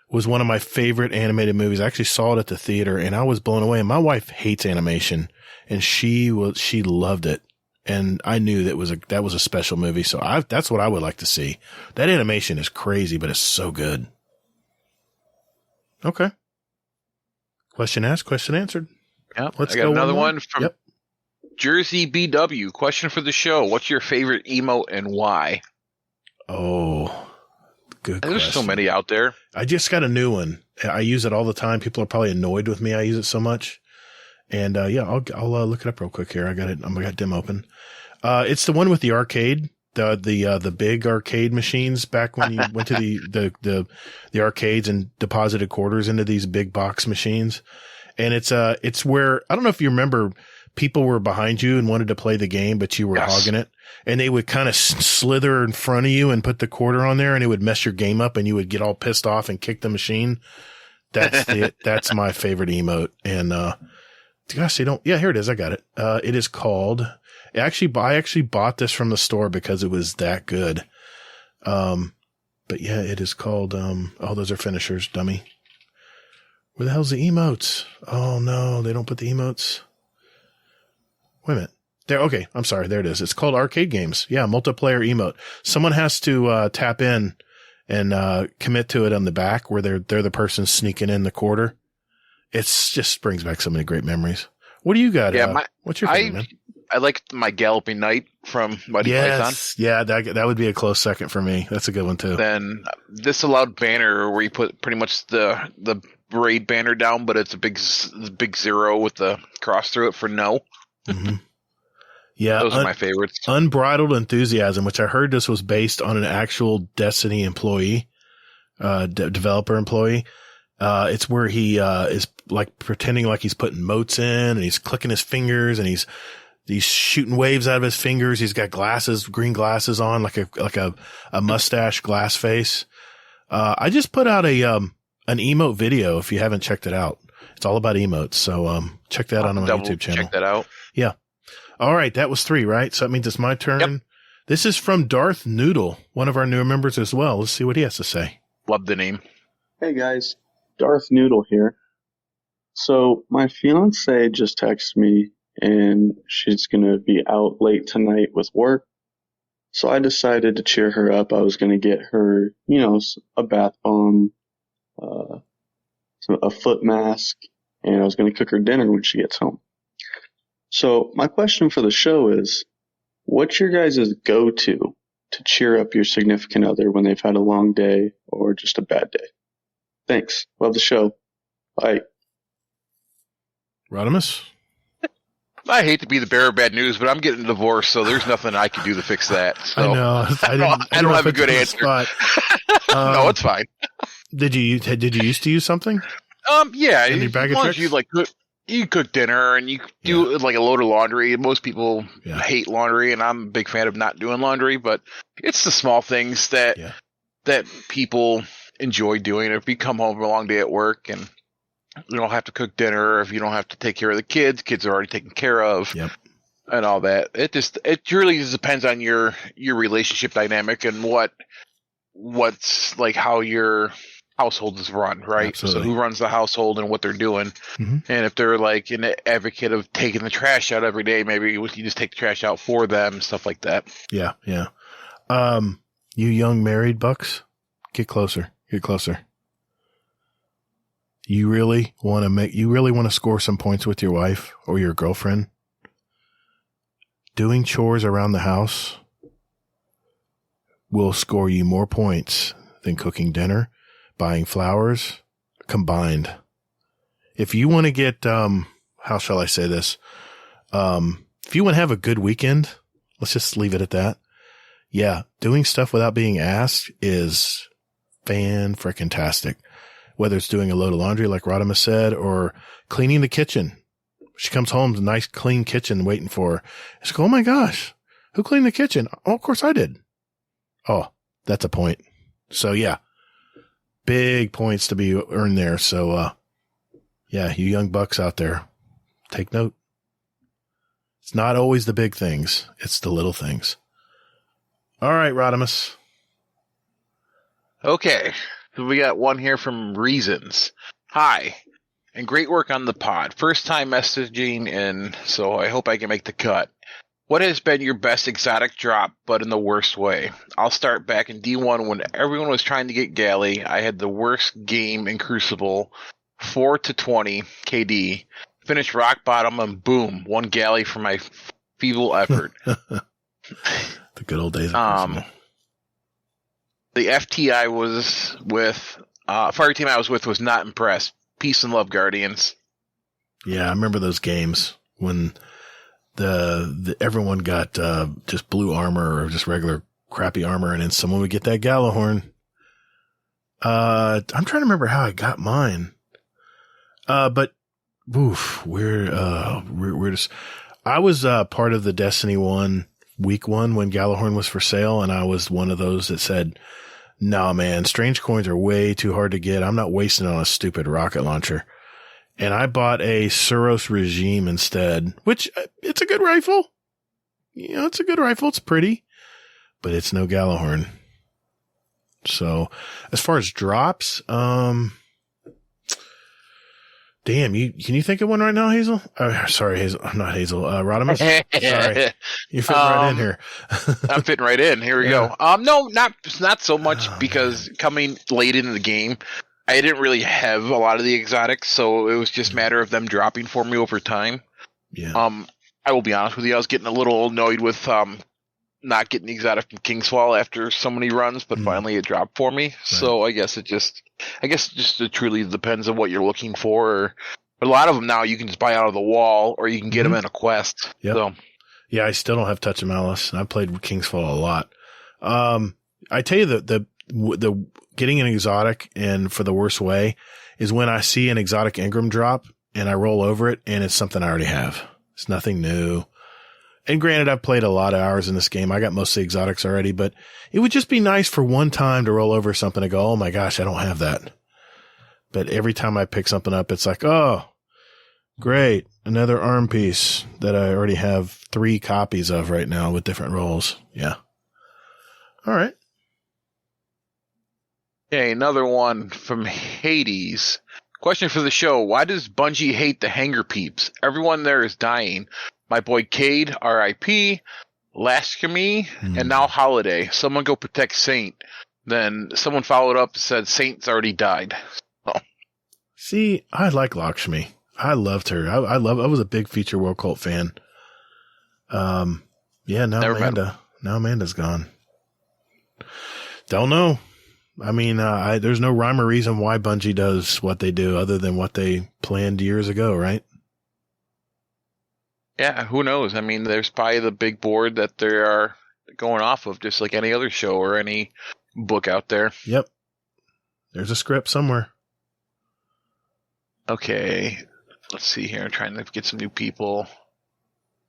Speaker 1: was one of my favorite animated movies. I actually saw it at the theater and I was blown away. And my wife hates animation and she loved it. And I knew that was a special movie. So that's what I would like to see. That animation is crazy, but it's so good. Okay. Question asked, question answered.
Speaker 5: Yep. I got another one from Jersey BW. Question for the show. What's your favorite emote and why?
Speaker 1: Oh, good question.
Speaker 5: There's so many out there.
Speaker 1: I just got a new one. I use it all the time. People are probably annoyed with me. I use it so much. And I'll look it up real quick here. I got Dim open. It's the one with the arcade, the big arcade machines back when you went to the arcades and deposited quarters into these big box machines. And it's where, I don't know if you remember, people were behind you and wanted to play the game, but you were hogging it, and they would kind of slither in front of you and put the quarter on there, and it would mess your game up, and you would get all pissed off and kick the machine. That's my favorite emote. And gosh, here it is. I got it. It is called. I actually bought this from the store because it was that good. But yeah, it is called. Those are finishers, dummy. Where the hell's the emotes? Oh no, they don't put the emotes. Wait a minute. There. Okay. I'm sorry. There it is. It's called Arcade Games. Yeah. Multiplayer emote. Someone has to, tap in and, commit to it on the back where they're the person sneaking in the quarter. It's just brings back so many great memories. What do you got?
Speaker 5: Yeah.
Speaker 1: What's your favorite, man?
Speaker 5: I like my Galloping Knight from Mighty Python.
Speaker 1: Yeah. That would be a close second for me. That's a good one too.
Speaker 5: Then Disallowed Banner, where you put pretty much the raid banner down, but it's a big zero with the cross through it for no.
Speaker 1: Mm-hmm. Yeah,
Speaker 5: those are my favorites.
Speaker 1: Unbridled Enthusiasm, which I heard this was based on an actual Destiny employee, developer employee. It's where he is like pretending like he's putting motes in, and he's clicking his fingers, and he's shooting waves out of his fingers. He's got green glasses on, like a mustache glass face. I just put out an emote video. If you haven't checked it out, it's all about emotes. So check that out on my YouTube channel.
Speaker 5: Check that out.
Speaker 1: Yeah. All right. That was 3, right? So that means it's my turn. Yep. This is from Darth Noodle, one of our newer members as well. Let's see what he has to say.
Speaker 5: Love the name.
Speaker 7: Hey guys, Darth Noodle here. So my fiance just texted me and she's going to be out late tonight with work. So I decided to cheer her up. I was going to get her, you know, a bath bomb, a foot mask, and I was going to cook her dinner when she gets home. So my question for the show is, what's your guys' go-to to cheer up your significant other when they've had a long day or just a bad day? Thanks. Love the show. Bye.
Speaker 1: Rodimus?
Speaker 5: I hate to be the bearer of bad news, but I'm getting a divorce, so there's nothing I can do to fix that. So.
Speaker 1: I know.
Speaker 5: I don't have a good answer. No, it's fine.
Speaker 1: Did you used to use something?
Speaker 5: Yeah.
Speaker 1: Any bag of tricks?
Speaker 5: You cook dinner and you do like a load of laundry. Most people hate laundry, and I'm a big fan of not doing laundry, but it's the small things that people enjoy doing. If you come home from a long day at work and you don't have to cook dinner, if you don't have to take care of the kids are already taken care of, and all that. It really just depends on your relationship dynamic and what's like how your household is run, right?
Speaker 1: Absolutely.
Speaker 5: So who runs the household and what they're doing.
Speaker 1: Mm-hmm.
Speaker 5: And if they're like an advocate of taking the trash out every day, maybe you just take the trash out for them, stuff like that.
Speaker 1: Yeah. You young married bucks, get closer. You really want to score some points with your wife or your girlfriend? Doing chores around the house will score you more points than cooking dinner, buying flowers combined. If you want to get, how shall I say this? If you want to have a good weekend, let's just leave it at that. Yeah. Doing stuff without being asked is fan-frickin-tastic. Whether it's doing a load of laundry, like Rodimus said, or cleaning the kitchen. She comes home to a nice, clean kitchen waiting for her. She's like, oh my gosh, who cleaned the kitchen? Oh, of course I did. Oh, that's a point. So yeah, big points to be earned there. So, you young bucks out there, take note. It's not always the big things. It's the little things. All right, Rodimus.
Speaker 5: Okay. So we got one here from Reasons. Hi, and great work on the pod. First time messaging in, so I hope I can make the cut. What has been your best exotic drop, but in the worst way? I'll start back in D1 when everyone was trying to get Galley. I had the worst game in Crucible, 4-20 KD. Finished rock bottom and boom, one Galley for my feeble effort.
Speaker 1: The good old days of Crucible.
Speaker 5: The FT I was with, fire team I was with was not impressed. Peace and love, Guardians.
Speaker 1: Yeah, I remember those games when the everyone got just blue armor or just regular crappy armor, and then someone would get that Gallahorn. I'm trying to remember how I got mine. But we're just. I was part of the Destiny 1 week 1 when Gallahorn was for sale, and I was one of those that said, "No, man, strange coins are way too hard to get. I'm not wasting it on a stupid rocket launcher." And I bought a Suros Regime instead, which it's a good rifle. You know, it's a good rifle. It's pretty, but it's no Gallahorn. So as far as drops, damn, can you think of one right now, Hazel? Sorry, Hazel. I'm not Hazel. Rodimus. Sorry. You fit right in here.
Speaker 5: I'm fitting right in. Here we go. No, not so much because coming late into the game, I didn't really have a lot of the exotics, so it was just a matter of them dropping for me over time.
Speaker 1: Yeah.
Speaker 5: I will be honest with you, I was getting a little annoyed with not getting the exotic from Kingsfall after so many runs, but finally it dropped for me. Right. So I guess it just truly depends on what you're looking for. But a lot of them now you can just buy out of the wall, or you can get them in a quest.
Speaker 1: Yep.
Speaker 5: So.
Speaker 1: Yeah, I still don't have Touch of Malice, and I played Kingsfall a lot. I tell you the getting an exotic and for the worst way is when I see an exotic Engram drop and I roll over it and it's something I already have. It's nothing new. And granted, I've played a lot of hours in this game. I got most of the exotics already, but it would just be nice for one time to roll over something and go, oh my gosh, I don't have that. But every time I pick something up, it's like, oh, great. Another arm piece that I already have 3 copies of right now with different rolls. Yeah. All right.
Speaker 5: Okay, another one from Hades. Question for the show. Why does Bungie hate the Hanger Peeps? Everyone there is dying. My boy Cade, R.I.P. Lashkami, and now Holiday. Someone go protect Saint. Then someone followed up and said Saint's already died. Oh.
Speaker 1: See, I like Lakshmi. I loved her. I was a big Feature World Cult fan. Yeah, now Amanda's gone. Don't know. I mean, there's no rhyme or reason why Bungie does what they do other than what they planned years ago, right?
Speaker 5: Yeah, who knows? I mean, there's probably the big board that they are going off of, just like any other show or any book out there.
Speaker 1: Yep. There's a script somewhere.
Speaker 5: Okay. Let's see here. I'm trying to get some new people.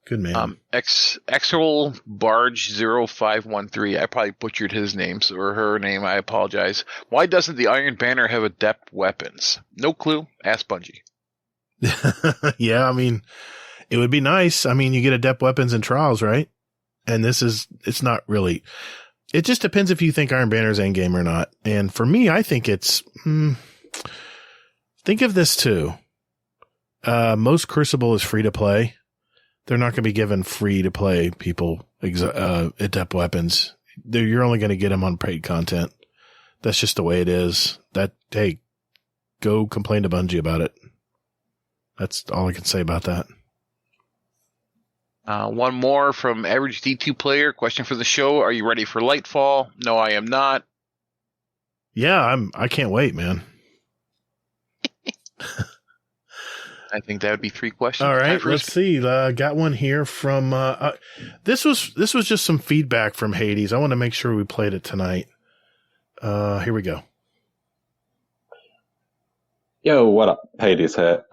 Speaker 1: Good man.
Speaker 5: Exral Barge 0513. I probably butchered his name or her name. I apologize. Why doesn't the Iron Banner have adept weapons? No clue. Ask Bungie.
Speaker 1: Yeah, I mean, it would be nice. I mean, you get adept weapons in Trials, right? And it's not really. It just depends if you think Iron Banner's endgame or not. And for me, I think it's. Think of this too. Most Crucible is free to play. They're not going to be given free to play people adept weapons. You're only going to get them on paid content. That's just the way it is. Hey, go complain to Bungie about it. That's all I can say about that.
Speaker 5: One more from Average D2 Player. Question for the show. Are you ready for Lightfall? No, I am not.
Speaker 1: Yeah, I can't wait, man.
Speaker 5: I think that would be 3 questions.
Speaker 1: All right, let's see. Got one here from this was just some feedback from Hades. I want to make sure we played it tonight. Here we go.
Speaker 8: Yo, what up? Hades here.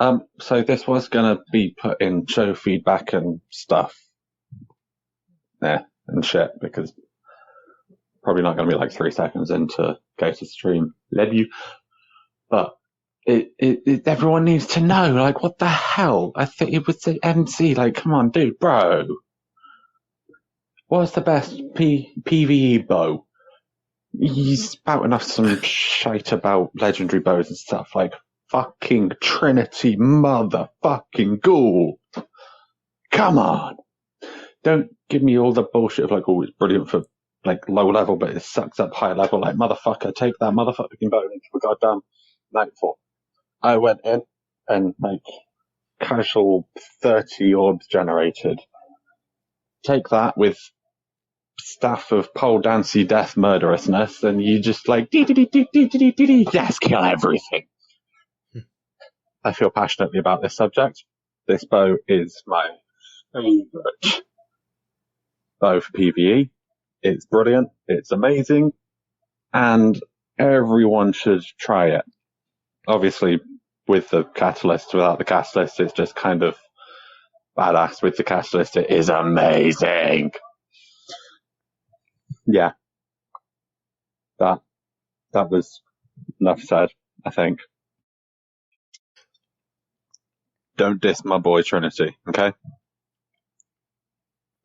Speaker 8: So this was gonna be put in show feedback and stuff. And shit, because probably not gonna be like 3 seconds into Gatr stream. Love you. But it everyone needs to know, like, what the hell? I think it was the MC, like, come on, dude, bro. What's the best PvE bow? He's spouting off some shite about legendary bows and stuff, like, fucking Trinity motherfucking ghoul. Come on. Don't give me all the bullshit of, like, oh, it's brilliant for, like, low level, but it sucks up high level. Like, motherfucker, take that motherfucking bow into a goddamn Nightfall. I went in and, like, casual 30 orbs generated. Take that with staff of pole dancey death murderousness, and you just, like, yes, kill everything. I feel passionately about this subject. This bow is my favorite bow for PvE. It's brilliant. It's amazing. And everyone should try it. Obviously, with the catalyst, without the catalyst, it's just kind of badass. With the catalyst, it is amazing. Yeah. That was enough said, I think. Don't diss my boy Trinity, okay?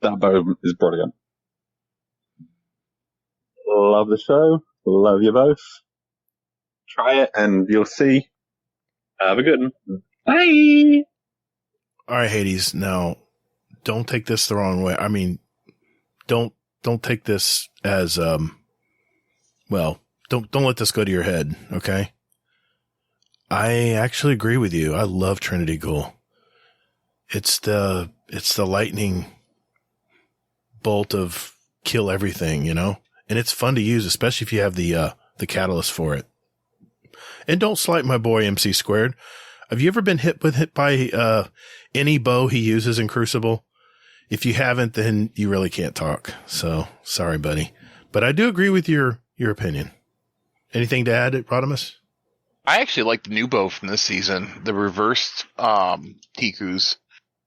Speaker 8: That bow is brilliant. Love the show. Love you both. Try it and you'll see. Have a good one. Bye!
Speaker 1: All right, Hades. Now, don't take this the wrong way. I mean, don't take this as, well, don't let this go to your head, okay? I actually agree with you. I love Trinity Ghoul. It's the lightning bolt of kill everything, you know? And it's fun to use, especially if you have the catalyst for it. And don't slight my boy MC Squared. Have you ever been hit by any bow he uses in Crucible? If you haven't, then you really can't talk. So sorry, buddy. But I do agree with your opinion. Anything to add, Rodimus?
Speaker 5: I actually like the new bow from this season, the reversed Tikus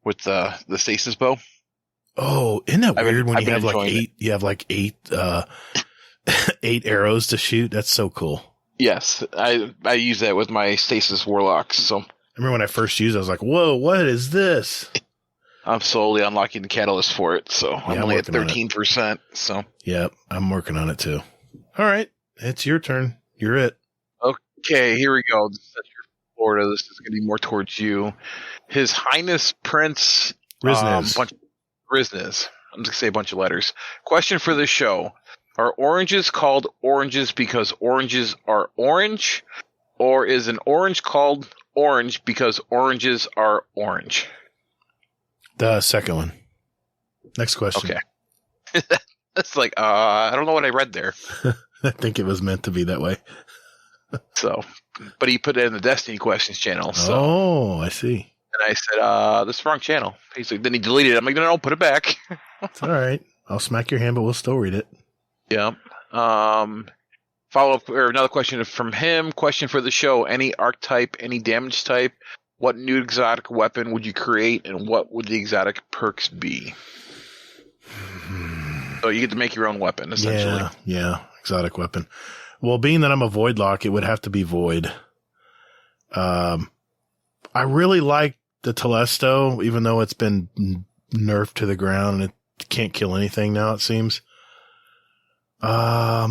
Speaker 5: with the stasis bow.
Speaker 1: Oh, isn't that weird when you have like eight? You have like eight 8 arrows to shoot. That's so cool.
Speaker 5: Yes, I use that with my stasis warlocks. So
Speaker 1: I remember when I first used it, I was like, "Whoa, what is this?"
Speaker 5: I'm slowly unlocking the catalyst for it, so yeah, I'm only at 13%. So
Speaker 1: yeah, I'm working on it too. All right, it's your turn. You're it.
Speaker 5: Okay, here we go. This is Florida. This is going to be more towards you. His Highness Prince
Speaker 1: Riznes.
Speaker 5: Riznes. I'm just going to say a bunch of letters. Question for the show. Are oranges called oranges because oranges are orange? Or is an orange called orange because oranges are orange?
Speaker 1: The second one. Next question.
Speaker 5: Okay. That's like, I don't know what I read there.
Speaker 1: I think it was meant to be that way.
Speaker 5: So, but he put it in the Destiny Questions channel. So.
Speaker 1: Oh, I see.
Speaker 5: And I said, this is the wrong channel. He's like, then he deleted it. I'm like, no, put it back.
Speaker 1: It's all right. I'll smack your hand, but we'll still read it.
Speaker 5: Yeah. Follow up, or another question from him. Question for the show. Any archetype, any damage type? What new exotic weapon would you create, and what would the exotic perks be? So you get to make your own weapon, essentially.
Speaker 1: Yeah. Exotic weapon. Well, being that I'm a Void Lock, it would have to be Void. I really like the Telesto, even though it's been nerfed to the ground and it can't kill anything now, it seems. How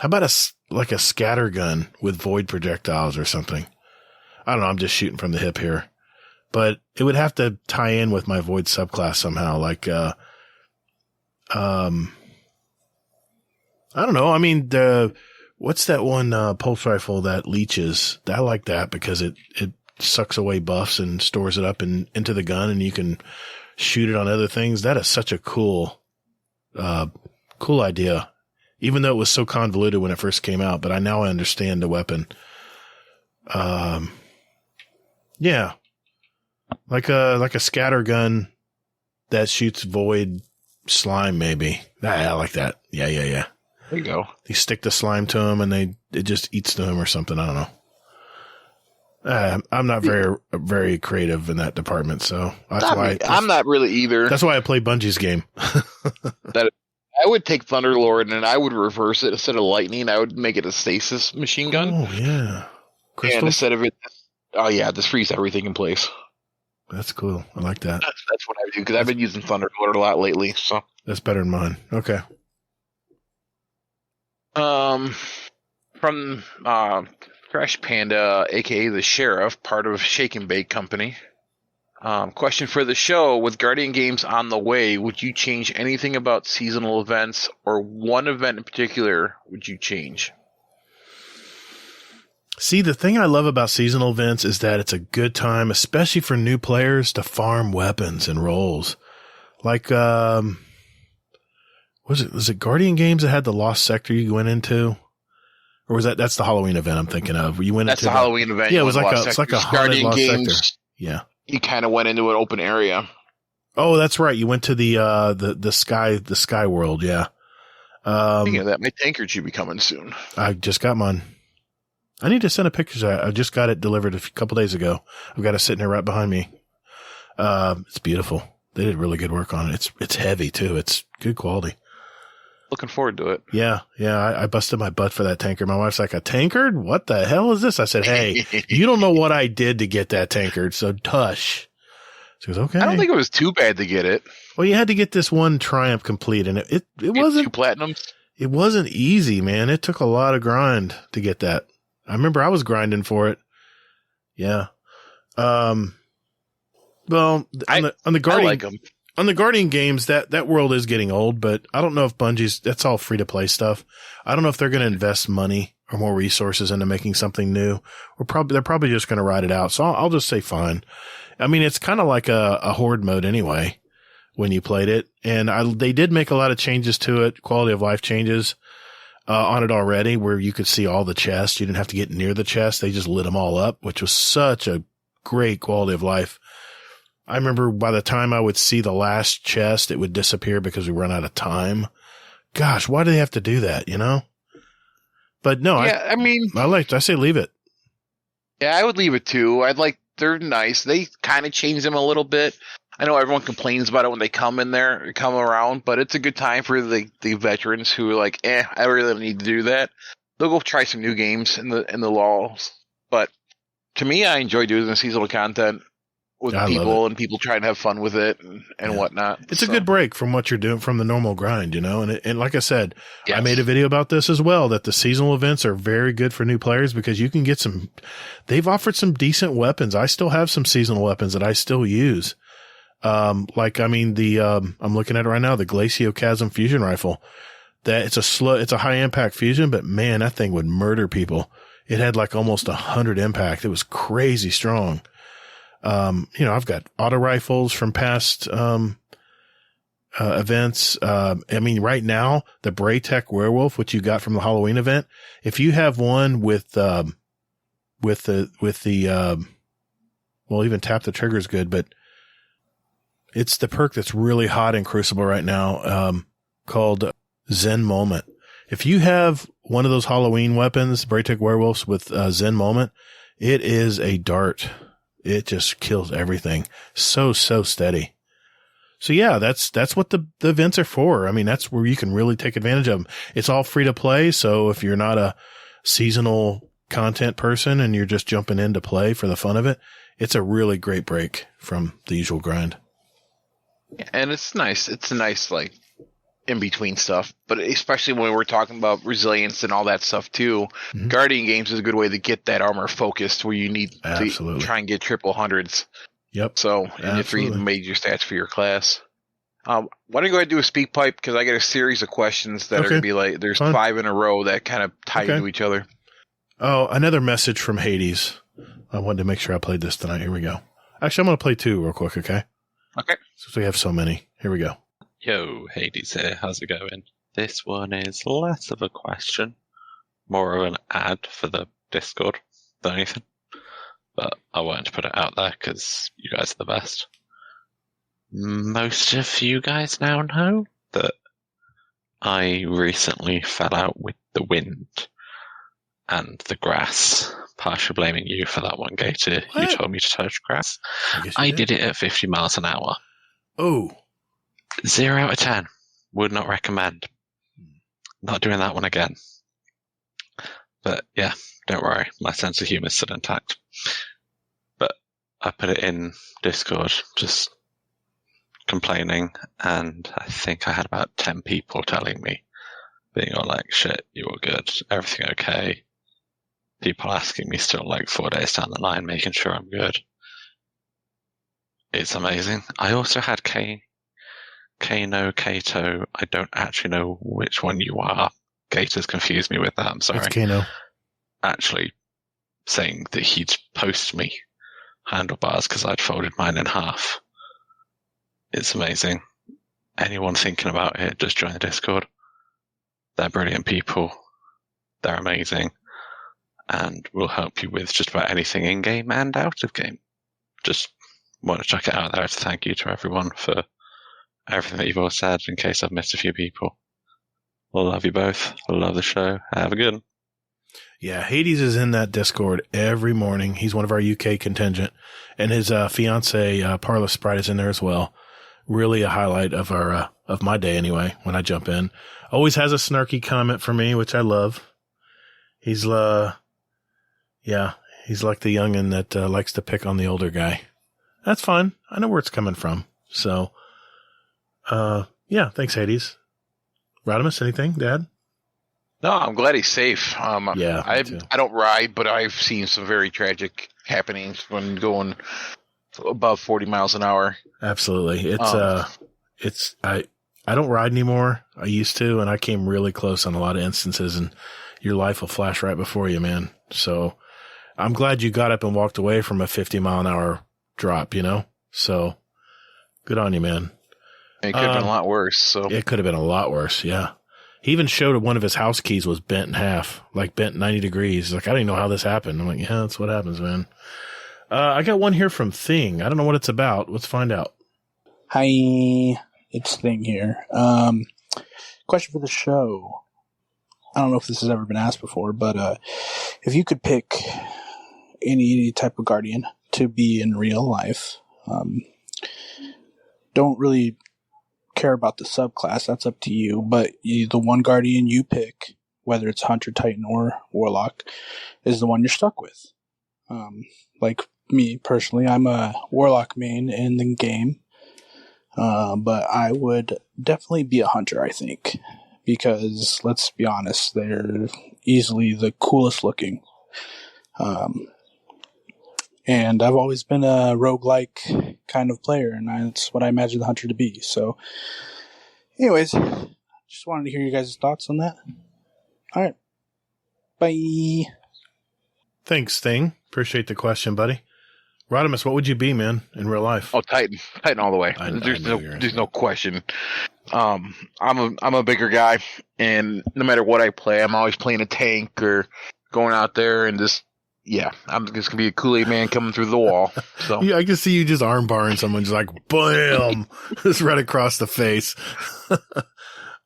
Speaker 1: about a scatter gun with void projectiles or something? I don't know. I'm just shooting from the hip here, but it would have to tie in with my void subclass somehow. Like, I don't know. I mean, what's that one, pulse rifle that leeches? I like that because it sucks away buffs and stores it up into the gun, and you can shoot it on other things. That is such a cool idea. Even though it was so convoluted when it first came out, but I understand the weapon. Yeah. Like a scatter gun that shoots void slime, maybe. I like that. Yeah.
Speaker 5: There you go.
Speaker 1: You stick the slime to them and it just eats them or something. I don't know. I'm not very creative in that department, so
Speaker 5: I'm not really either.
Speaker 1: That's why I play Bungie's game.
Speaker 5: I would take Thunderlord and I would reverse it. Instead of lightning, I would make it a stasis machine gun.
Speaker 1: Oh, yeah. Crystals?
Speaker 5: And instead of it, just freeze everything in place.
Speaker 1: That's cool. I like that.
Speaker 5: That's what I do, because I've been using Thunderlord a lot lately. So
Speaker 1: that's better than mine. Okay.
Speaker 5: From Crash Panda, a.k.a. the Sheriff, part of Shake and Bake Company. Question for the show. With Guardian Games on the way, would you change anything about seasonal events, or one event in particular would you change?
Speaker 1: See, the thing I love about seasonal events is that it's a good time, especially for new players, to farm weapons and rolls. Like, was it Guardian Games that had the Lost Sector you went into? Or was that's the Halloween event I'm thinking of? You went
Speaker 5: That's
Speaker 1: into
Speaker 5: the Halloween event.
Speaker 1: Yeah, it's like a haunted Lost
Speaker 5: Games,
Speaker 1: Sector. Yeah.
Speaker 5: You kind of went into an open area.
Speaker 1: Oh, that's right. You went to the sky world. Yeah.
Speaker 5: Speaking of that, my tankard should be coming soon.
Speaker 1: I just got mine. I need to send a picture. I just got it delivered a couple days ago. I've got it sitting here right behind me. It's beautiful. They did really good work on it. It's heavy too. It's good quality.
Speaker 5: Looking forward to it.
Speaker 1: Yeah. I busted my butt for that tankard. My wife's like, a tankard? What the hell is this? I said, hey, you don't know what I did to get that tankard, so tush. She goes, okay.
Speaker 5: I don't think it was too bad to get it.
Speaker 1: Well, you had to get this one Triumph complete, and it wasn't
Speaker 5: 2 platinums.
Speaker 1: It wasn't easy, man. It took a lot of grind to get that. I remember I was grinding for it. Yeah. Well, on the Guardian,
Speaker 5: I like them.
Speaker 1: On the Guardian games, that world is getting old, but I don't know if Bungie's, that's all free to play stuff. I don't know if they're going to invest money or more resources into making something new, or they're probably just going to ride it out. So I'll just say fine. I mean, it's kind of like a horde mode anyway when you played it. And they did make a lot of changes to it, quality of life changes on it already, where you could see all the chests. You didn't have to get near the chest. They just lit them all up, which was such a great quality of life. I remember by the time I would see the last chest, it would disappear because we run out of time. Gosh, why do they have to do that, you know? But no,
Speaker 5: yeah,
Speaker 1: I say leave it.
Speaker 5: Yeah, I would leave it too. They're nice. They kind of change them a little bit. I know everyone complains about it when they come around, but it's a good time for the veterans who are like, I really don't need to do that. They'll go try some new games in the laws. But to me, I enjoy doing the seasonal content with people and people trying to have fun with it and whatnot.
Speaker 1: It's a good break from what you're doing from the normal grind, you know? And like I said,
Speaker 5: yes.
Speaker 1: I made a video about this as well, that the seasonal events are very good for new players because you can get they've offered some decent weapons. I still have some seasonal weapons that I still use. I'm looking at it right now, the Glaciocasm fusion rifle. That it's a high impact fusion, but man, that thing would murder people. It had like almost 100 impact. It was crazy strong. I've got auto rifles from past, events. Right now, the Braytech Werewolf, which you got from the Halloween event, if you have one with even tap the trigger is good, but it's the perk that's really hot in Crucible right now, called Zen Moment. If you have one of those Halloween weapons, Braytech Werewolves with Zen Moment, it is a dart. It just kills everything. So steady. So yeah, that's what the events are for. I mean, that's where you can really take advantage of them. It's all free to play. So if you're not a seasonal content person and you're just jumping in to play for the fun of it, it's a really great break from the usual grind.
Speaker 5: And it's nice. It's a nice, like, in between stuff, but especially when we're talking about resilience and all that stuff too, Guardian games is a good way to get that armor focused where you need to try and get triple hundreds.
Speaker 1: Yep.
Speaker 5: So, and if you made your stats for your class. Why don't you go ahead and do a speak pipe? Because I got a series of questions that are going to be like, there's 5 in a row that kind of tie into each other.
Speaker 1: Oh, another message from Hades. I wanted to make sure I played this tonight. Here we go. Actually, I'm going to play 2 real quick, okay?
Speaker 5: Okay.
Speaker 1: Since we have so many. Here we go.
Speaker 9: Yo, Hades here. How's it going? This one is less of a question, more of an ad for the Discord than anything. But I wanted to put it out there because you guys are the best. Most of you guys now know that I recently fell out with the wind and the grass. Partially blaming you for that one, Gatr. You told me to touch grass. I did it at 50 miles an hour.
Speaker 1: Oh.
Speaker 9: 0 out of 10. Would not recommend. Not doing that one again. But yeah, don't worry. My sense of humor is still intact. But I put it in Discord, just complaining, and I think I had about 10 people telling me, being all like, shit, you all good, everything okay. People asking me still like 4 days down the line, making sure I'm good. It's amazing. I also had Kano, Kato. I don't actually know which one you are. Gator's confused me with that. I'm sorry.
Speaker 1: It's Kano.
Speaker 9: Actually saying that he'd post me handlebars because I'd folded mine in half. It's amazing. Anyone thinking about it, just join the Discord. They're brilliant people. They're amazing. And will help you with just about anything in-game and out of game. Just want to chuck it out there to thank you to everyone for everything that you've all said, in case I've missed a few people. I love you both. I love the show. Have a good one.
Speaker 1: Yeah, Hades is in that Discord every morning. He's one of our UK contingent. And his fiance, Parlor Sprite, is in there as well. Really a highlight of our of my day anyway, when I jump in. Always has a snarky comment for me, which I love. He's he's like the youngin' that likes to pick on the older guy. That's fine. I know where it's coming from. So, thanks, Hades. Rodimus, anything, Dad?
Speaker 5: No, I'm glad he's safe.
Speaker 1: I
Speaker 5: don't ride, but I've seen some very tragic happenings when going above 40 miles an hour.
Speaker 1: Absolutely. I don't ride anymore. I used to, and I came really close on a lot of instances, and your life will flash right before you, man. So I'm glad you got up and walked away from a 50 mile an hour drop, So good on you, man.
Speaker 5: It could have been a lot worse. So
Speaker 1: it could have been a lot worse. Yeah. He even showed one of his house keys was bent in half, like bent 90 degrees. He's like, I don't even know how this happened. I'm like, yeah, that's what happens, man. I got one here from Thing. I don't know what it's about. Let's find out.
Speaker 10: Hi, it's Thing here. Question for the show. I don't know if this has ever been asked before, but if you could pick any type of Guardian to be in real life, don't really care about the subclass, that's up to you, but the one Guardian you pick, whether it's Hunter, Titan, or Warlock, is the one you're stuck with. Like me personally, I'm a Warlock main in the game, but I would definitely be a Hunter, I think, because let's be honest, they're easily the coolest looking. And I've always been a roguelike kind of player, and that's what I imagine the Hunter to be. So, anyways, just wanted to hear you guys' thoughts on that. All right. Bye.
Speaker 1: Thanks, Thing. Appreciate the question, buddy. Rodimus, what would you be, man, in real life?
Speaker 5: Oh, Titan all the way. There's no question. I'm a bigger guy, and no matter what I play, I'm always playing a tank or going out there and just, yeah, I'm just gonna be a Kool-Aid man coming through the wall. So
Speaker 1: yeah, I can see you just arm barring someone, just like bam, just right across the face.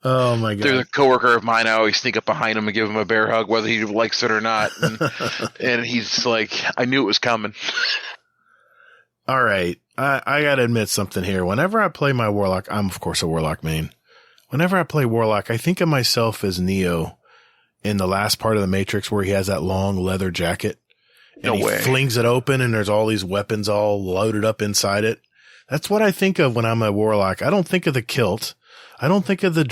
Speaker 1: Oh my god!
Speaker 5: There's a coworker of mine. I always sneak up behind him and give him a bear hug, whether he likes it or not. And he's like, "I knew it was coming."
Speaker 1: All right, I gotta admit something here. Whenever I play my Warlock, I'm of course a Warlock main. Whenever I play Warlock, I think of myself as Neo in the last part of the Matrix, where he has that long leather jacket, and he flings it open, and there's all these weapons all loaded up inside it. That's what I think of when I'm a Warlock. I don't think of the kilt. I don't think of the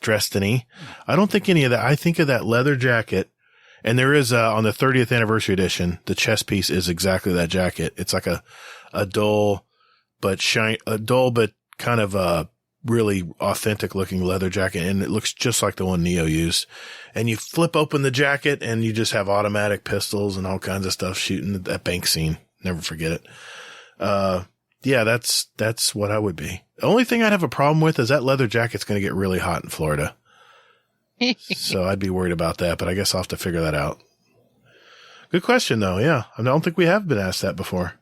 Speaker 1: Destiny. I don't think any of that. I think of that leather jacket. And there is, on the 30th anniversary edition, the chest piece is exactly that jacket. It's like a dull, but kind of a really authentic looking leather jacket. And it looks just like the one Neo used. And you flip open the jacket and you just have automatic pistols and all kinds of stuff shooting at that bank scene. Never forget it. Yeah, that's what I would be. The only thing I'd have a problem with is that leather jacket's going to get really hot in Florida. So I'd be worried about that, but I guess I'll have to figure that out. Good question, though. Yeah, I don't think we have been asked that before.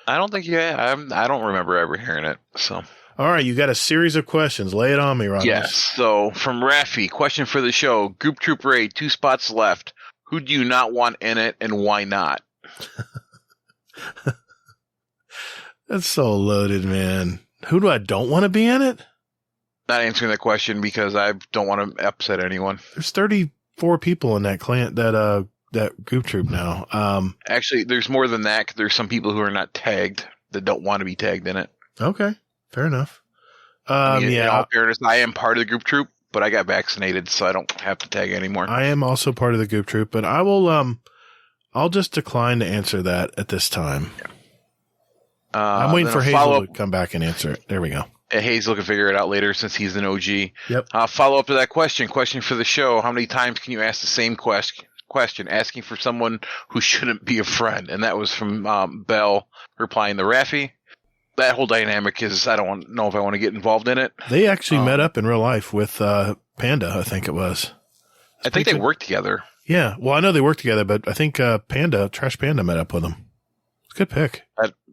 Speaker 5: I don't think I don't remember ever hearing it. So,
Speaker 1: all right, you got a series of questions. Lay it on me, Rodimus.
Speaker 5: Yes. So from Raffi, question for the show: Group Troop raid, 2 spots left. Who do you not want in it, and why not?
Speaker 1: That's so loaded, man. Who do I don't want to be in it?
Speaker 5: Not answering that question because I don't want to upset anyone.
Speaker 1: There's 34 people in that clan, that group troop now.
Speaker 5: Actually, there's more than that. 'Cause there's some people who are not tagged that don't want to be tagged in it.
Speaker 1: Okay, fair enough.
Speaker 5: In all fairness, I am part of the group troop, but I got vaccinated, so I don't have to tag anymore.
Speaker 1: I am also part of the group troop, but I will. I'll just decline to answer that at this time. Yeah. I'm waiting for Hazel to come back and answer it. There we go.
Speaker 5: Hazel can figure it out later since he's an OG.
Speaker 1: Yep.
Speaker 5: Follow up to that question. Question for the show. How many times can you ask the same question, asking for someone who shouldn't be a friend? And that was from Bell replying to Raffi. That whole dynamic is, I don't know if I want to get involved in it.
Speaker 1: They actually met up in real life with Panda, I think it was.
Speaker 5: I think they worked together.
Speaker 1: Yeah. Well, I know they worked together, but I think Trash Panda met up with them. It's a good pick.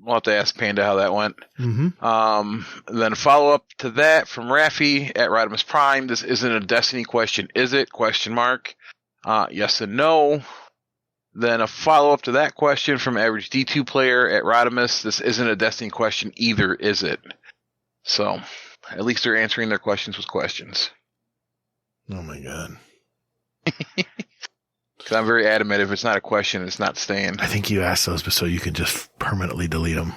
Speaker 5: We'll have to ask Panda how that went.
Speaker 1: Mm-hmm.
Speaker 5: Then follow up to that from Raffi at Rodimus Prime. This isn't a Destiny question, is it? Question mark. Yes and no. Then a follow up to that question from Average D2 player at Rodimus. This isn't a Destiny question either, is it? So at least they're answering their questions with questions.
Speaker 1: Oh my god.
Speaker 5: Because I'm very adamant, if it's not a question, it's not staying.
Speaker 1: I think you asked those so you can just permanently delete them.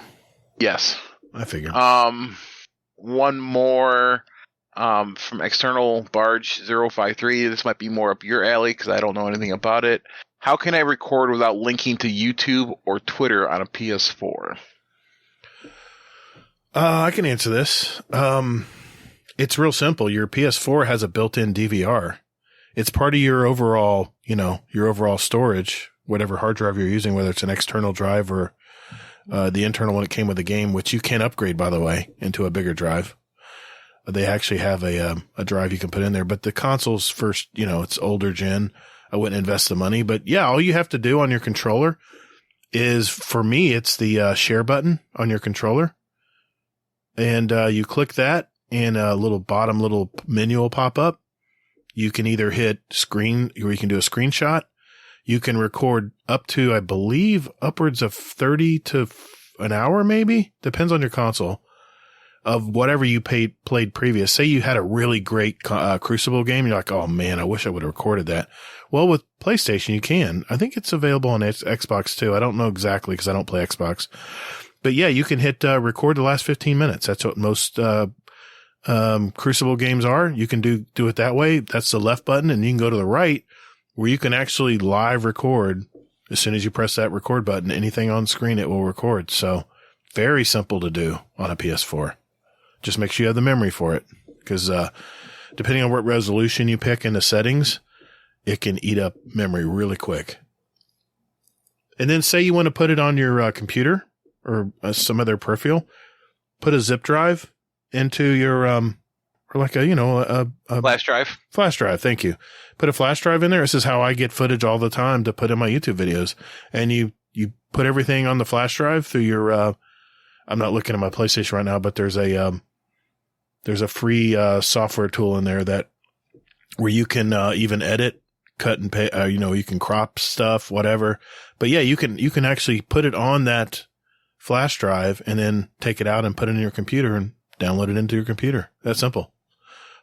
Speaker 5: Yes.
Speaker 1: I figure.
Speaker 5: One more from External Barge 053. This might be more up your alley because I don't know anything about it. How can I record without linking to YouTube or Twitter on a PS4?
Speaker 1: I can answer this. It's real simple. Your PS4 has a built-in DVR. It's part of your overall, your overall storage, whatever hard drive you're using, whether it's an external drive or the internal one that came with the game, which you can upgrade, by the way, into a bigger drive. They actually have a drive you can put in there. But the console's first, it's older gen. I wouldn't invest the money. But yeah, all you have to do on your controller is, for me, it's the share button on your controller. And you click that and a little menu will pop up. You can either hit screen, or you can do a screenshot. You can record up to, I believe, upwards of 30 to an hour, maybe. Depends on your console, of whatever you played previous. Say you had a really great Crucible game. You're like, oh man, I wish I would have recorded that. Well, with PlayStation, you can. I think it's available on Xbox too. I don't know exactly because I don't play Xbox. But yeah, you can hit record the last 15 minutes. That's what most Crucible games are. You can do it that way. That's the left button, and you can go to the right where you can actually live record As soon as you press that record button, anything on screen, it will record. So very simple to do on a PS4. Just make sure you have the memory for it. Because depending on what resolution you pick in the settings, it can eat up memory really quick. And then say you want to put it on your computer or some other peripheral, put a zip drive into your, or like a
Speaker 5: Flash drive.
Speaker 1: Flash drive. Thank you. Put a flash drive in there. This is how I get footage all the time to put in my YouTube videos. And you put everything on the flash drive through your, I'm not looking at my PlayStation right now, but there's a free, software tool in there where you can, even edit, cut and pay, you can crop stuff, whatever. But yeah, you can actually put it on that flash drive and then take it out and put it in your computer and download it into your computer. That's simple.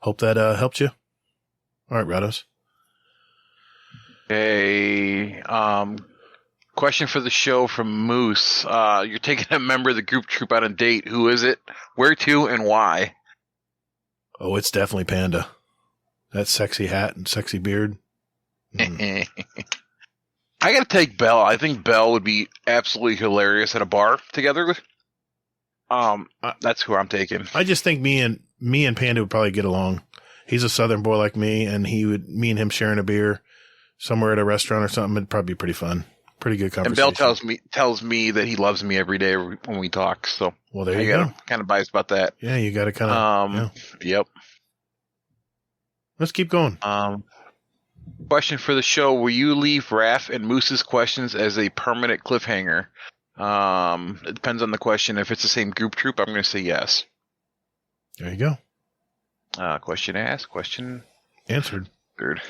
Speaker 1: Hope that, helped you. All right, Rodimus.
Speaker 5: Okay. Question for the show from Moose. You're taking a member of the group troop on a date. Who is it? Where to and why?
Speaker 1: Oh, it's definitely Panda. That sexy hat and sexy beard.
Speaker 5: I gotta take Belle. I think Belle would be absolutely hilarious at a bar together. That's who I'm taking.
Speaker 1: I just think me and Panda would probably get along. He's a Southern boy like me, and me and him sharing a beer somewhere at a restaurant or something, it'd probably be pretty fun. Pretty good conversation.
Speaker 5: And Belle tells me that he loves me every day when we talk. So
Speaker 1: well, there you go.
Speaker 5: Kind of biased about that.
Speaker 1: Yeah, you got to kind of.
Speaker 5: Yep.
Speaker 1: Let's keep going.
Speaker 5: Question for the show: will you leave Raph and Moose's questions as a permanent cliffhanger? It depends on the question. If it's the same group troop, I'm going to say yes.
Speaker 1: There you go.
Speaker 5: Question asked. Question
Speaker 1: answered.
Speaker 5: Third.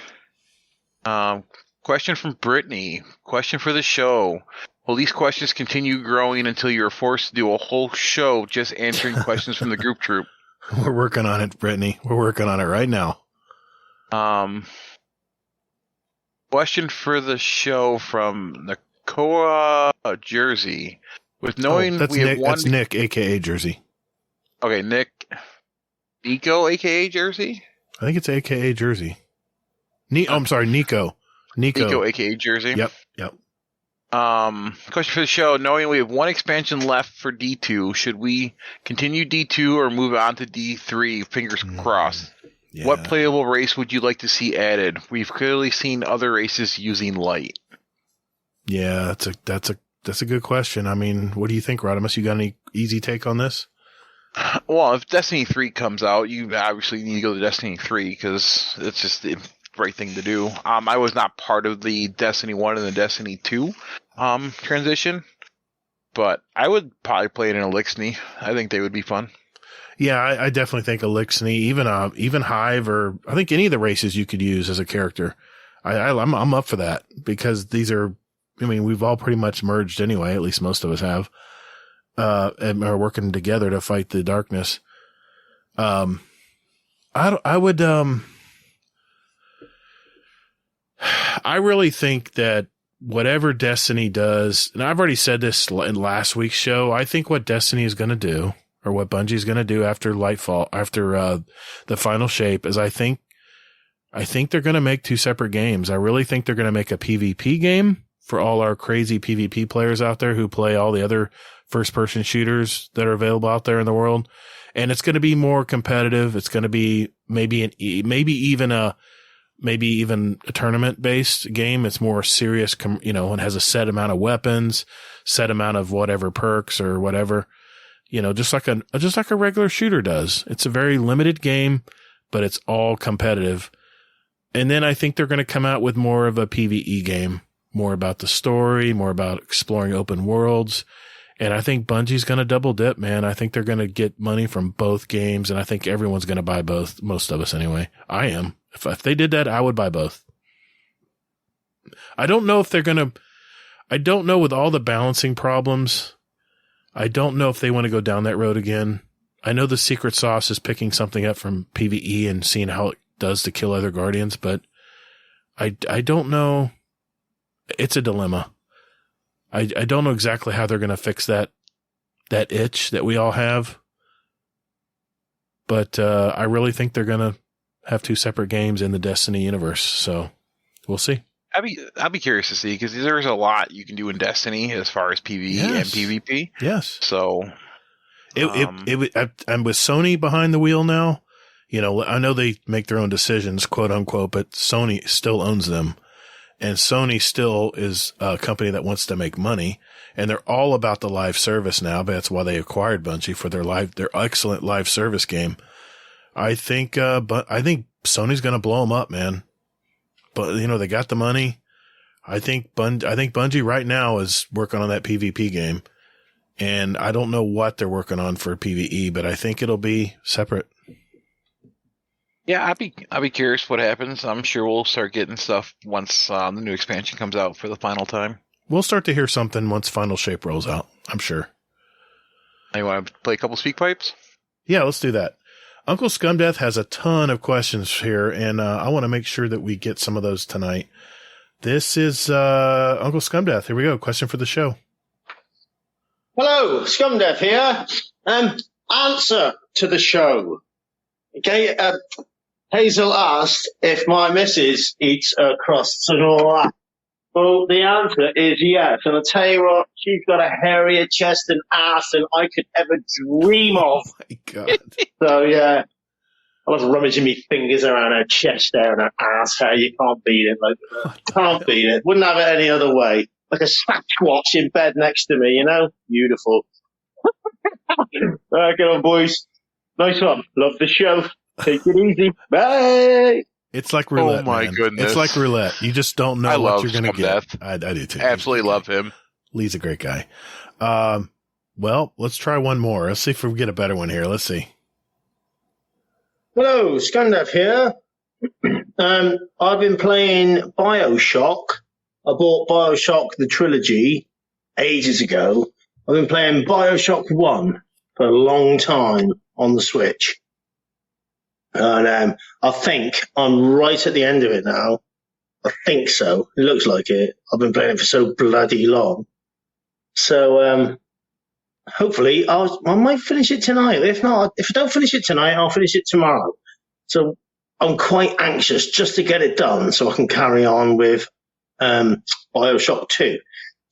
Speaker 5: Question from Brittany. Question for the show. Will these questions continue growing until you're forced to do a whole show just answering questions from the group troop?
Speaker 1: We're working on it, Brittany. We're working on it right now.
Speaker 5: Question for the show from Nakoa, Jersey. With knowing
Speaker 1: that's
Speaker 5: we have
Speaker 1: Nick, that's Nick, a.k.a. Jersey.
Speaker 5: Okay, Nico, a.k.a. Jersey?
Speaker 1: I think it's a.k.a. Jersey. I'm sorry, Nico,
Speaker 5: a.k.a. Jersey.
Speaker 1: Yep.
Speaker 5: Question for the show. Knowing we have one expansion left for D2, should we continue D2 or move on to D3? Fingers crossed. Yeah. What playable race would you like to see added? We've clearly seen other races using light.
Speaker 1: Yeah, that's a good question. I mean, what do you think, Rodimus? You got any easy take on this?
Speaker 5: Well, if Destiny 3 comes out, you obviously need to go to Destiny 3 because it's just the right thing to do. I was not part of the Destiny 1 and the Destiny 2 transition, but I would probably play it in Elixir. I think they would be fun.
Speaker 1: Yeah, I definitely think Elixir, even Hive, or I think any of the races you could use as a character. I'm up for that because these are, I mean, we've all pretty much merged anyway. At least most of us have, and are working together to fight the darkness. I really think that whatever Destiny does, and I've already said this in last week's show, I think what Destiny is going to do, or what Bungie's going to do after Lightfall, after the final shape, is I think they're going to make two separate games. I really think they're going to make a PvP game for all our crazy PvP players out there who play all the other first-person shooters that are available out there in the world. And it's going to be more competitive. It's going to be maybe even a tournament-based game. It's more serious, and has a set amount of weapons, set amount of whatever perks or whatever. Just like a regular shooter does. It's a very limited game, but it's all competitive. And then I think they're going to come out with more of a PvE game, more about the story, more about exploring open worlds. And I think Bungie's going to double dip, man. I think they're going to get money from both games, and I think everyone's going to buy both. Most of us anyway. I am. If they did that, I would buy both. I don't know with all the balancing problems. I don't know if they want to go down that road again. I know the secret sauce is picking something up from PvE and seeing how it does to kill other Guardians, but I don't know. It's a dilemma. I don't know exactly how they're going to fix that itch that we all have. But I really think they're going to have two separate games in the Destiny universe. So we'll see.
Speaker 5: I'd be curious to see, because there's a lot you can do in Destiny as far as PvE and PvP.
Speaker 1: Yes.
Speaker 5: So
Speaker 1: I'm with Sony behind the wheel now. You know, I know they make their own decisions, quote unquote, but Sony still owns them. And Sony still is a company that wants to make money, and they're all about the live service now. But that's why they acquired Bungie for their excellent live service game. I think Sony's going to blow them up, man. But you know, they got the money. I think Bungie right now is working on that PvP game, and I don't know what they're working on for PvE, but I think it'll be separate.
Speaker 5: Yeah, I'd be curious what happens. I'm sure we'll start getting stuff once the new expansion comes out for the final time.
Speaker 1: We'll start to hear something once Final Shape rolls out, I'm sure.
Speaker 5: You want to play a couple speak pipes?
Speaker 1: Yeah, let's do that. Uncle Scumdeath has a ton of questions here, and I want to make sure that we get some of those tonight. This is Uncle Scumdeath. Here we go. Question for the show.
Speaker 11: Hello, Scumdeath here. Answer to the show. Okay, Hazel asked if my missus eats crusts and all that. Well, the answer is yes. And I'll tell you what, she's got a hairier chest and ass than I could ever dream of.
Speaker 1: Oh, my God.
Speaker 11: So, yeah, I was rummaging my fingers around her chest there and her ass hair. You can't beat it. Can't beat it. Wouldn't have it any other way. Like a Sasquatch in bed next to me, you know? Beautiful. All right, get on, boys. Nice one. Love the show. Take it easy. Bye.
Speaker 1: It's like roulette.
Speaker 5: Oh my goodness.
Speaker 1: It's like roulette. You just don't know what you're going to get. I do too.
Speaker 5: Absolutely love him.
Speaker 1: Lee's a great guy. Well, let's try one more. Let's see if we get a better one here. Let's see.
Speaker 11: Hello, Scundev here. I've been playing BioShock. I bought BioShock the trilogy ages ago. I've been playing BioShock 1 for a long time on the Switch. And I think I'm right at the end of it now. I think so. It looks like it. I've been playing it for so bloody long. So hopefully I might finish it tonight. If not, if I don't finish it tonight, I'll finish it tomorrow. So I'm quite anxious just to get it done so I can carry on with BioShock 2.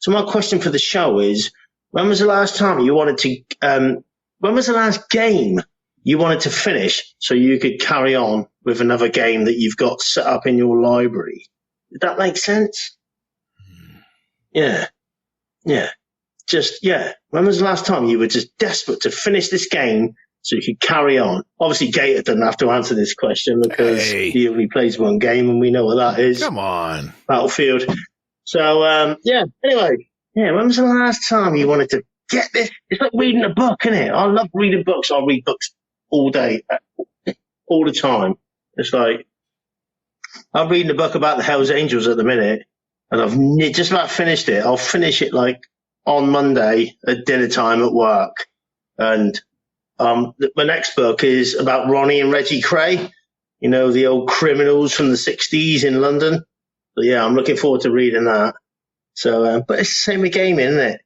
Speaker 11: So my question for the show is, when was the last time you wanted to when was the last game you wanted to finish so you could carry on with another game that you've got set up in your library? Does that make sense? Yeah. When was the last time you were just desperate to finish this game so you could carry on? Obviously, Gatr doesn't have to answer this question because he only plays one game and we know what that is.
Speaker 1: Come on.
Speaker 11: Battlefield. So, anyway. Yeah, when was the last time you wanted to get this? It's like reading a book, isn't it? I love reading books. I read books all day, all the time. It's like, I'm reading a book about the Hells Angels at the minute, and I've just about finished it. I'll finish it like on Monday at dinner time at work. And my next book is about Ronnie and Reggie Cray, you know, the old criminals from the 60s in London. But yeah, I'm looking forward to reading that. So, but it's the same with gaming, isn't it?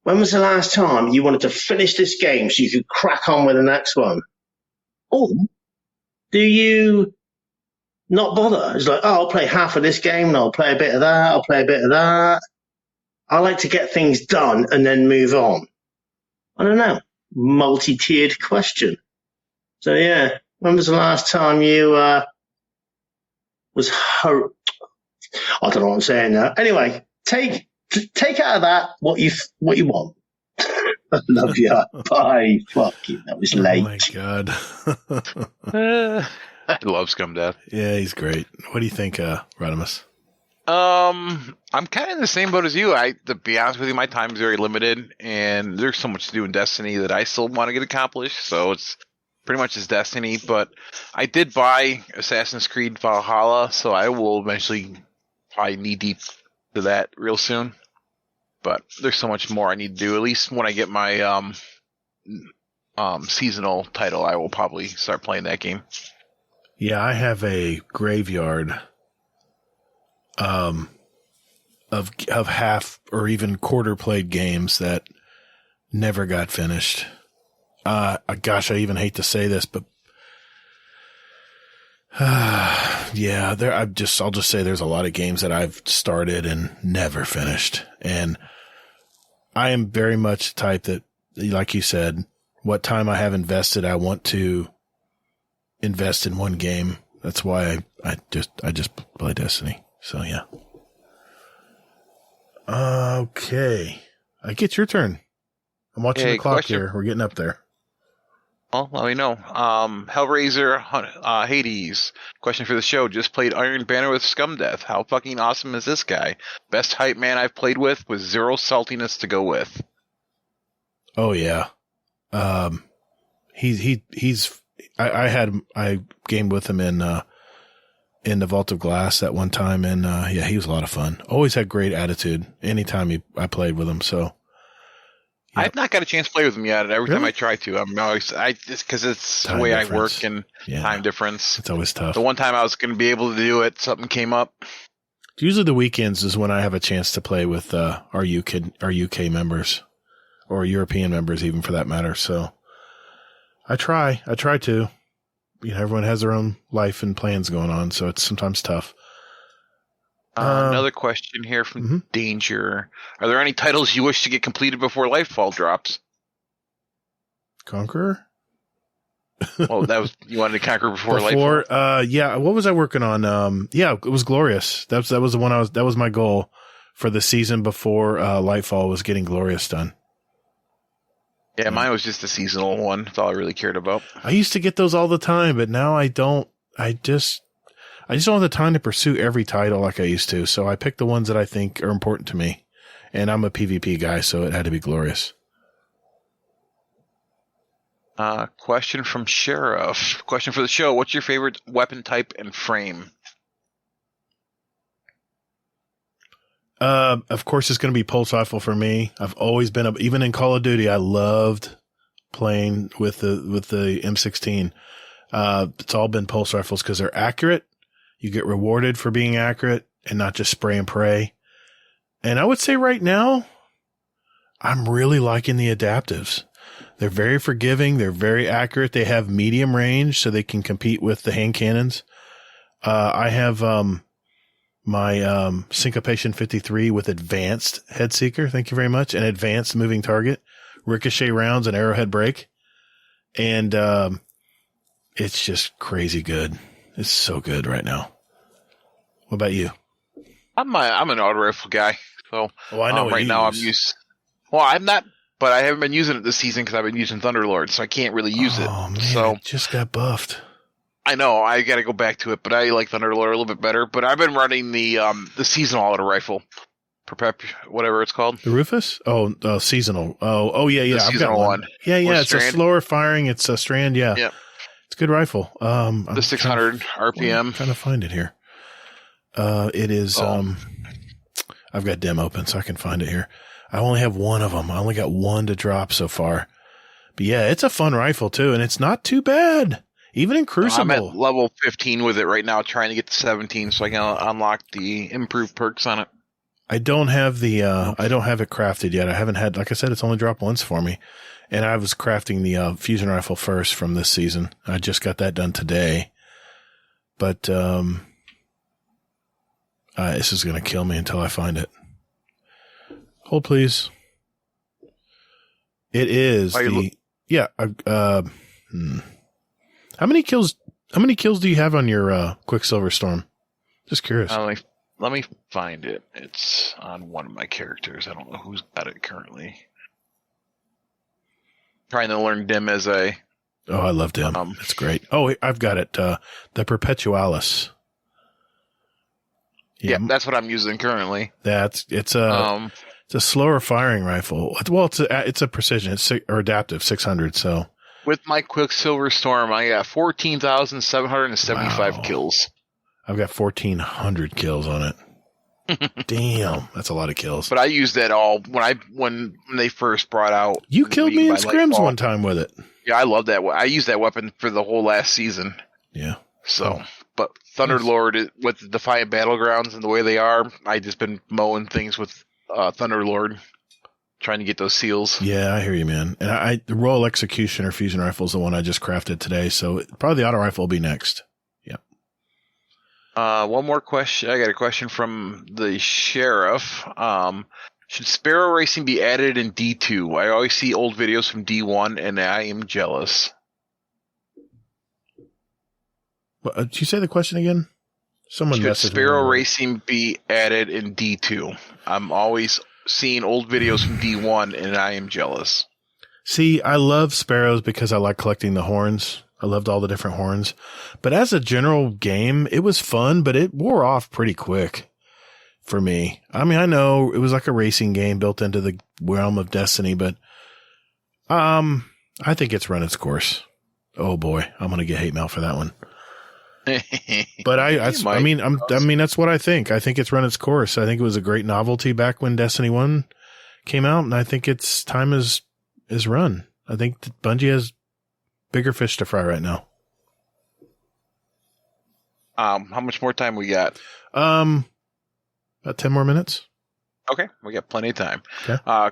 Speaker 11: When was the last time you wanted to finish this game so you could crack on with the next one? Or do you not bother? It's like, oh, I'll play half of this game and I'll play a bit of that. I'll play a bit of that. I like to get things done and then move on. I don't know. Multi-tiered question. So yeah, when was the last time you was hurt? I don't know what I'm saying now. Anyway, take out of that what you want. I love you. Bye. Fuck you. That was late.
Speaker 1: Oh my God.
Speaker 5: I love Scumdeath.
Speaker 1: Yeah, he's great. What do you think, Rodimus?
Speaker 5: I'm kind of in the same boat as you. To be honest with you, my time is very limited, and there's so much to do in Destiny that I still want to get accomplished. So it's pretty much just Destiny. But I did buy Assassin's Creed Valhalla, so I will eventually probably knee deep to that real soon. But there's so much more I need to do. At least when I get my seasonal title, I will probably start playing that game.
Speaker 1: Yeah, I have a graveyard of half or even quarter played games that never got finished. Gosh, I even hate to say this, but Yeah, I'll just say there's a lot of games that I've started and never finished. And I am very much the type that, like you said, what time I have invested, I want to invest in one game. That's why I just play Destiny. So yeah. Okay. I get your turn. I'm watching the clock here. We're getting up there.
Speaker 5: Well, let me know. Hellraiser, Hades. Question for the show. Just played Iron Banner with Scumdeath. How fucking awesome is this guy? Best hype man I've played with zero saltiness to go with.
Speaker 1: Oh yeah. I gamed with him in the Vault of Glass that one time, and yeah, he was a lot of fun. Always had great attitude anytime I played with him. So
Speaker 5: yep. I've not got a chance to play with him yet. Every time I try to, I'm always just because it's time the way difference. I work and time difference.
Speaker 1: It's always tough.
Speaker 5: The one time I was going to be able to do it, something came up.
Speaker 1: Usually the weekends is when I have a chance to play with our UK members or European members, even for that matter. So I try to. Everyone has their own life and plans going on, so it's sometimes tough.
Speaker 5: Another question here from Danger. Are there any titles you wish to get completed before Lightfall drops?
Speaker 1: Conqueror?
Speaker 5: Oh, you wanted to Conquer before Lightfall?
Speaker 1: Yeah. What was I working on? Yeah, it was Glorious. That was the one that was my goal for the season before Lightfall was getting Glorious done.
Speaker 5: Yeah, mine was just the seasonal one. That's all I really cared about.
Speaker 1: I used to get those all the time, but now I don't. I just don't have the time to pursue every title like I used to. So I picked the ones that I think are important to me. And I'm a PvP guy, so it had to be Glorious.
Speaker 5: Question from Sheriff. Question for the show. What's your favorite weapon type and frame?
Speaker 1: Of course, it's going to be pulse rifle for me. I've always been even in Call of Duty. I loved playing with the M16. It's all been pulse rifles because they're accurate. You get rewarded for being accurate and not just spray and pray. And I would say right now, I'm really liking the adaptives. They're very forgiving. They're very accurate. They have medium range, so they can compete with the hand cannons. I have my Syncopation 53 with advanced head seeker. Thank you very much. And advanced moving target, ricochet rounds, and arrowhead break. And it's just crazy good. It's so good right now. What about you?
Speaker 5: I'm an auto rifle guy. So
Speaker 1: I know
Speaker 5: right now I'm not, but I haven't been using it this season because I've been using Thunderlord, so I can't really use it.
Speaker 1: Oh man,
Speaker 5: so
Speaker 1: it just got buffed.
Speaker 5: I know, I got to go back to it, but I like Thunderlord a little bit better. But I've been running the seasonal auto rifle, whatever it's called.
Speaker 1: The Rufus? Oh, seasonal. Oh yeah.
Speaker 5: The
Speaker 1: I've got one. Yeah. It's Strand. A slower firing. It's a Strand. Yeah.
Speaker 5: Yep.
Speaker 1: It's a good rifle.
Speaker 5: The 600 RPM.
Speaker 1: I'm trying to find it here. It is. I've got Dem open, so I can find it here. I only have one of them. I only got one to drop so far. But yeah, it's a fun rifle too, and it's not too bad. Even in Crucible.
Speaker 5: I'm at level 15 with it right now, trying to get to 17 so I can unlock the improved perks on it.
Speaker 1: I don't have I don't have it crafted yet. I haven't had, like I said, it's only dropped once for me. And I was crafting the fusion rifle first from this season. I just got that done today. But this is going to kill me until I find it. Hold, please. It is How many kills do you have on your Quicksilver Storm? Just curious.
Speaker 5: Let me find it. It's on one of my characters. I don't know who's got it currently. Trying to learn Dim as a...
Speaker 1: Oh, I love Dim. It's great. Oh, I've got it. The Perpetualis.
Speaker 5: Yeah, that's what I'm using currently.
Speaker 1: It's a slower firing rifle. Well, it's a precision. It's or adaptive 600. So
Speaker 5: with my Quicksilver Storm, I got 14,775 kills.
Speaker 1: I've got 1,400 kills on it. Damn, that's a lot of kills.
Speaker 5: But I used that all when they first brought out.
Speaker 1: You killed me in scrims one time with it.
Speaker 5: Yeah, I love that. I used that weapon for the whole last season.
Speaker 1: Yeah.
Speaker 5: So, but Thunderlord with the Defiant Battlegrounds and the way they are, I just been mowing things with Thunderlord, trying to get those seals.
Speaker 1: Yeah, I hear you, man. And the Royal Executioner fusion rifle is the one I just crafted today. So probably the auto rifle will be next.
Speaker 5: One more question. I got a question from the sheriff. Should Sparrow Racing be added in D2? I always see old videos from D1, and I am jealous.
Speaker 1: Did you say the question again? Someone
Speaker 5: Should
Speaker 1: messaged
Speaker 5: Sparrow
Speaker 1: me.
Speaker 5: Racing be added in D2? I'm always seeing old videos from D1, and I am jealous.
Speaker 1: See, I love sparrows because I like collecting the horns. I loved all the different horns. But as a general game, it was fun, but it wore off pretty quick for me. I mean, I know it was like a racing game built into the realm of Destiny, but I think it's run its course. Oh boy, I'm going to get hate mail for that one. But I mean, that's what I think. I think it's run its course. I think it was a great novelty back when Destiny 1 came out, and I think its time is run. I think that Bungie has bigger fish to fry right now.
Speaker 5: How much more time we got?
Speaker 1: About 10 more minutes.
Speaker 5: Okay, we got plenty of time.
Speaker 1: Okay.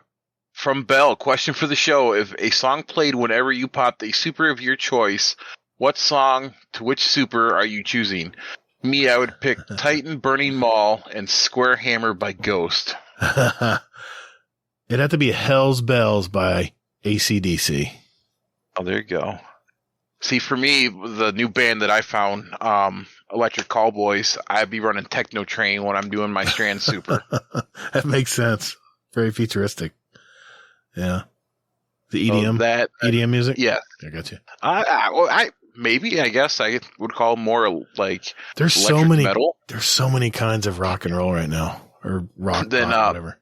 Speaker 5: From Bell, question for the show. If a song played whenever you popped a super of your choice, what song to which super are you choosing? Me, I would pick Titan Burning Mall and Square Hammer by Ghost.
Speaker 1: It'd have to be Hell's Bells by AC/DC.
Speaker 5: Oh, there you go. See, for me, the new band that I found, Electric Callboys, I'd be running Techno Train when I'm doing my Strand Super.
Speaker 1: That makes sense. Very futuristic. Yeah. The EDM? EDM music?
Speaker 5: Yeah.
Speaker 1: I got you.
Speaker 5: I guess I would call more like
Speaker 1: there's
Speaker 5: electric
Speaker 1: so many
Speaker 5: metal.
Speaker 1: There's so many kinds of rock and roll right now. Or rock, whatever.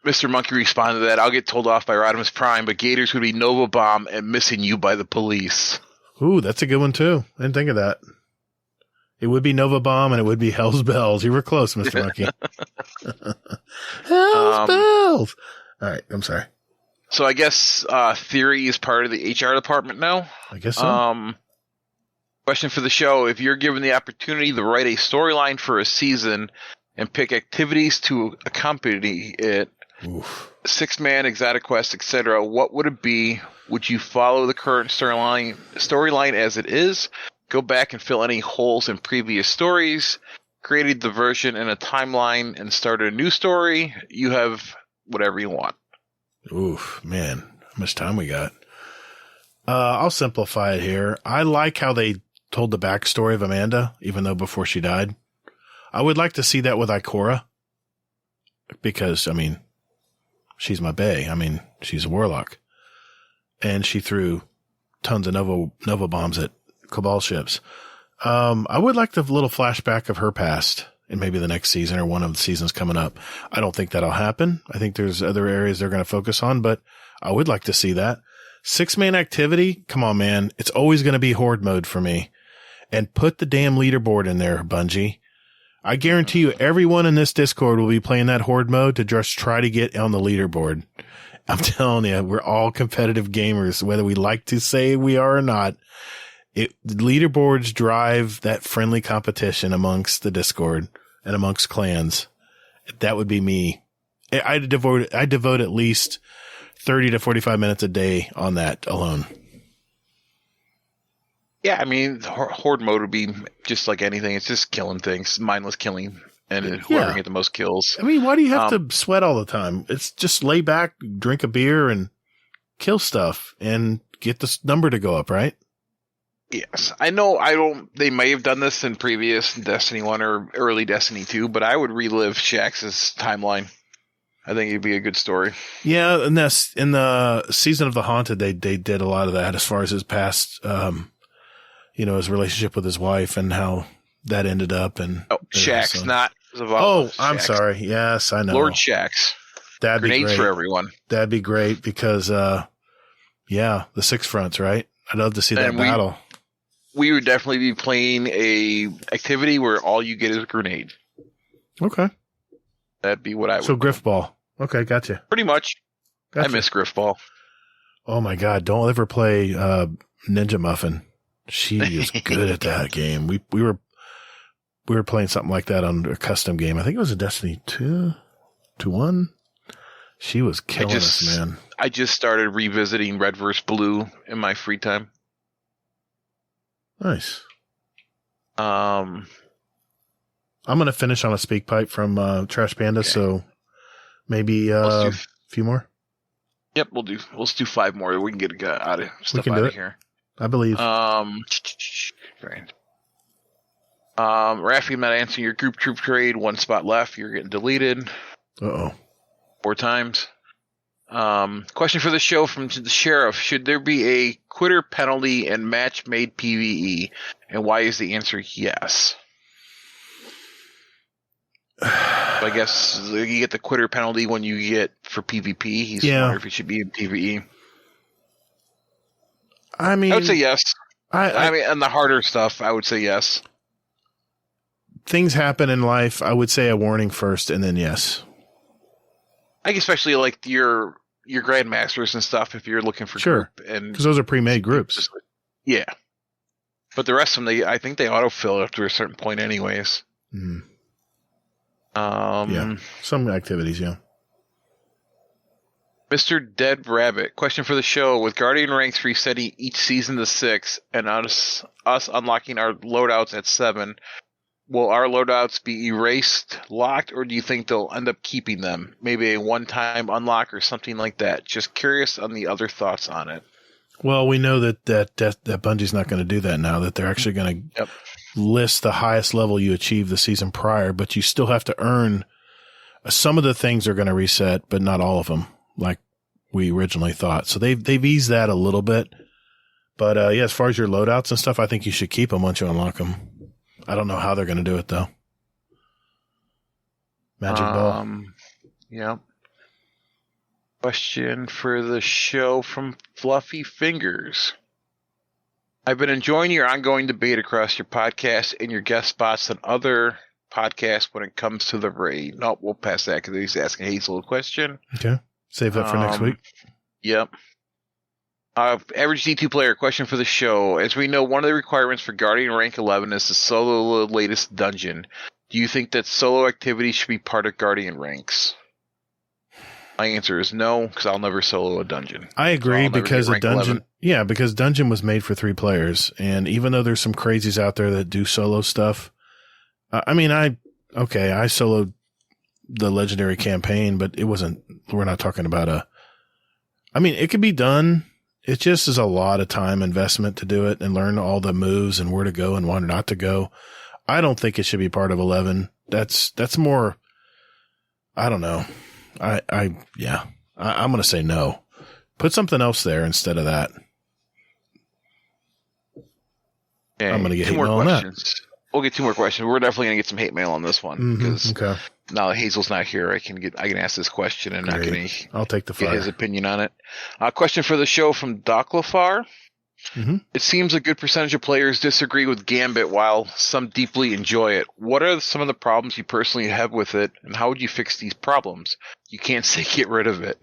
Speaker 5: Mr. Monkey responded to that. I'll get told off by Rodimus Prime, but Gators would be Nova Bomb and Missing You by the Police.
Speaker 1: Ooh, that's a good one too. I didn't think of that. It would be Nova Bomb and it would be Hell's Bells. You were close, Mr. Monkey. Hell's Bells. All right, I'm sorry.
Speaker 5: So I guess Theory is part of the HR department now.
Speaker 1: I guess so.
Speaker 5: Question for the show. If you're given the opportunity to write a storyline for a season and pick activities to accompany it, 6-man, Exotic Quest, etc., what would it be? Would you follow the current storyline as it is? Go back and fill any holes in previous stories? Create a diversion in a timeline and start a new story? You have whatever you want.
Speaker 1: Oof, man. How much time we got? I'll simplify it here. I like how they told the backstory of Amanda, even though before she died. I would like to see that with Ikora. Because, I mean, she's my bae. I mean, she's a warlock. And she threw tons of Nova bombs at Cabal ships. I would like the little flashback of her past in maybe the next season or one of the seasons coming up. I don't think that'll happen. I think there's other areas they're going to focus on, but I would like to see that. 6-man activity? Come on, man. It's always going to be horde mode for me. And put the damn leaderboard in there, Bungie. I guarantee you everyone in this Discord will be playing that horde mode to just try to get on the leaderboard. I'm telling you, we're all competitive gamers, whether we like to say we are or not. The leaderboards drive that friendly competition amongst the Discord and amongst clans. That would be me. I devote at least 30 to 45 minutes a day on that alone.
Speaker 5: Yeah, I mean, horde mode would be just like anything. It's just killing things, mindless killing, and whoever can get the most kills.
Speaker 1: I mean, why do you have to sweat all the time? It's just lay back, drink a beer, and kill stuff, and get this number to go up, right?
Speaker 5: Yes. I know they may have done this in previous Destiny 1 or early Destiny 2, but I would relive Shax's timeline. I think it'd be a good story.
Speaker 1: Yeah, and that's in the Season of the Haunted, they did a lot of that as far as his past, his relationship with his wife and how that ended up. And
Speaker 5: Shax, not Zavala.
Speaker 1: Oh,
Speaker 5: Shax.
Speaker 1: I'm sorry. Yes, I know.
Speaker 5: Lord Shax.
Speaker 1: That'd
Speaker 5: Grenades
Speaker 1: be great
Speaker 5: for everyone.
Speaker 1: That'd be great because, the Six Fronts, right? I'd love to see that battle.
Speaker 5: We would definitely be playing a activity where all you get is a grenade.
Speaker 1: Okay.
Speaker 5: That'd be what I would.
Speaker 1: So Griffball. Okay, gotcha.
Speaker 5: Pretty much. Gotcha. I miss Griffball.
Speaker 1: Oh my God. Don't ever play Ninja Muffin. She is good at that game. We were playing something like that on a custom game. I think it was a Destiny 2-1. She was killing us, man.
Speaker 5: I just started revisiting Red vs. Blue in my free time.
Speaker 1: Nice. I'm going to finish on a speak pipe from Trash Panda, so maybe a few more.
Speaker 5: Yep, let's do 5 more. We can get out of here.
Speaker 1: I believe.
Speaker 5: Right. Rafi, I'm not answering your group troop trade. 1 spot left. You're getting deleted. 4 times. Question for the show from the sheriff. Should there be a quitter penalty in match-made PvE? And why is the answer yes? I guess you get the quitter penalty when you get for PvP. He's wondering if it should be in PvE.
Speaker 1: I mean,
Speaker 5: I would say yes. I mean, on the harder stuff, I would say yes.
Speaker 1: Things happen in life. I would say a warning first, and then yes.
Speaker 5: I guess especially like your grandmasters and stuff. If you're looking for
Speaker 1: group,
Speaker 5: and
Speaker 1: because those are pre-made groups.
Speaker 5: Yeah, but the rest of them, I think they autofill after a certain point, anyways.
Speaker 1: Yeah, some activities, yeah.
Speaker 5: Mr. Dead Rabbit, question for the show. With Guardian ranks resetting each season to 6 and us unlocking our loadouts at 7, will our loadouts be erased, locked, or do you think they'll end up keeping them? Maybe a one-time unlock or something like that. Just curious on the other thoughts on it.
Speaker 1: Well, we know that Bungie's not going to do that now, that they're actually going to list the highest level you achieved the season prior, but you still have to earn. Some of the things are going to reset, but not all of them, like we originally thought. So they've eased that a little bit. But yeah, as far as your loadouts and stuff, I think you should keep them once you unlock them. I don't know how they're going to do it, though. Magic Ball.
Speaker 5: Yeah. Question for the show from Fluffy Fingers. I've been enjoying your ongoing debate across your podcast and your guest spots on other podcasts when it comes to the raid. No, we'll pass that because he's asking Hazel a question.
Speaker 1: Okay. Save that for next week.
Speaker 5: Yep. Average D2 player, question for the show. As we know, one of the requirements for Guardian Rank 11 is to solo the latest dungeon. Do you think that solo activities should be part of Guardian ranks? My answer is no, because I'll never solo a dungeon.
Speaker 1: I agree, because a dungeon,
Speaker 5: 11.
Speaker 1: yeah, because dungeon was made for 3 players, and even though there's some crazies out there that do solo stuff, I soloed the legendary campaign, but it wasn't. We're not talking about it could be done. It just is a lot of time investment to do it and learn all the moves and where to go and where not to go. I don't think it should be part of 11. That's more. I don't know. I'm going to say no. Put something else there instead of that.
Speaker 5: Okay,
Speaker 1: I'm going to get
Speaker 5: 2
Speaker 1: hate
Speaker 5: more
Speaker 1: mail on
Speaker 5: questions.
Speaker 1: that.
Speaker 5: We'll get 2 more questions. We're definitely going to get some hate mail on this one because now that Hazel's not here, I can ask this question and
Speaker 1: I'll take the fire.
Speaker 5: Get his opinion on it. Question for the show from Doclafar. It seems a good percentage of players disagree with Gambit while some deeply enjoy it. What are some of the problems you personally have with it, and how would you fix these problems? You can't say get rid of it.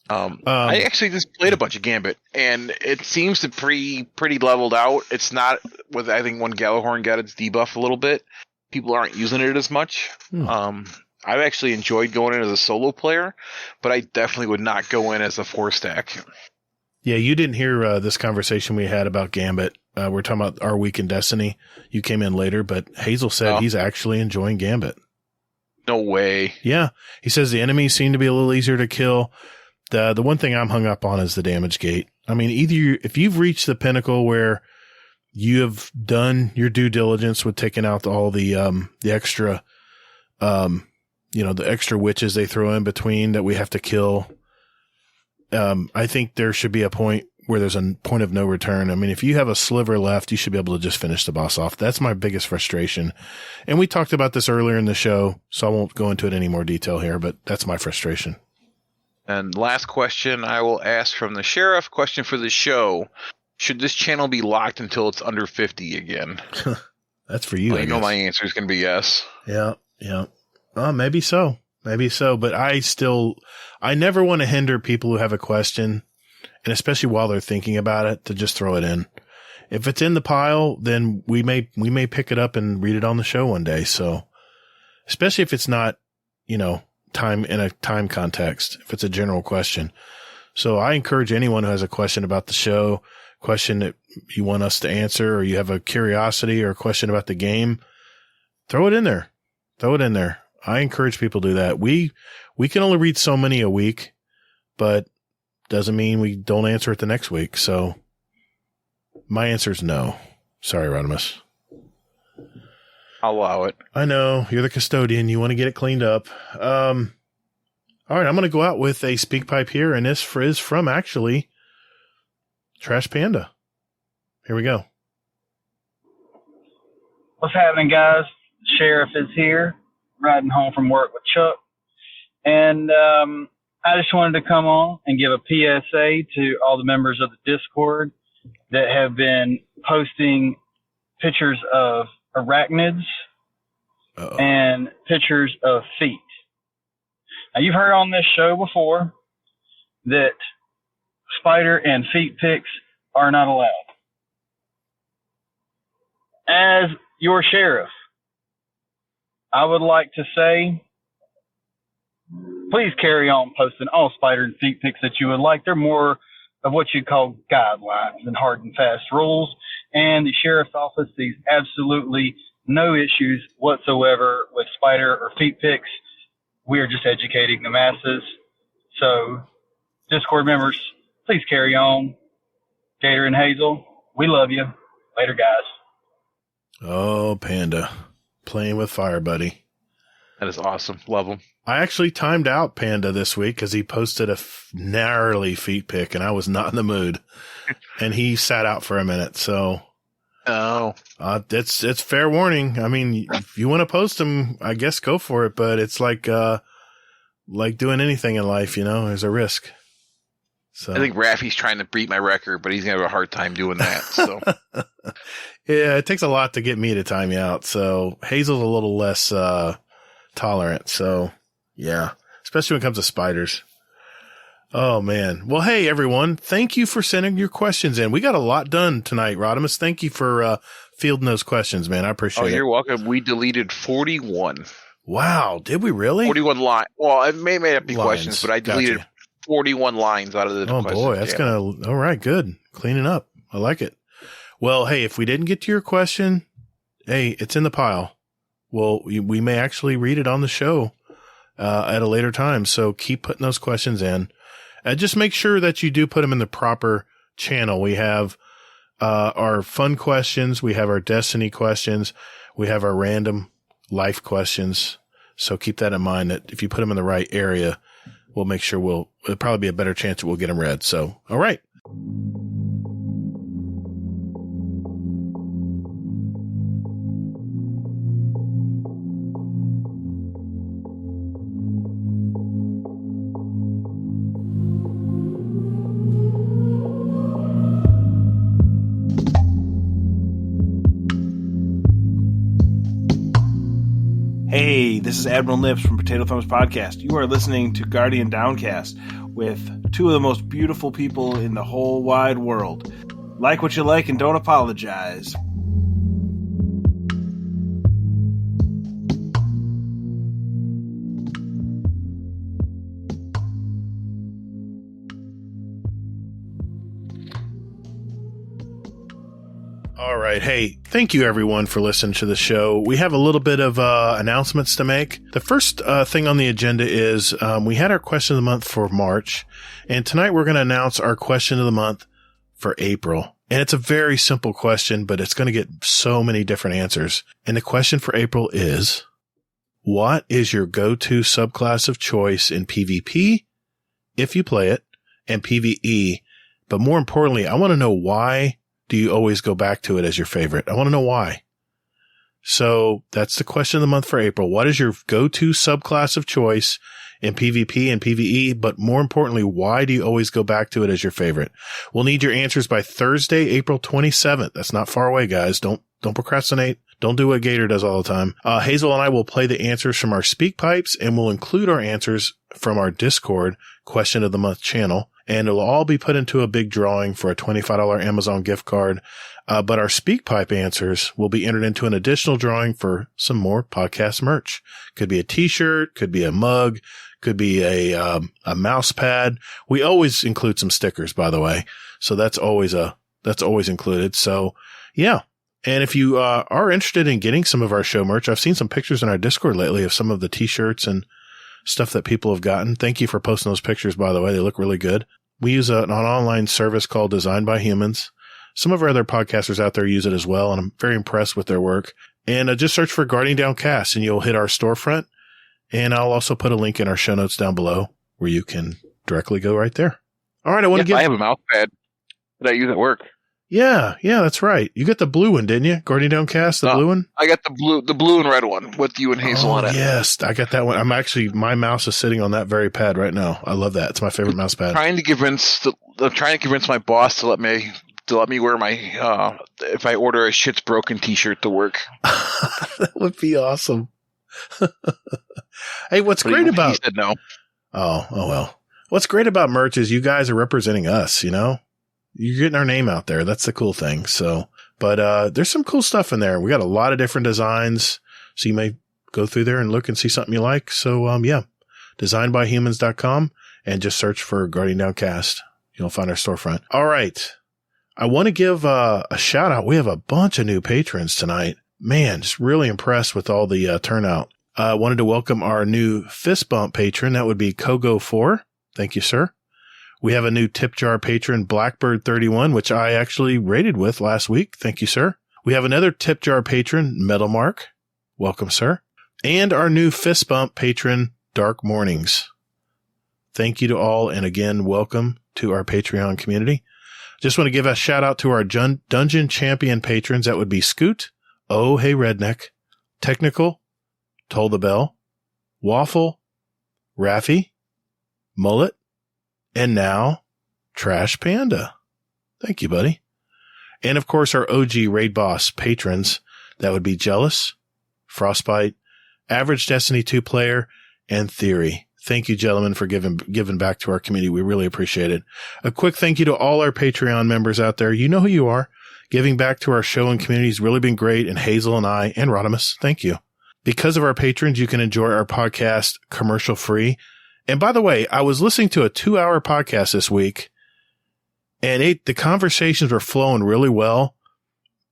Speaker 5: I actually just played a bunch of Gambit, and it seems to pretty leveled out. It's not with, I think when Galahorn got its debuff a little bit, people aren't using it as much. I've actually enjoyed going in as a solo player, but I definitely would not go in as a 4-stack.
Speaker 1: Yeah, you didn't hear this conversation we had about Gambit. We're talking about our week in Destiny. You came in later, but Hazel said he's actually enjoying Gambit.
Speaker 5: No way.
Speaker 1: Yeah. He says the enemies seem to be a little easier to kill. The one thing I'm hung up on is the damage gate. I mean, if you've reached the pinnacle where you have done your due diligence with taking out all the extra, the extra witches they throw in between that we have to kill. I think there should be a point where there's a point of no return. I mean, if you have a sliver left, you should be able to just finish the boss off. That's my biggest frustration. And we talked about this earlier in the show, so I won't go into it any more detail here, but that's my frustration.
Speaker 5: And last question I will ask from the sheriff. Question for the show. Should this channel be locked until it's under 50 again?
Speaker 1: That's for you, I guess.
Speaker 5: My answer is going to be yes.
Speaker 1: Yeah. Maybe so. But I never want to hinder people who have a question, and especially while they're thinking about it, to just throw it in. If it's in the pile, then we may pick it up and read it on the show one day. So, especially if it's not, time in a time context, if it's a general question. So I encourage anyone who has a question about the show, question that you want us to answer, or you have a curiosity or a question about the game, throw it in there. I encourage people to do that. We can only read so many a week, but doesn't mean we don't answer it the next week. So my answer is no. Sorry, Rodimus.
Speaker 5: I'll allow it.
Speaker 1: I know you're the custodian. You want to get it cleaned up. All right. I'm going to go out with a speak pipe here, and this is from actually Trash Panda. Here we go.
Speaker 12: What's happening, guys? Sheriff is here, riding home from work with Chuck. And I just wanted to come on and give a PSA to all the members of the Discord that have been posting pictures of arachnids and pictures of feet. Now, you've heard on this show before that spider and feet pics are not allowed. As your sheriff, I would like to say, please carry on posting all spider and feet pics that you would like. They're more of what you call guidelines than hard and fast rules. And the sheriff's office sees absolutely no issues whatsoever with spider or feet pics. We are just educating the masses. So, Discord members, please carry on. Gatr and Hazel, we love you. Later, guys.
Speaker 1: Oh, Panda. Playing with fire, buddy.
Speaker 5: That is awesome. Love him.
Speaker 1: I actually timed out Panda this week because he posted a gnarly feet pic, and I was not in the mood. And he sat out for a minute, so...
Speaker 5: Oh.
Speaker 1: It's fair warning. I mean, if you want to post them, I guess go for it, but it's like doing anything in life, there's a risk. So
Speaker 5: I think Raffy's trying to beat my record, but he's going to have a hard time doing that. So
Speaker 1: yeah, it takes a lot to get me to time you out. So Hazel's a little less tolerant. So yeah, especially when it comes to spiders. Oh, man. Well, hey, everyone. Thank you for sending your questions in. We got a lot done tonight, Rodimus. Thank you for fielding those questions, man. I appreciate it.
Speaker 5: Oh, you're welcome. We deleted 41.
Speaker 1: Wow. Did we really?
Speaker 5: 41 lines. Well, I may have be questions, but I deleted 41 lines out of the questions.
Speaker 1: Oh, boy. That's going to – all right. Good. Cleaning up. I like it. Well, hey, if we didn't get to your question, hey, it's in the pile. Well, we may actually read it on the show at a later time. So keep putting those questions in. Just make sure that you do put them in the proper channel. We have our fun questions. We have our Destiny questions. We have our random life questions. So keep that in mind that if you put them in the right area, we'll make sure it'll probably be a better chance that we'll get them read. So, all right.
Speaker 13: Hey, this is Admiral Nips from Potato Thumbs Podcast. You are listening to Guardian Downcast with two of the most beautiful people in the whole wide world. Like what you like and don't apologize.
Speaker 1: All right. Hey, thank you everyone for listening to the show. We have a little bit of announcements to make. The first thing on the agenda is we had our question of the month for March, and tonight we're going to announce our question of the month for April. And it's a very simple question, but it's going to get so many different answers. And the question for April is, what is your go-to subclass of choice in PvP, if you play it, and PvE? But more importantly, I want to know why do you always go back to it as your favorite? I want to know why. So that's the question of the month for April. What is your go-to subclass of choice in PvP and PvE? But more importantly, why do you always go back to it as your favorite? We'll need your answers by Thursday, April 27th. That's not far away, guys. Don't procrastinate. Don't do what Gatr does all the time. Hazel and I will play the answers from our speak pipes, and we'll include our answers from our Discord question of the month channel. And it'll all be put into a big drawing for a $25 Amazon gift card. But our speak pipe answers will be entered into an additional drawing for some more podcast merch. Could be a t-shirt, could be a mug, could be a mouse pad. We always include some stickers, by the way. So that's always a That's always included. So yeah. And if you are interested in getting some of our show merch, I've seen some pictures in our Discord lately of some of the t-shirts and stuff that people have gotten. Thank you for posting those pictures, by the way. They look really good. We use an online service called Designed by Humans. Some of our other podcasters out there use it as well, and I'm very impressed with their work. And just search for Guardian Downcast, and you'll hit our storefront. And I'll also put a link in our show notes down below where you can directly go right there. All right,
Speaker 5: I have a mouse pad that I use at work.
Speaker 1: Yeah, that's right. You got the blue one, didn't you? Guardian Downcast, the blue one?
Speaker 5: I got the blue and red one with you and Hazel on it.
Speaker 1: Yes, I got that one. My mouse is sitting on that very pad right now. I love that. It's my favorite mouse pad.
Speaker 5: I'm trying to convince my boss to let me wear my if I order a Shit's Broken t-shirt to work.
Speaker 1: That would be awesome. Hey, what's great about
Speaker 5: he said no.
Speaker 1: Oh well. What's great about merch is you guys are representing us, you know? You're getting our name out there. That's the cool thing. So, but there's some cool stuff in there. We got a lot of different designs. So you may go through there and look and see something you like. So, designedbyhumans.com and just search for Guardian Downcast. You'll find our storefront. All right. I want to give a shout out. We have a bunch of new patrons tonight. Man, just really impressed with all the turnout. I wanted to welcome our new fist bump patron. That would be Kogo4. Thank you, sir. We have a new tip jar patron, Blackbird31, which I actually rated with last week. Thank you, sir. We have another tip jar patron, Metalmark. Welcome, sir. And our new fist bump patron, Dark Mornings. Thank you to all. And again, welcome to our Patreon community. Just want to give a shout out to our Dungeon Champion patrons. That would be Scoot, Oh Hey Redneck, Technical, Toll the Bell, Waffle, Raffy, Mullet, and now Trash Panda. Thank you, buddy. And of course, our OG Raid Boss patrons. That would be Jealous, Frostbite, Average Destiny 2 Player, and Theory. Thank you, gentlemen, for giving back to our community. We really appreciate it. A quick thank you to all our Patreon members out there. You know who you are. Giving back to our show and community has really been great. And Hazel and I and Rodimus, thank you. Because of our patrons, you can enjoy our podcast commercial free. And by the way, I was listening to a 2-hour podcast this week, and the conversations were flowing really well,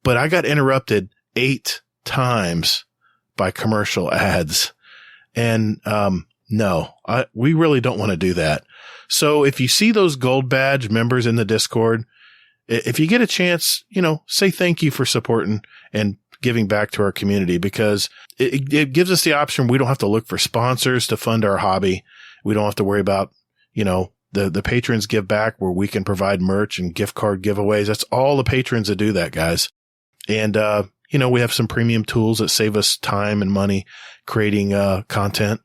Speaker 1: but I got interrupted 8 times by commercial ads. And no, we really don't want to do that. So if you see those gold badge members in the Discord, if you get a chance, say thank you for supporting and giving back to our community, because it gives us the option. We don't have to look for sponsors to fund our hobby. We don't have to worry about, the patrons give back where we can provide merch and gift card giveaways. That's all the patrons that do that, guys. And, we have some premium tools that save us time and money creating, content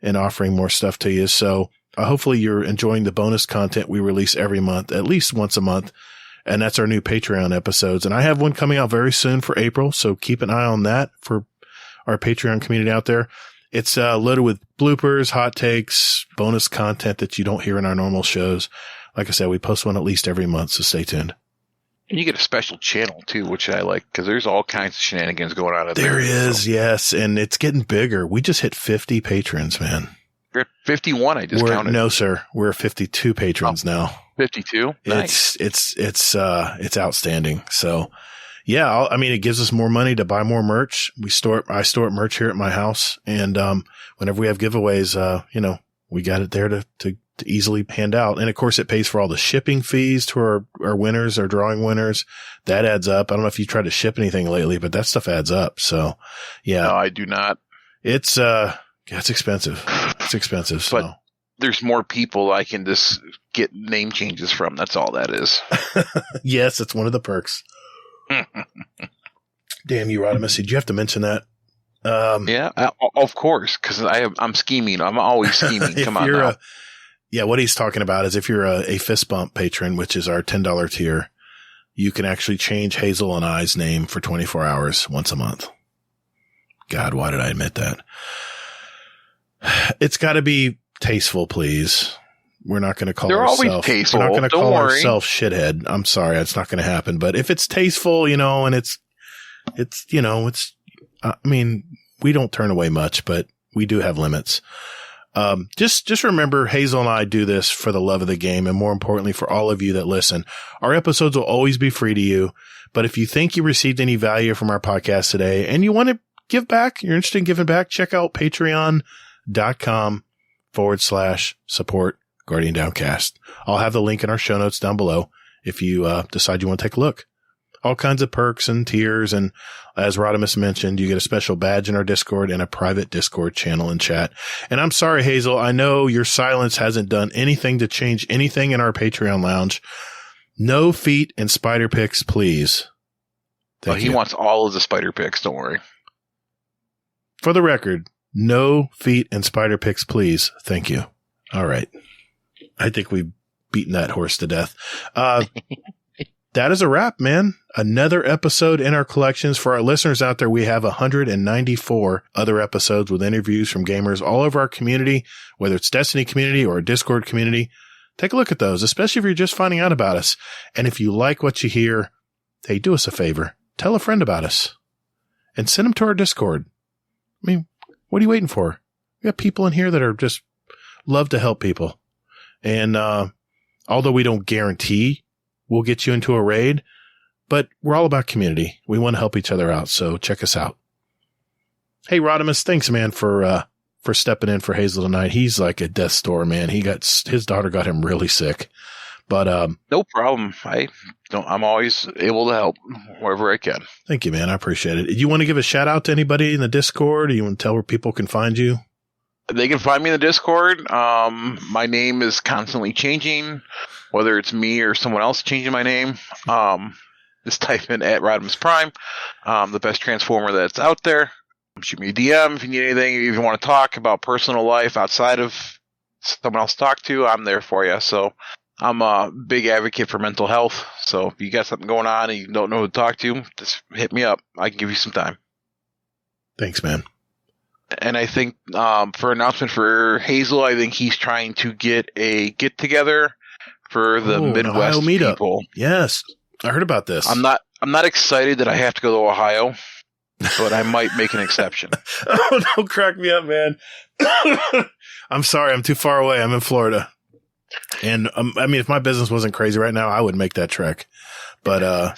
Speaker 1: and offering more stuff to you. So hopefully you're enjoying the bonus content we release every month, at least once a month. And that's our new Patreon episodes. And I have one coming out very soon for April. So keep an eye on that for our Patreon community out there. It's loaded with bloopers, hot takes, bonus content that you don't hear in our normal shows. Like I said, we post one at least every month, so stay tuned.
Speaker 5: And you get a special channel, too, which I like, because there's all kinds of shenanigans going on.
Speaker 1: There is, yes, and it's getting bigger. We just hit 50 patrons, man.
Speaker 5: You're at 51, I just counted.
Speaker 1: No, sir. We're 52 patrons now.
Speaker 5: 52? Nice.
Speaker 1: It's outstanding. So, yeah, it gives us more money to buy more merch. I store merch here at my house. And, whenever we have giveaways, we got it there to easily hand out. And of course it pays for all the shipping fees to our winners, our drawing winners. That adds up. I don't know if you tried to ship anything lately, but that stuff adds up. So yeah.
Speaker 5: No, I do not.
Speaker 1: It's expensive. It's expensive. So.
Speaker 5: But there's more people I can just get name changes from. That's all that is.
Speaker 1: Yes. It's one of the perks. Damn you, Rodimus. Did you have to mention that?
Speaker 5: Yeah, of course, because I'm scheming. I'm always scheming. Come on now.
Speaker 1: What he's talking about is if you're a fist bump patron, which is our $10 tier, you can actually change Hazel and I's name for 24 hours once a month. God, why did I admit that? It's got to be tasteful, please. We're not going to call ourselves. We're not going to call ourselves shithead. I'm sorry, it's not going to happen. But if it's tasteful, and it's we don't turn away much, but we do have limits. Just remember, Hazel and I do this for the love of the game, and more importantly, for all of you that listen. Our episodes will always be free to you, but if you think you received any value from our podcast today and you want to give back, you're interested in giving back, check out patreon.com/support Guardian Downcast. I'll have the link in our show notes down below if you decide you want to take a look. All kinds of perks and tiers, and as Rodimus mentioned, you get a special badge in our Discord and a private Discord channel and chat. And I'm sorry, Hazel, I know your silence hasn't done anything to change anything in our Patreon lounge. No feet and spider picks, please.
Speaker 5: He wants all of the spider picks, don't worry.
Speaker 1: For the record, no feet and spider picks, please. Thank you. All right. I think we've beaten that horse to death. That is a wrap, man. Another episode in our collections. For our listeners out there, we have 194 other episodes with interviews from gamers all over our community, whether it's Destiny community or a Discord community. Take a look at those, especially if you're just finding out about us. And if you like what you hear, hey, do us a favor. Tell a friend about us and send them to our Discord. I mean, what are you waiting for? We got people in here that are just love to help people. And although we don't guarantee we'll get you into a raid, but we're all about community. We want to help each other out, so check us out. Hey, Rodimus, thanks, man, for stepping in for Hazel tonight. He's like at death's door, man. His daughter got him really sick, but
Speaker 5: no problem. I'm always able to help wherever I can.
Speaker 1: Thank you, man. I appreciate it. You want to give a shout out to anybody in the Discord, or you want to tell where people can find you?
Speaker 5: They can find me in the Discord. My name is constantly changing, whether it's me or someone else changing my name. Just type in at Rodimus Prime, the best transformer that's out there. Shoot me a DM if you need anything. If you want to talk about personal life outside of someone else to talk to, I'm there for you. So I'm a big advocate for mental health. So if you got something going on and you don't know who to talk to, just hit me up. I can give you some time.
Speaker 1: Thanks, man.
Speaker 5: And I think for announcement for Hazel, I think he's trying to get a get-together for the Midwest people.
Speaker 1: Yes, I heard about this.
Speaker 5: I'm not excited that I have to go to Ohio, but I might make an exception.
Speaker 1: Oh, don't crack me up, man. I'm sorry, I'm too far away. I'm in Florida. And I mean, if my business wasn't crazy right now, I would make that trek. But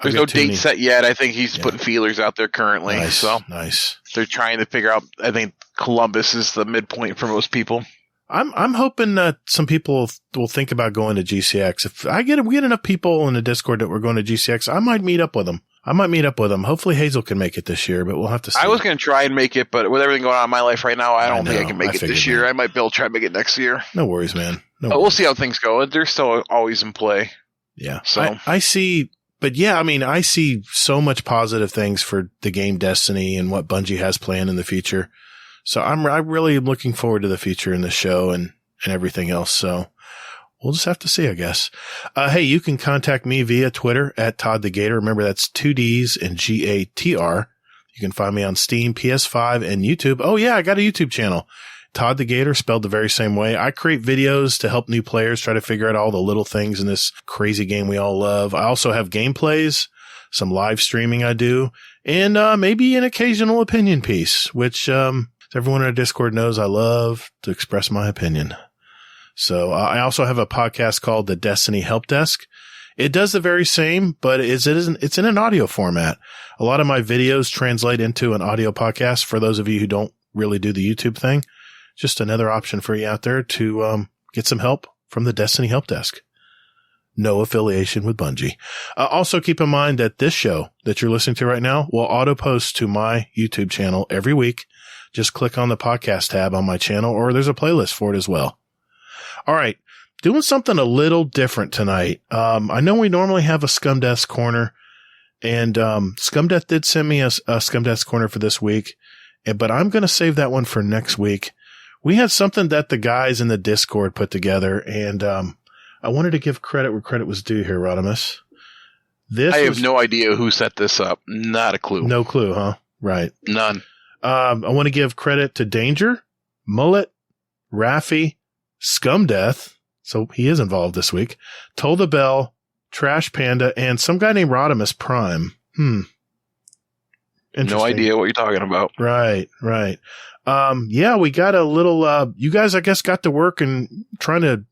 Speaker 5: there's no date set yet. I think he's putting feelers out there currently.
Speaker 1: Nice,
Speaker 5: so
Speaker 1: nice.
Speaker 5: They're trying to figure out. I think Columbus is the midpoint for most people.
Speaker 1: I'm hoping that some people will think about going to GCX. If we get enough people in the Discord that we're going to GCX, I might meet up with them. Hopefully Hazel can make it this year, but we'll have to see.
Speaker 5: I was going to try and make it, but with everything going on in my life right now, I don't think I can make it this year. I might be able to try and make it next year.
Speaker 1: No worries, man.
Speaker 5: We'll see how things go. They're still always in play.
Speaker 1: Yeah.
Speaker 5: So
Speaker 1: I see. But yeah, I mean, I see so much positive things for the game Destiny and what Bungie has planned in the future. So I'm really looking forward to the future in the show and everything else. So we'll just have to see, I guess. Hey, you can contact me via Twitter at Todd the Gator. Remember, that's 2 Ds and GATR. You can find me on Steam, PS5, and YouTube. Oh yeah, I got a YouTube channel. Todd the Gator, spelled the very same way. I create videos to help new players try to figure out all the little things in this crazy game we all love. I also have gameplays, some live streaming I do, and maybe an occasional opinion piece, which everyone in our Discord knows I love to express my opinion. So I also have a podcast called the Destiny Help Desk. It does the very same, but it's in an audio format. A lot of my videos translate into an audio podcast for those of you who don't really do the YouTube thing. Just another option for you out there to get some help from the Destiny Help Desk. No affiliation with Bungie. Also keep in mind that this show that you're listening to right now will auto-post to my YouTube channel every week. Just click on the podcast tab on my channel, or there's a playlist for it as well. All right. Doing something a little different tonight. I know we normally have a Scum Death's Corner, and Scum Death did send me a Scum Death's Corner for this week, but I'm going to save that one for next week. We had something that the guys in the Discord put together, and I wanted to give credit where credit was due here, Rodimus.
Speaker 5: I have no idea who set this up. Not a clue.
Speaker 1: No clue, huh? Right.
Speaker 5: None.
Speaker 1: I want to give credit to Danger, Mullet, Raffy, Scum Death, so he is involved this week, Toll the Bell, Trash Panda, and some guy named Rodimus Prime. Interesting.
Speaker 5: No idea what you're talking about.
Speaker 1: Right. Yeah, we got a little, you guys, I guess, got to work and trying to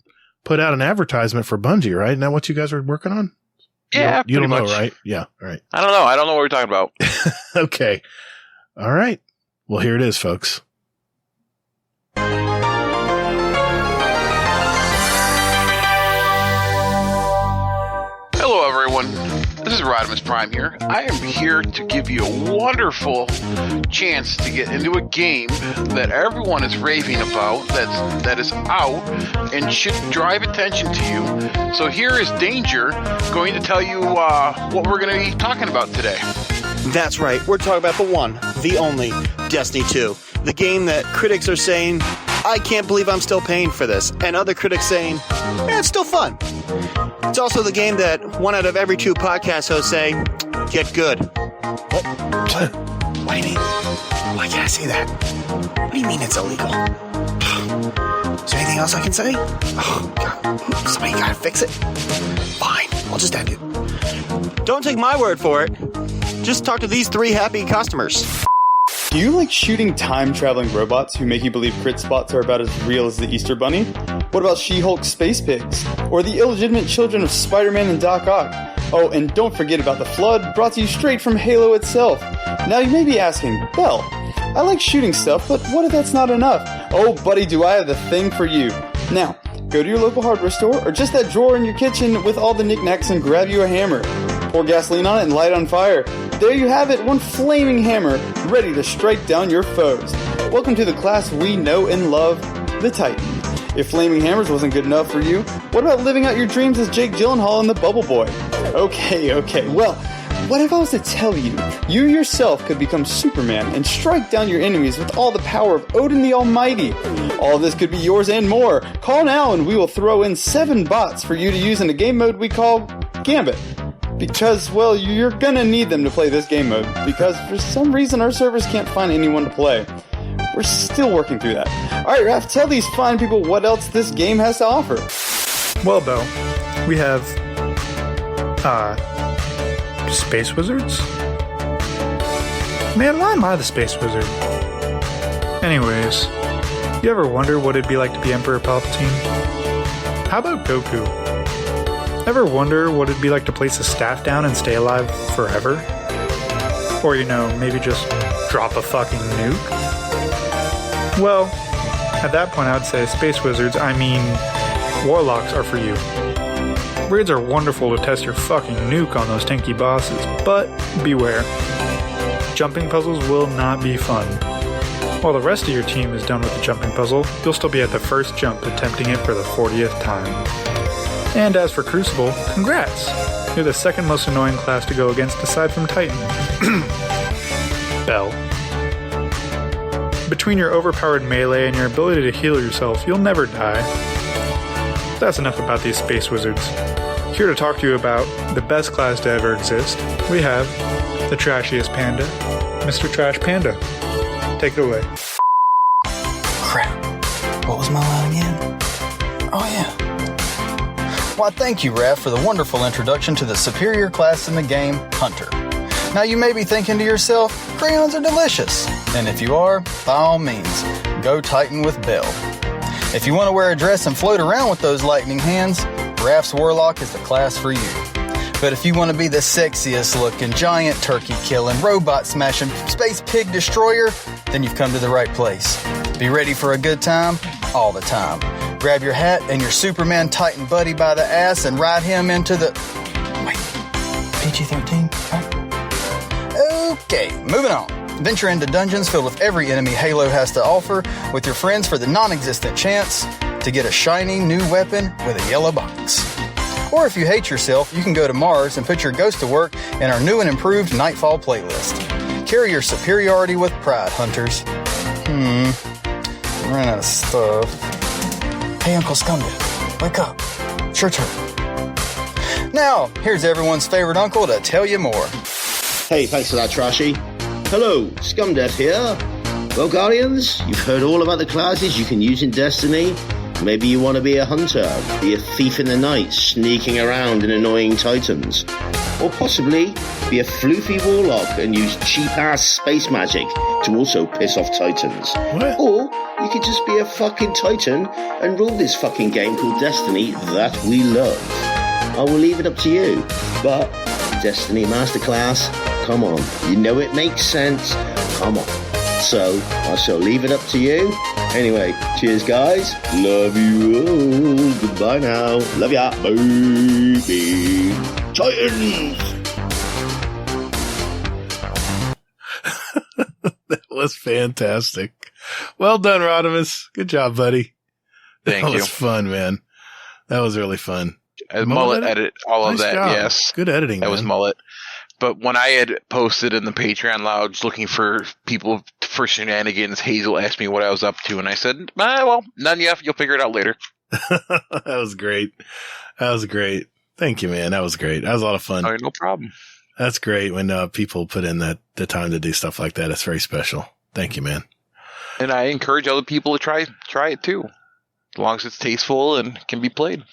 Speaker 1: put out an advertisement for Bungie, right? Isn't that what you guys are working on?
Speaker 5: Yeah,
Speaker 1: you don't
Speaker 5: pretty
Speaker 1: know,
Speaker 5: much.
Speaker 1: right? Yeah, right.
Speaker 5: I don't know. I don't know what we're talking about.
Speaker 1: Okay. All right. Well, here it is, folks.
Speaker 5: Hello, everyone. This is Rodimus Prime here. I am here to give you a wonderful chance to get into a game that everyone is raving about, that is out, and should drive attention to you. So here is Danger going to tell you what we're going to be talking about today.
Speaker 14: That's right. We're talking about the one, the only, Destiny 2. The game that critics are saying, I can't believe I'm still paying for this. And other critics saying, it's still fun. It's also the game that 1 out of every 2 podcast hosts say, get good. What? What do you mean? Why can't I say that? What do you mean it's illegal? Is there anything else I can say? Oh, God. Somebody gotta fix it. Fine. I'll just end it. Don't take my word for it. Just talk to these 3 happy customers.
Speaker 15: Do you like shooting time-traveling robots who make you believe crit spots are about as real as the Easter Bunny? What about She-Hulk space pigs? Or the illegitimate children of Spider-Man and Doc Ock? Oh, and don't forget about the Flood, brought to you straight from Halo itself. Now you may be asking, Bell, I like shooting stuff, but what if that's not enough? Oh, buddy, do I have the thing for you. Now, go to your local hardware store, or just that drawer in your kitchen with all the knickknacks and grab you a hammer. Pour gasoline on it and light on fire. There you have it, one flaming hammer, ready to strike down your foes. Welcome to the class we know and love, the Titan. If flaming hammers wasn't good enough for you, what about living out your dreams as Jake Gyllenhaal in The Bubble Boy? Okay, well, what if I was to tell you, you yourself could become Superman and strike down your enemies with all the power of Odin the Almighty? All this could be yours and more. Call now and we will throw in 7 bots for you to use in a game mode we call Gambit. Because, well, you're gonna need them to play this game mode, because for some reason our servers can't find anyone to play. We're still working through that. Alright, Raph, tell these fine people what else this game has to offer.
Speaker 16: Well, Bo, we have, Space Wizards? Man, why am I the Space Wizard? Anyways, you ever wonder what it'd be like to be Emperor Palpatine? How about Goku? Ever wonder what it'd be like to place a staff down and stay alive forever? Or, maybe just drop a fucking nuke? Well, at that point I would say Space Wizards, Warlocks are for you. Raids are wonderful to test your fucking nuke on those tanky bosses, but beware. Jumping puzzles will not be fun. While the rest of your team is done with the jumping puzzle, you'll still be at the first jump attempting it for the 40th time. And as for Crucible, congrats! You're the second most annoying class to go against aside from Titan. Bell. Between your overpowered melee and your ability to heal yourself, you'll never die. That's enough about these Space Wizards. Here to talk to you about the best class to ever exist, we have the trashiest panda, Mr. Trash Panda. Take it away.
Speaker 14: Crap. What was my line again? Oh, yeah. Why, thank you, Raph, for the wonderful introduction to the superior class in the game, Hunter. Now, you may be thinking to yourself, crayons are delicious. And if you are, by all means, go Titan with Bell. If you want to wear a dress and float around with those lightning hands, Raph's Warlock is the class for you. But if you want to be the sexiest looking, giant turkey killing, robot smashing, space pig destroyer, then you've come to the right place. Be ready for a good time, all the time. Grab your hat and your Superman Titan buddy by the ass and ride him into the... Wait, PG-13? Right? Okay, moving on. Venture into dungeons filled with every enemy Halo has to offer with your friends for the non-existent chance to get a shiny new weapon with a yellow box. Or if you hate yourself, you can go to Mars and put your ghost to work in our new and improved Nightfall playlist. Carry your superiority with pride, hunters. Ran out of stuff. Hey, Uncle Scumdeath, wake up. It's your turn. Now, here's everyone's favorite uncle to tell you more.
Speaker 17: Hey, thanks for that, Trashy. Hello, Scumdeath here. Well, Guardians, you've heard all about the classes you can use in Destiny. Maybe you want to be a hunter, be a thief in the night, sneaking around and annoying titans. Or possibly be a floofy warlock and use cheap-ass space magic to also piss off titans.
Speaker 1: What?
Speaker 17: Or you could just be a fucking titan and rule this fucking game called Destiny that we love. I will leave it up to you, but Destiny Masterclass, come on, you know it makes sense, come on. So, I shall leave it up to you. Anyway, cheers guys, love you all, goodbye now, love ya, baby, Titans!
Speaker 1: That was fantastic. Well done, Rodimus. Good job, buddy.
Speaker 5: Thank you.
Speaker 1: That was fun, man. That was really fun.
Speaker 5: Mullet edit all of
Speaker 1: Nice
Speaker 5: that,
Speaker 1: job.
Speaker 5: yes.
Speaker 1: Good editing,
Speaker 5: That was
Speaker 1: man.
Speaker 5: Mullet. But when I had posted in the Patreon lounge looking for people for shenanigans, Hazel asked me what I was up to, and I said, well, none yet. You'll figure it out later.
Speaker 1: That was great. That was great. Thank you, man. That was great. That was a lot of fun.
Speaker 5: All right, no problem.
Speaker 1: That's great when people put in the time to do stuff like that. It's very special. Thank you, man.
Speaker 5: And I encourage other people to try it too, as long as it's tasteful and can be played.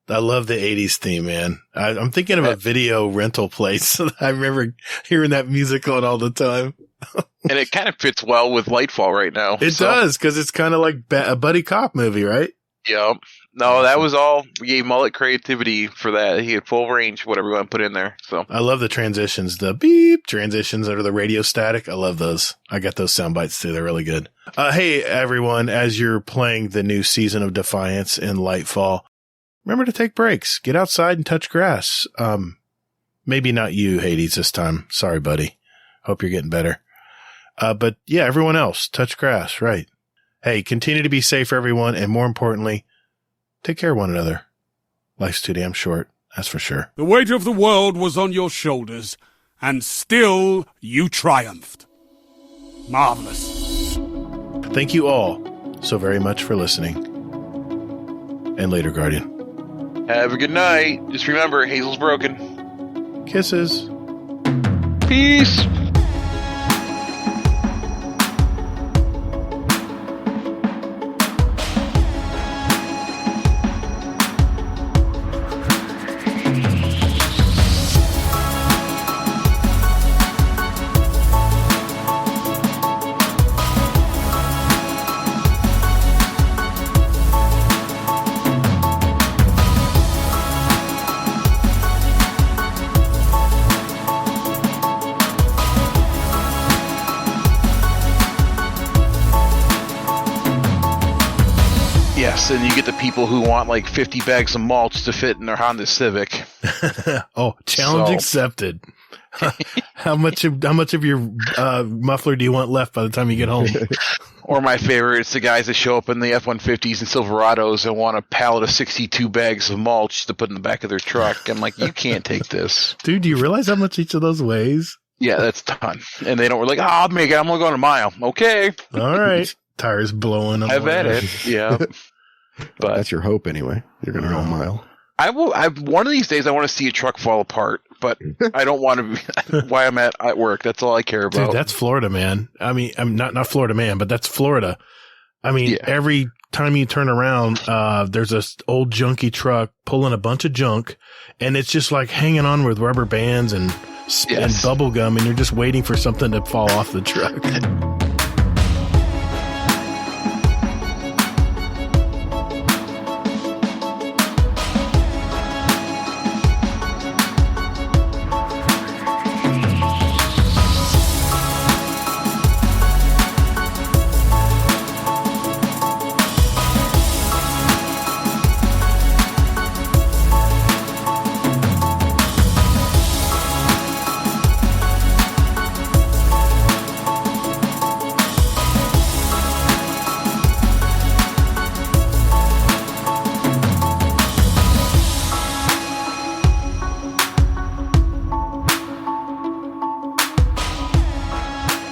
Speaker 1: I love the 80s theme, man. I'm thinking of a video rental place. I remember hearing that music on all the time.
Speaker 5: And it kind of fits well with Lightfall right now.
Speaker 1: It does, because it's kind of like a buddy cop movie, right?
Speaker 5: Yep. No, that was all. We gave Mullet creativity for that. He had full range, whatever we want to put in there. So
Speaker 1: I love the transitions, the beep transitions or the radio static. I love those. I got those sound bites too. They're really good. Hey, everyone, as you're playing the new season of Defiance in Lightfall, remember to take breaks. Get outside and touch grass. Maybe not you, Hades, this time. Sorry, buddy. Hope you're getting better. But yeah, everyone else, touch grass, right? Hey, continue to be safe, everyone. And more importantly, take care of one another. Life's too damn short. That's for sure.
Speaker 18: The weight of the world was on your shoulders, and still you triumphed. Marvelous.
Speaker 1: Thank you all so very much for listening. And later, Guardian.
Speaker 5: have a good night. Just remember, Hazel's broken.
Speaker 1: Kisses.
Speaker 5: Peace. Yes, and you get the people who want like 50 bags of mulch to fit in their Honda Civic.
Speaker 1: Oh, challenge accepted. How much of your muffler do you want left by the time you get home?
Speaker 5: Or my favorite, it's the guys that show up in the F-150s and Silverados and want a pallet of 62 bags of mulch to put in the back of their truck. I'm like, you can't take this.
Speaker 1: Dude, do you realize how much each of those weighs?
Speaker 5: Yeah, that's a ton. And they don't, we're like, oh, I'll make it. I'm only going a mile. Okay.
Speaker 1: All right. Tires blowing.
Speaker 5: I've had it. Yeah.
Speaker 2: But that's your hope anyway. You're going to go a mile.
Speaker 5: I will. One of these days, I want to see a truck fall apart, but I don't want to be why I'm at work. That's all I care about.
Speaker 1: Dude, that's Florida, man. I mean, I'm not Florida, man, but that's Florida. I mean, Every time you turn around, there's this old junky truck pulling a bunch of junk, and it's just like hanging on with rubber bands and bubble gum, and you're just waiting for something to fall off the truck.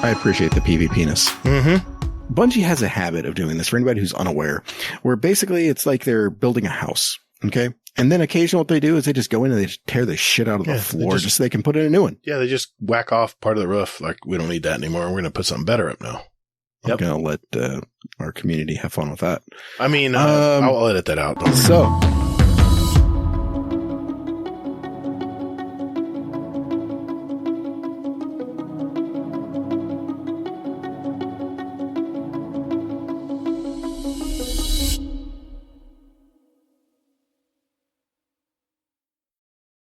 Speaker 3: I appreciate the PvP-ness. Mm-hmm. Bungie has a habit of doing this for anybody who's unaware, where basically it's like they're building a house. Okay. And then occasionally what they do is they just go in and they just tear the shit out of the floor just so they can put in a new one.
Speaker 1: Yeah, they just whack off part of the roof. Like, we don't need that anymore. We're going to put something better up now.
Speaker 3: I'm going to let our community have fun with that.
Speaker 1: I mean, I'll edit that out.
Speaker 3: So